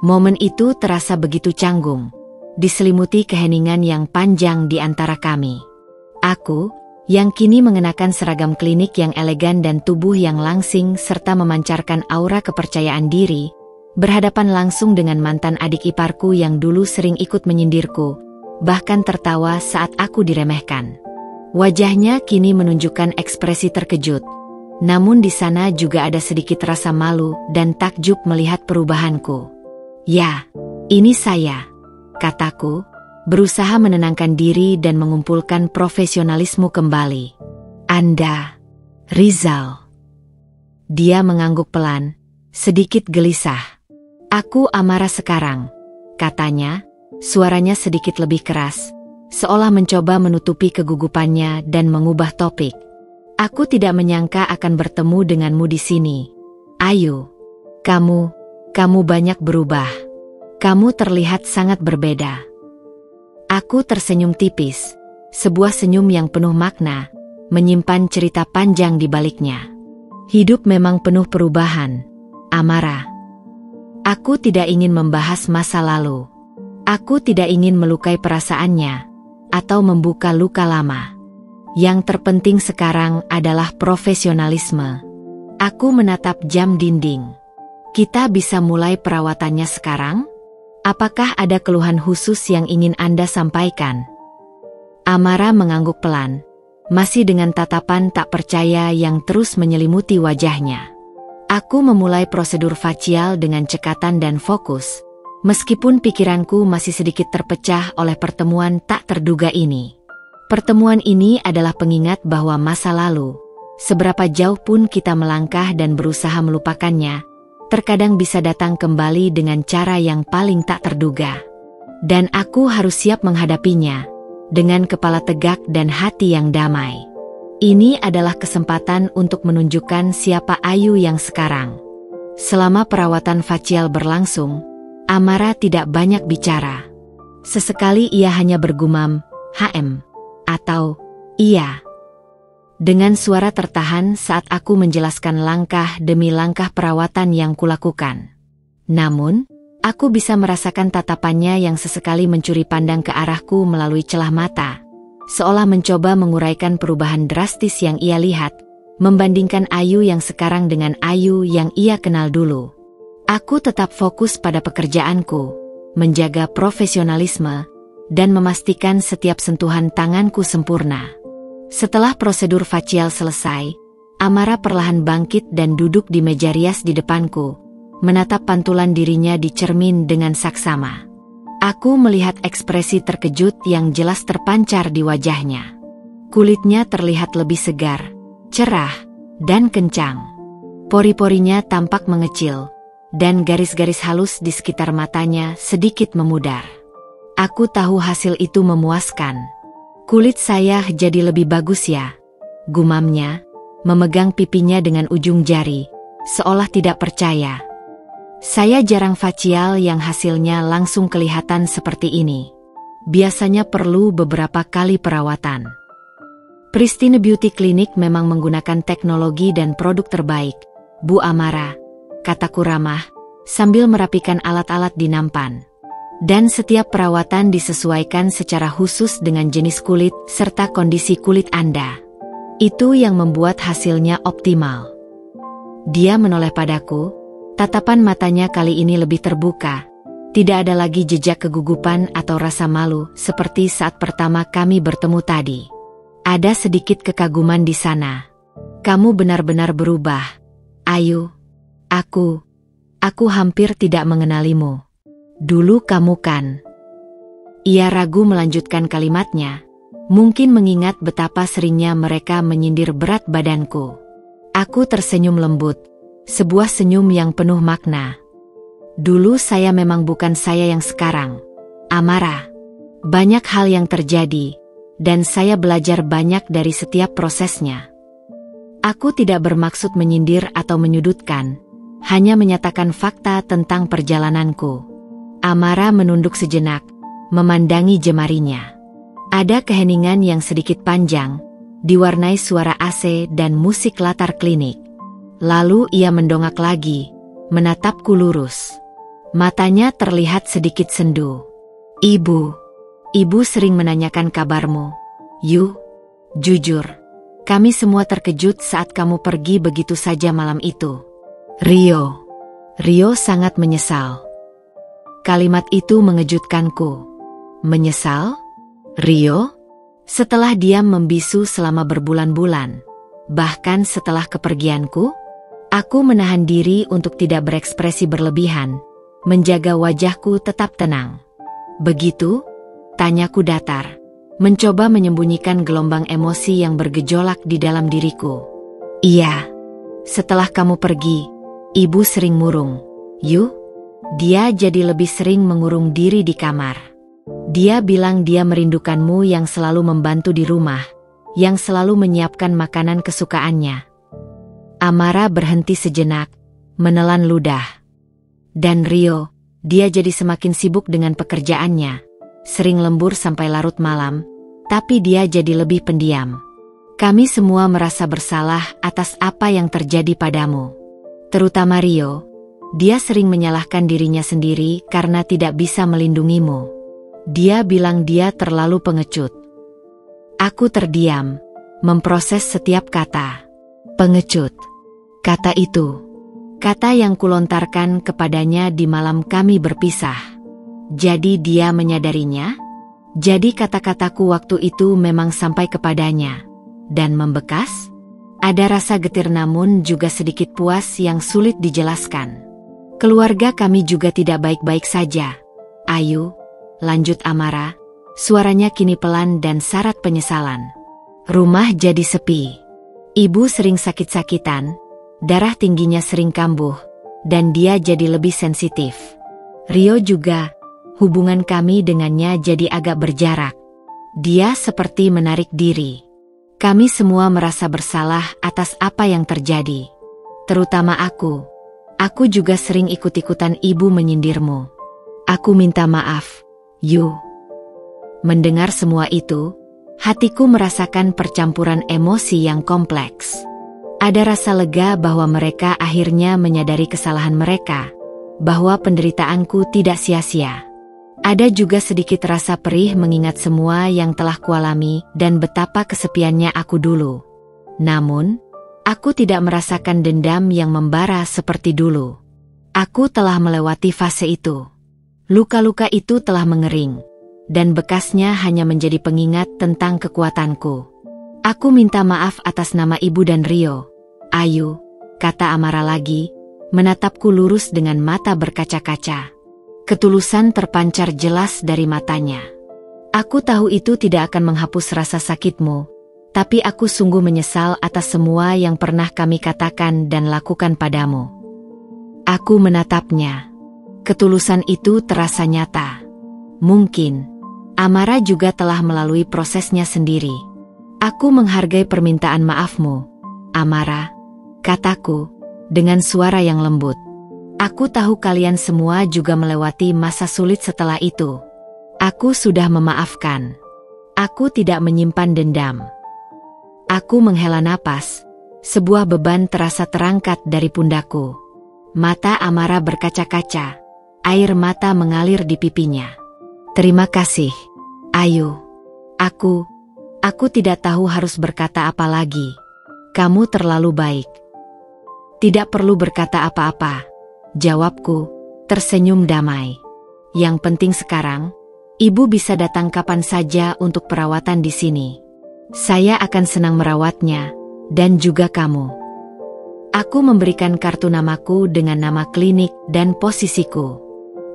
[SPEAKER 1] Momen itu terasa begitu canggung, diselimuti keheningan yang panjang di antara kami. Aku, yang kini mengenakan seragam klinik yang elegan dan tubuh yang langsing serta memancarkan aura kepercayaan diri, berhadapan langsung dengan mantan adik iparku yang dulu sering ikut menyindirku, bahkan tertawa saat aku diremehkan. Wajahnya kini menunjukkan ekspresi terkejut, namun di sana juga ada sedikit rasa malu dan takjub melihat perubahanku. Ya, ini saya, kataku, berusaha menenangkan diri dan mengumpulkan profesionalisme kembali. Anda, Rizal. Dia mengangguk pelan, sedikit gelisah. Aku Amara sekarang, katanya, suaranya sedikit lebih keras, seolah mencoba menutupi kegugupannya dan mengubah topik. Aku tidak menyangka akan bertemu denganmu di sini. Ayu, kamu banyak berubah. Kamu terlihat sangat berbeda. Aku tersenyum tipis, sebuah senyum yang penuh makna, menyimpan cerita panjang di baliknya. Hidup memang penuh perubahan, Amara. Aku tidak ingin membahas masa lalu. Aku tidak ingin melukai perasaannya, atau membuka luka lama. Yang terpenting sekarang adalah profesionalisme. Aku menatap jam dinding. Kita bisa mulai perawatannya sekarang? Apakah ada keluhan khusus yang ingin Anda sampaikan? Amara mengangguk pelan, masih dengan tatapan tak percaya yang terus menyelimuti wajahnya. Aku memulai prosedur facial dengan cekatan dan fokus, meskipun pikiranku masih sedikit terpecah oleh pertemuan tak terduga ini. Pertemuan ini adalah pengingat bahwa masa lalu, seberapa jauh pun kita melangkah dan berusaha melupakannya, terkadang bisa datang kembali dengan cara yang paling tak terduga. Dan aku harus siap menghadapinya, dengan kepala tegak dan hati yang damai. Ini adalah kesempatan untuk menunjukkan siapa Ayu yang sekarang. Selama perawatan facial berlangsung, Amara tidak banyak bicara. Sesekali ia hanya bergumam, "HM," atau "Iya," dengan suara tertahan saat aku menjelaskan langkah demi langkah perawatan yang kulakukan. Namun, aku bisa merasakan tatapannya yang sesekali mencuri pandang ke arahku melalui celah mata, seolah mencoba menguraikan perubahan drastis yang ia lihat, membandingkan Ayu yang sekarang dengan Ayu yang ia kenal dulu. Aku tetap fokus pada pekerjaanku, menjaga profesionalisme, dan memastikan setiap sentuhan tanganku sempurna. Setelah prosedur facial selesai, Amara perlahan bangkit dan duduk di meja rias di depanku, menatap pantulan dirinya di cermin dengan saksama. Aku melihat ekspresi terkejut yang jelas terpancar di wajahnya. Kulitnya terlihat lebih segar, cerah, dan kencang. Pori-porinya tampak mengecil, dan garis-garis halus di sekitar matanya sedikit memudar. Aku tahu hasil itu memuaskan. Kulit saya jadi lebih bagus ya, gumamnya, memegang pipinya dengan ujung jari, seolah tidak percaya. Saya jarang facial yang hasilnya langsung kelihatan seperti ini. Biasanya perlu beberapa kali perawatan. Pristine Beauty Clinic memang menggunakan teknologi dan produk terbaik, Bu Amara, kataku ramah, sambil merapikan alat-alat di nampan. Dan setiap perawatan disesuaikan secara khusus dengan jenis kulit serta kondisi kulit Anda. Itu yang membuat hasilnya optimal. Dia menoleh padaku. Tatapan matanya kali ini lebih terbuka. Tidak ada lagi jejak kegugupan atau rasa malu seperti saat pertama kami bertemu tadi. Ada sedikit kekaguman di sana. Kamu benar-benar berubah, Ayu. Aku hampir tidak mengenalimu. Dulu kamu kan. Ia ragu melanjutkan kalimatnya, mungkin mengingat betapa seringnya mereka menyindir berat badanku. Aku tersenyum lembut. Sebuah senyum yang penuh makna. Dulu saya memang bukan saya yang sekarang, Amara. Banyak hal yang terjadi, dan saya belajar banyak dari setiap prosesnya. Aku tidak bermaksud menyindir atau menyudutkan, hanya menyatakan fakta tentang perjalananku. Amara menunduk sejenak, memandangi jemarinya. Ada keheningan yang sedikit panjang, diwarnai suara AC dan musik latar klinik. Lalu ia mendongak lagi, menatapku lurus. Matanya terlihat sedikit sendu. Ibu sering menanyakan kabarmu. Jujur, kami semua terkejut saat kamu pergi begitu saja malam itu. Rio sangat menyesal. Kalimat itu mengejutkanku. Menyesal? Rio? Setelah diam membisu selama berbulan-bulan, bahkan setelah kepergianku? Aku menahan diri untuk tidak berekspresi berlebihan, menjaga wajahku tetap tenang. Begitu? Tanyaku datar, mencoba menyembunyikan gelombang emosi yang bergejolak di dalam diriku. Iya. Setelah kamu pergi, ibu sering murung. Yuk? Dia jadi lebih sering mengurung diri di kamar. Dia bilang dia merindukanmu yang selalu membantu di rumah, yang selalu menyiapkan makanan kesukaannya. Amara berhenti sejenak, menelan ludah. Dan Rio, dia jadi semakin sibuk dengan pekerjaannya, sering lembur sampai larut malam, tapi dia jadi lebih pendiam. Kami semua merasa bersalah atas apa yang terjadi padamu. Terutama Rio, dia sering menyalahkan dirinya sendiri karena tidak bisa melindungimu. Dia bilang dia terlalu pengecut. Aku terdiam, memproses setiap kata. Pengecut. Kata itu. Kata yang kulontarkan kepadanya di malam kami berpisah. Jadi dia menyadarinya? Jadi kata-kataku waktu itu memang sampai kepadanya. Dan membekas? Ada rasa getir namun juga sedikit puas yang sulit dijelaskan. Keluarga kami juga tidak baik-baik saja. Ayu, lanjut Amara, suaranya kini pelan dan syarat penyesalan. Rumah jadi sepi. Ibu sering sakit-sakitan, darah tingginya sering kambuh, dan dia jadi lebih sensitif. Rio juga, hubungan kami dengannya jadi agak berjarak. Dia seperti menarik diri. Kami semua merasa bersalah atas apa yang terjadi. Terutama aku. Aku juga sering ikut-ikutan ibu menyindirmu. Aku minta maaf, Yu. Mendengar semua itu, hatiku merasakan percampuran emosi yang kompleks. Ada rasa lega bahwa mereka akhirnya menyadari kesalahan mereka, bahwa penderitaanku tidak sia-sia. Ada juga sedikit rasa perih mengingat semua yang telah kualami dan betapa kesepiannya aku dulu. Namun, aku tidak merasakan dendam yang membara seperti dulu. Aku telah melewati fase itu. Luka-luka itu telah mengering, dan bekasnya hanya menjadi pengingat tentang kekuatanku. Aku minta maaf atas nama ibu dan Rio. Ayu, kata Amara lagi, menatapku lurus dengan mata berkaca-kaca. Ketulusan terpancar jelas dari matanya. Aku tahu itu tidak akan menghapus rasa sakitmu, tapi aku sungguh menyesal atas semua yang pernah kami katakan dan lakukan padamu. Aku menatapnya. Ketulusan itu terasa nyata. Mungkin, Amara juga telah melalui prosesnya sendiri. Aku menghargai permintaan maafmu, Amara, kataku, dengan suara yang lembut. Aku tahu kalian semua juga melewati masa sulit setelah itu. Aku sudah memaafkan. Aku tidak menyimpan dendam. Aku menghela napas. Sebuah beban terasa terangkat dari pundakku. Mata Amara berkaca-kaca. Air mata mengalir di pipinya. Terima kasih, Ayu. Aku tidak tahu harus berkata apa lagi. Kamu terlalu baik. Tidak perlu berkata apa-apa. Jawabku, tersenyum damai. Yang penting sekarang, ibu bisa datang kapan saja untuk perawatan di sini. Saya akan senang merawatnya, dan juga kamu. Aku memberikan kartu namaku dengan nama klinik dan posisiku.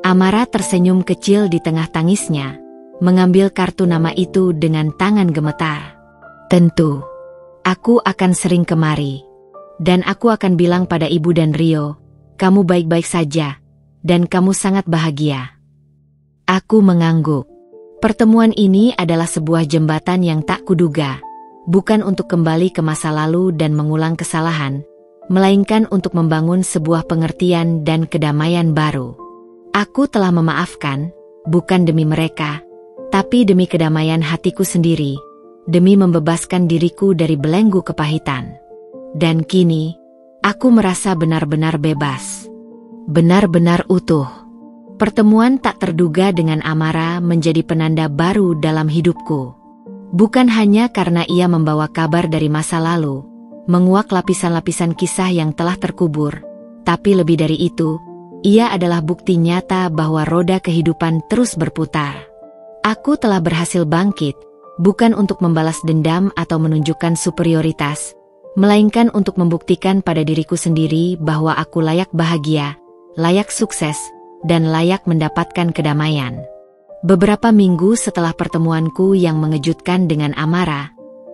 [SPEAKER 1] Amara tersenyum kecil di tengah tangisnya, mengambil kartu nama itu dengan tangan gemetar. Tentu, aku akan sering kemari. Dan aku akan bilang pada ibu dan Rio, kamu baik-baik saja, dan kamu sangat bahagia. Aku mengangguk. Pertemuan ini adalah sebuah jembatan yang tak kuduga, bukan untuk kembali ke masa lalu dan mengulang kesalahan, melainkan untuk membangun sebuah pengertian dan kedamaian baru. Aku telah memaafkan, bukan demi mereka, tapi demi kedamaian hatiku sendiri, demi membebaskan diriku dari belenggu kepahitan. Dan kini, aku merasa benar-benar bebas. Benar-benar utuh. Pertemuan tak terduga dengan Amara menjadi penanda baru dalam hidupku. Bukan hanya karena ia membawa kabar dari masa lalu, menguak lapisan-lapisan kisah yang telah terkubur, tapi lebih dari itu, ia adalah bukti nyata bahwa roda kehidupan terus berputar. Aku telah berhasil bangkit, bukan untuk membalas dendam atau menunjukkan superioritas, melainkan untuk membuktikan pada diriku sendiri bahwa aku layak bahagia, layak sukses, dan layak mendapatkan kedamaian. Beberapa minggu setelah pertemuanku yang mengejutkan dengan Amara,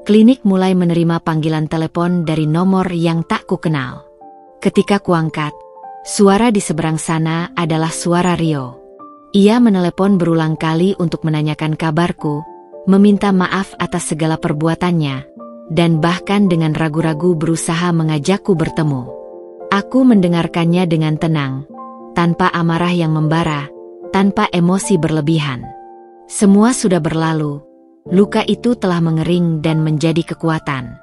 [SPEAKER 1] klinik mulai menerima panggilan telepon dari nomor yang tak kukenal. Ketika kuangkat, suara di seberang sana adalah suara Rio. Ia menelepon berulang kali untuk menanyakan kabarku, meminta maaf atas segala perbuatannya, dan bahkan dengan ragu-ragu berusaha mengajakku bertemu. Aku mendengarkannya dengan tenang, tanpa amarah yang membara, tanpa emosi berlebihan. Semua sudah berlalu, luka itu telah mengering dan menjadi kekuatan.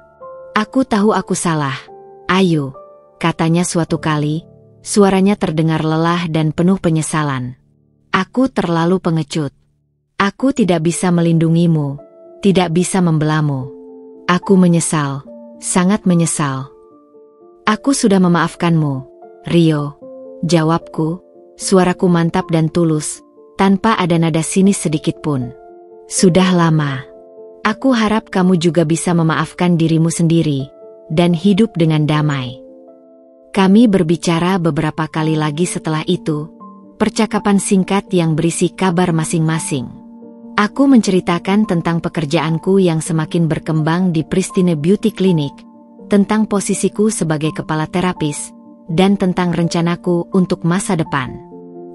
[SPEAKER 1] Aku tahu aku salah, Ayu, katanya suatu kali, suaranya terdengar lelah dan penuh penyesalan. Aku terlalu pengecut. Aku tidak bisa melindungimu, tidak bisa membelamu. Aku menyesal, sangat menyesal. Aku sudah memaafkanmu, Rio, jawabku, suaraku mantap dan tulus, tanpa ada nada sinis sedikit pun. Sudah lama. Aku harap kamu juga bisa memaafkan dirimu sendiri, dan hidup dengan damai. Kami berbicara beberapa kali lagi setelah itu, percakapan singkat yang berisi kabar masing-masing. Aku menceritakan tentang pekerjaanku yang semakin berkembang di Pristine Beauty Clinic, tentang posisiku sebagai kepala terapis, dan tentang rencanaku untuk masa depan.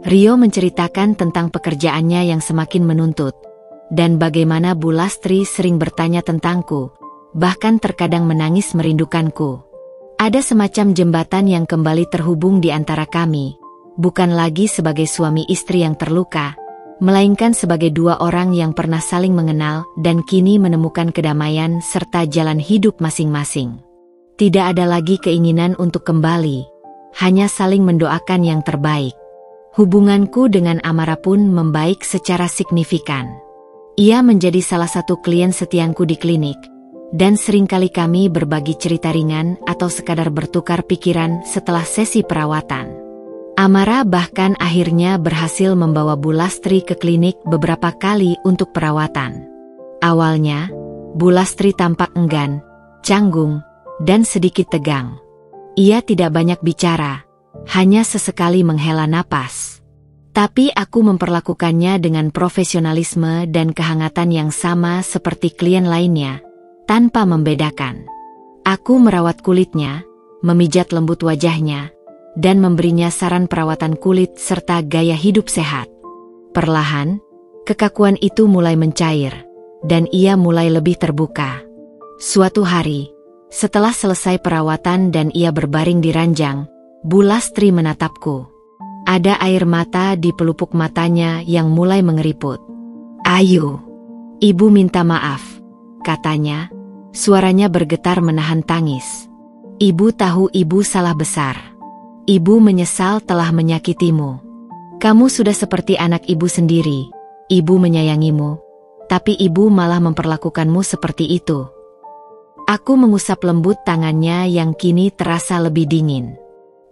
[SPEAKER 1] Rio menceritakan tentang pekerjaannya yang semakin menuntut, dan bagaimana Bu Lastri sering bertanya tentangku, bahkan terkadang menangis merindukanku. Ada semacam jembatan yang kembali terhubung di antara kami, bukan lagi sebagai suami istri yang terluka, melainkan sebagai dua orang yang pernah saling mengenal dan kini menemukan kedamaian serta jalan hidup masing-masing. Tidak ada lagi keinginan untuk kembali, hanya saling mendoakan yang terbaik. Hubunganku dengan Amara pun membaik secara signifikan. Ia menjadi salah satu klien setiaku di klinik, dan seringkali kami berbagi cerita ringan atau sekadar bertukar pikiran setelah sesi perawatan. Amara bahkan akhirnya berhasil membawa Bu Lastri ke klinik beberapa kali untuk perawatan. Awalnya, Bu Lastri tampak enggan, canggung, dan sedikit tegang. Ia tidak banyak bicara, hanya sesekali menghela napas. Tapi aku memperlakukannya dengan profesionalisme dan kehangatan yang sama seperti klien lainnya, tanpa membedakan. Aku merawat kulitnya, memijat lembut wajahnya, dan memberinya saran perawatan kulit serta gaya hidup sehat. Perlahan, kekakuan itu mulai mencair, dan ia mulai lebih terbuka. Suatu hari, setelah selesai perawatan dan ia berbaring di ranjang, Bu Lastri menatapku. Ada air mata di pelupuk matanya yang mulai mengeriput. "Ayu, Ibu minta maaf," katanya. Suaranya bergetar menahan tangis. "Ibu tahu Ibu salah besar. Ibu menyesal telah menyakitimu. Kamu sudah seperti anak Ibu sendiri. Ibu menyayangimu, tapi Ibu malah memperlakukanmu seperti itu." Aku mengusap lembut tangannya yang kini terasa lebih dingin.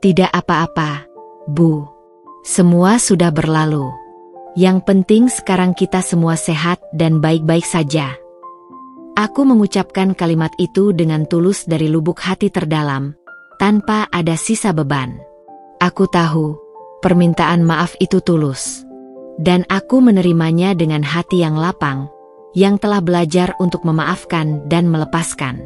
[SPEAKER 1] "Tidak apa-apa, Bu. Semua sudah berlalu. Yang penting sekarang kita semua sehat dan baik-baik saja." Aku mengucapkan kalimat itu dengan tulus dari lubuk hati terdalam, tanpa ada sisa beban. Aku tahu, permintaan maaf itu tulus. Dan aku menerimanya dengan hati yang lapang, yang telah belajar untuk memaafkan dan melepaskan.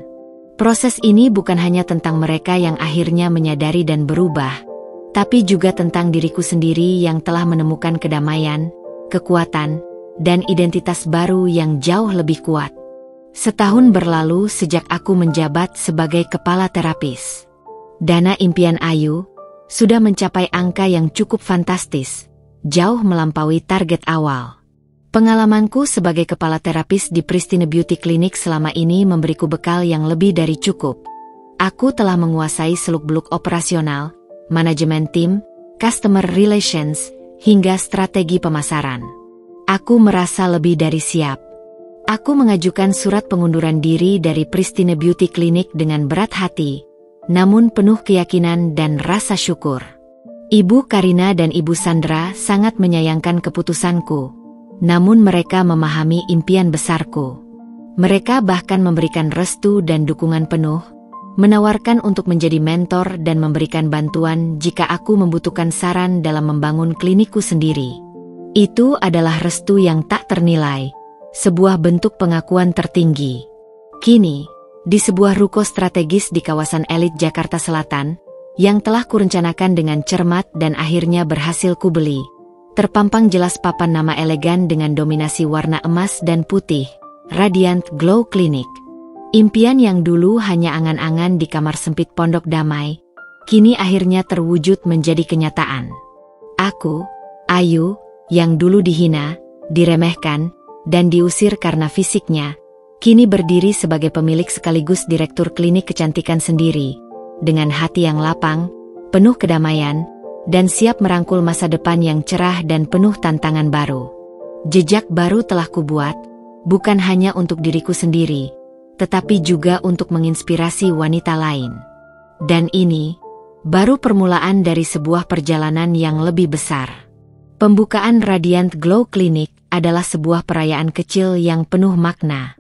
[SPEAKER 1] Proses ini bukan hanya tentang mereka yang akhirnya menyadari dan berubah, tapi juga tentang diriku sendiri yang telah menemukan kedamaian, kekuatan, dan identitas baru yang jauh lebih kuat. Setahun berlalu sejak aku menjabat sebagai kepala terapis. Dana impian Ayu sudah mencapai angka yang cukup fantastis, jauh melampaui target awal. Pengalamanku sebagai kepala terapis di Pristine Beauty Clinic selama ini memberiku bekal yang lebih dari cukup. Aku telah menguasai seluk-beluk operasional, manajemen tim, customer relations, hingga strategi pemasaran. Aku merasa lebih dari siap. Aku mengajukan surat pengunduran diri dari Pristine Beauty Clinic dengan berat hati, namun penuh keyakinan dan rasa syukur. Ibu Karina dan Ibu Sandra sangat menyayangkan keputusanku, namun mereka memahami impian besarku. Mereka bahkan memberikan restu dan dukungan penuh, menawarkan untuk menjadi mentor dan memberikan bantuan jika aku membutuhkan saran dalam membangun klinikku sendiri. Itu adalah restu yang tak ternilai, sebuah bentuk pengakuan tertinggi. Kini, di sebuah ruko strategis di kawasan elit Jakarta Selatan, yang telah kurencanakan dengan cermat dan akhirnya berhasil kubeli, terpampang jelas papan nama elegan dengan dominasi warna emas dan putih, Radiant Glow Clinic. Impian yang dulu hanya angan-angan di kamar sempit Pondok Damai, kini akhirnya terwujud menjadi kenyataan. Aku, Ayu, yang dulu dihina, diremehkan, dan diusir karena fisiknya, kini berdiri sebagai pemilik sekaligus direktur klinik kecantikan sendiri, dengan hati yang lapang, penuh kedamaian, dan siap merangkul masa depan yang cerah dan penuh tantangan baru. Jejak baru telah kubuat, bukan hanya untuk diriku sendiri, tetapi juga untuk menginspirasi wanita lain. Dan ini, baru permulaan dari sebuah perjalanan yang lebih besar. Pembukaan Radiant Glow Clinic adalah sebuah perayaan kecil yang penuh makna.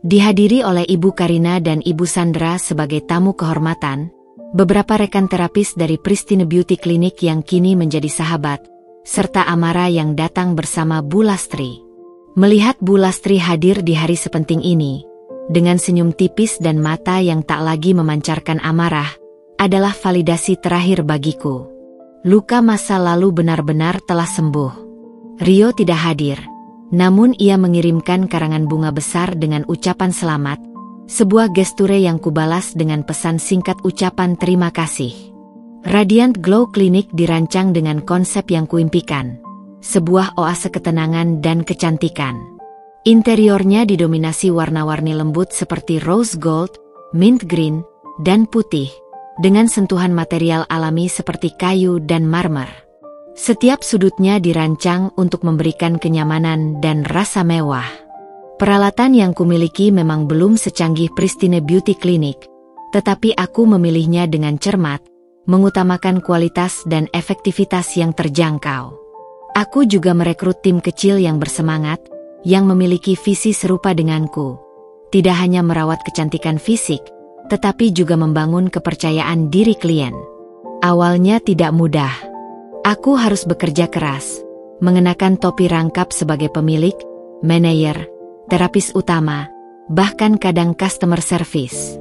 [SPEAKER 1] Dihadiri oleh Ibu Karina dan Ibu Sandra sebagai tamu kehormatan, beberapa rekan terapis dari Pristine Beauty Clinic yang kini menjadi sahabat, serta Amara yang datang bersama Bu Lastri. Melihat Bu Lastri hadir di hari sepenting ini, dengan senyum tipis dan mata yang tak lagi memancarkan amarah, adalah validasi terakhir bagiku. Luka masa lalu benar-benar telah sembuh. Rio tidak hadir. Namun ia mengirimkan karangan bunga besar dengan ucapan selamat, sebuah gesture yang kubalas dengan pesan singkat ucapan terima kasih. Radiant Glow Clinic dirancang dengan konsep yang kuimpikan, sebuah oase ketenangan dan kecantikan. Interiornya didominasi warna-warni lembut seperti rose gold, mint green, dan putih, dengan sentuhan material alami seperti kayu dan marmer. Setiap sudutnya dirancang untuk memberikan kenyamanan dan rasa mewah. Peralatan yang kumiliki memang belum secanggih Pristine Beauty Clinic, tetapi aku memilihnya dengan cermat, mengutamakan kualitas dan efektivitas yang terjangkau. Aku juga merekrut tim kecil yang bersemangat, yang memiliki visi serupa denganku. Tidak hanya merawat kecantikan fisik, tetapi juga membangun kepercayaan diri klien. Awalnya tidak mudah. Aku harus bekerja keras, mengenakan topi rangkap sebagai pemilik, manajer, terapis utama, bahkan kadang customer service.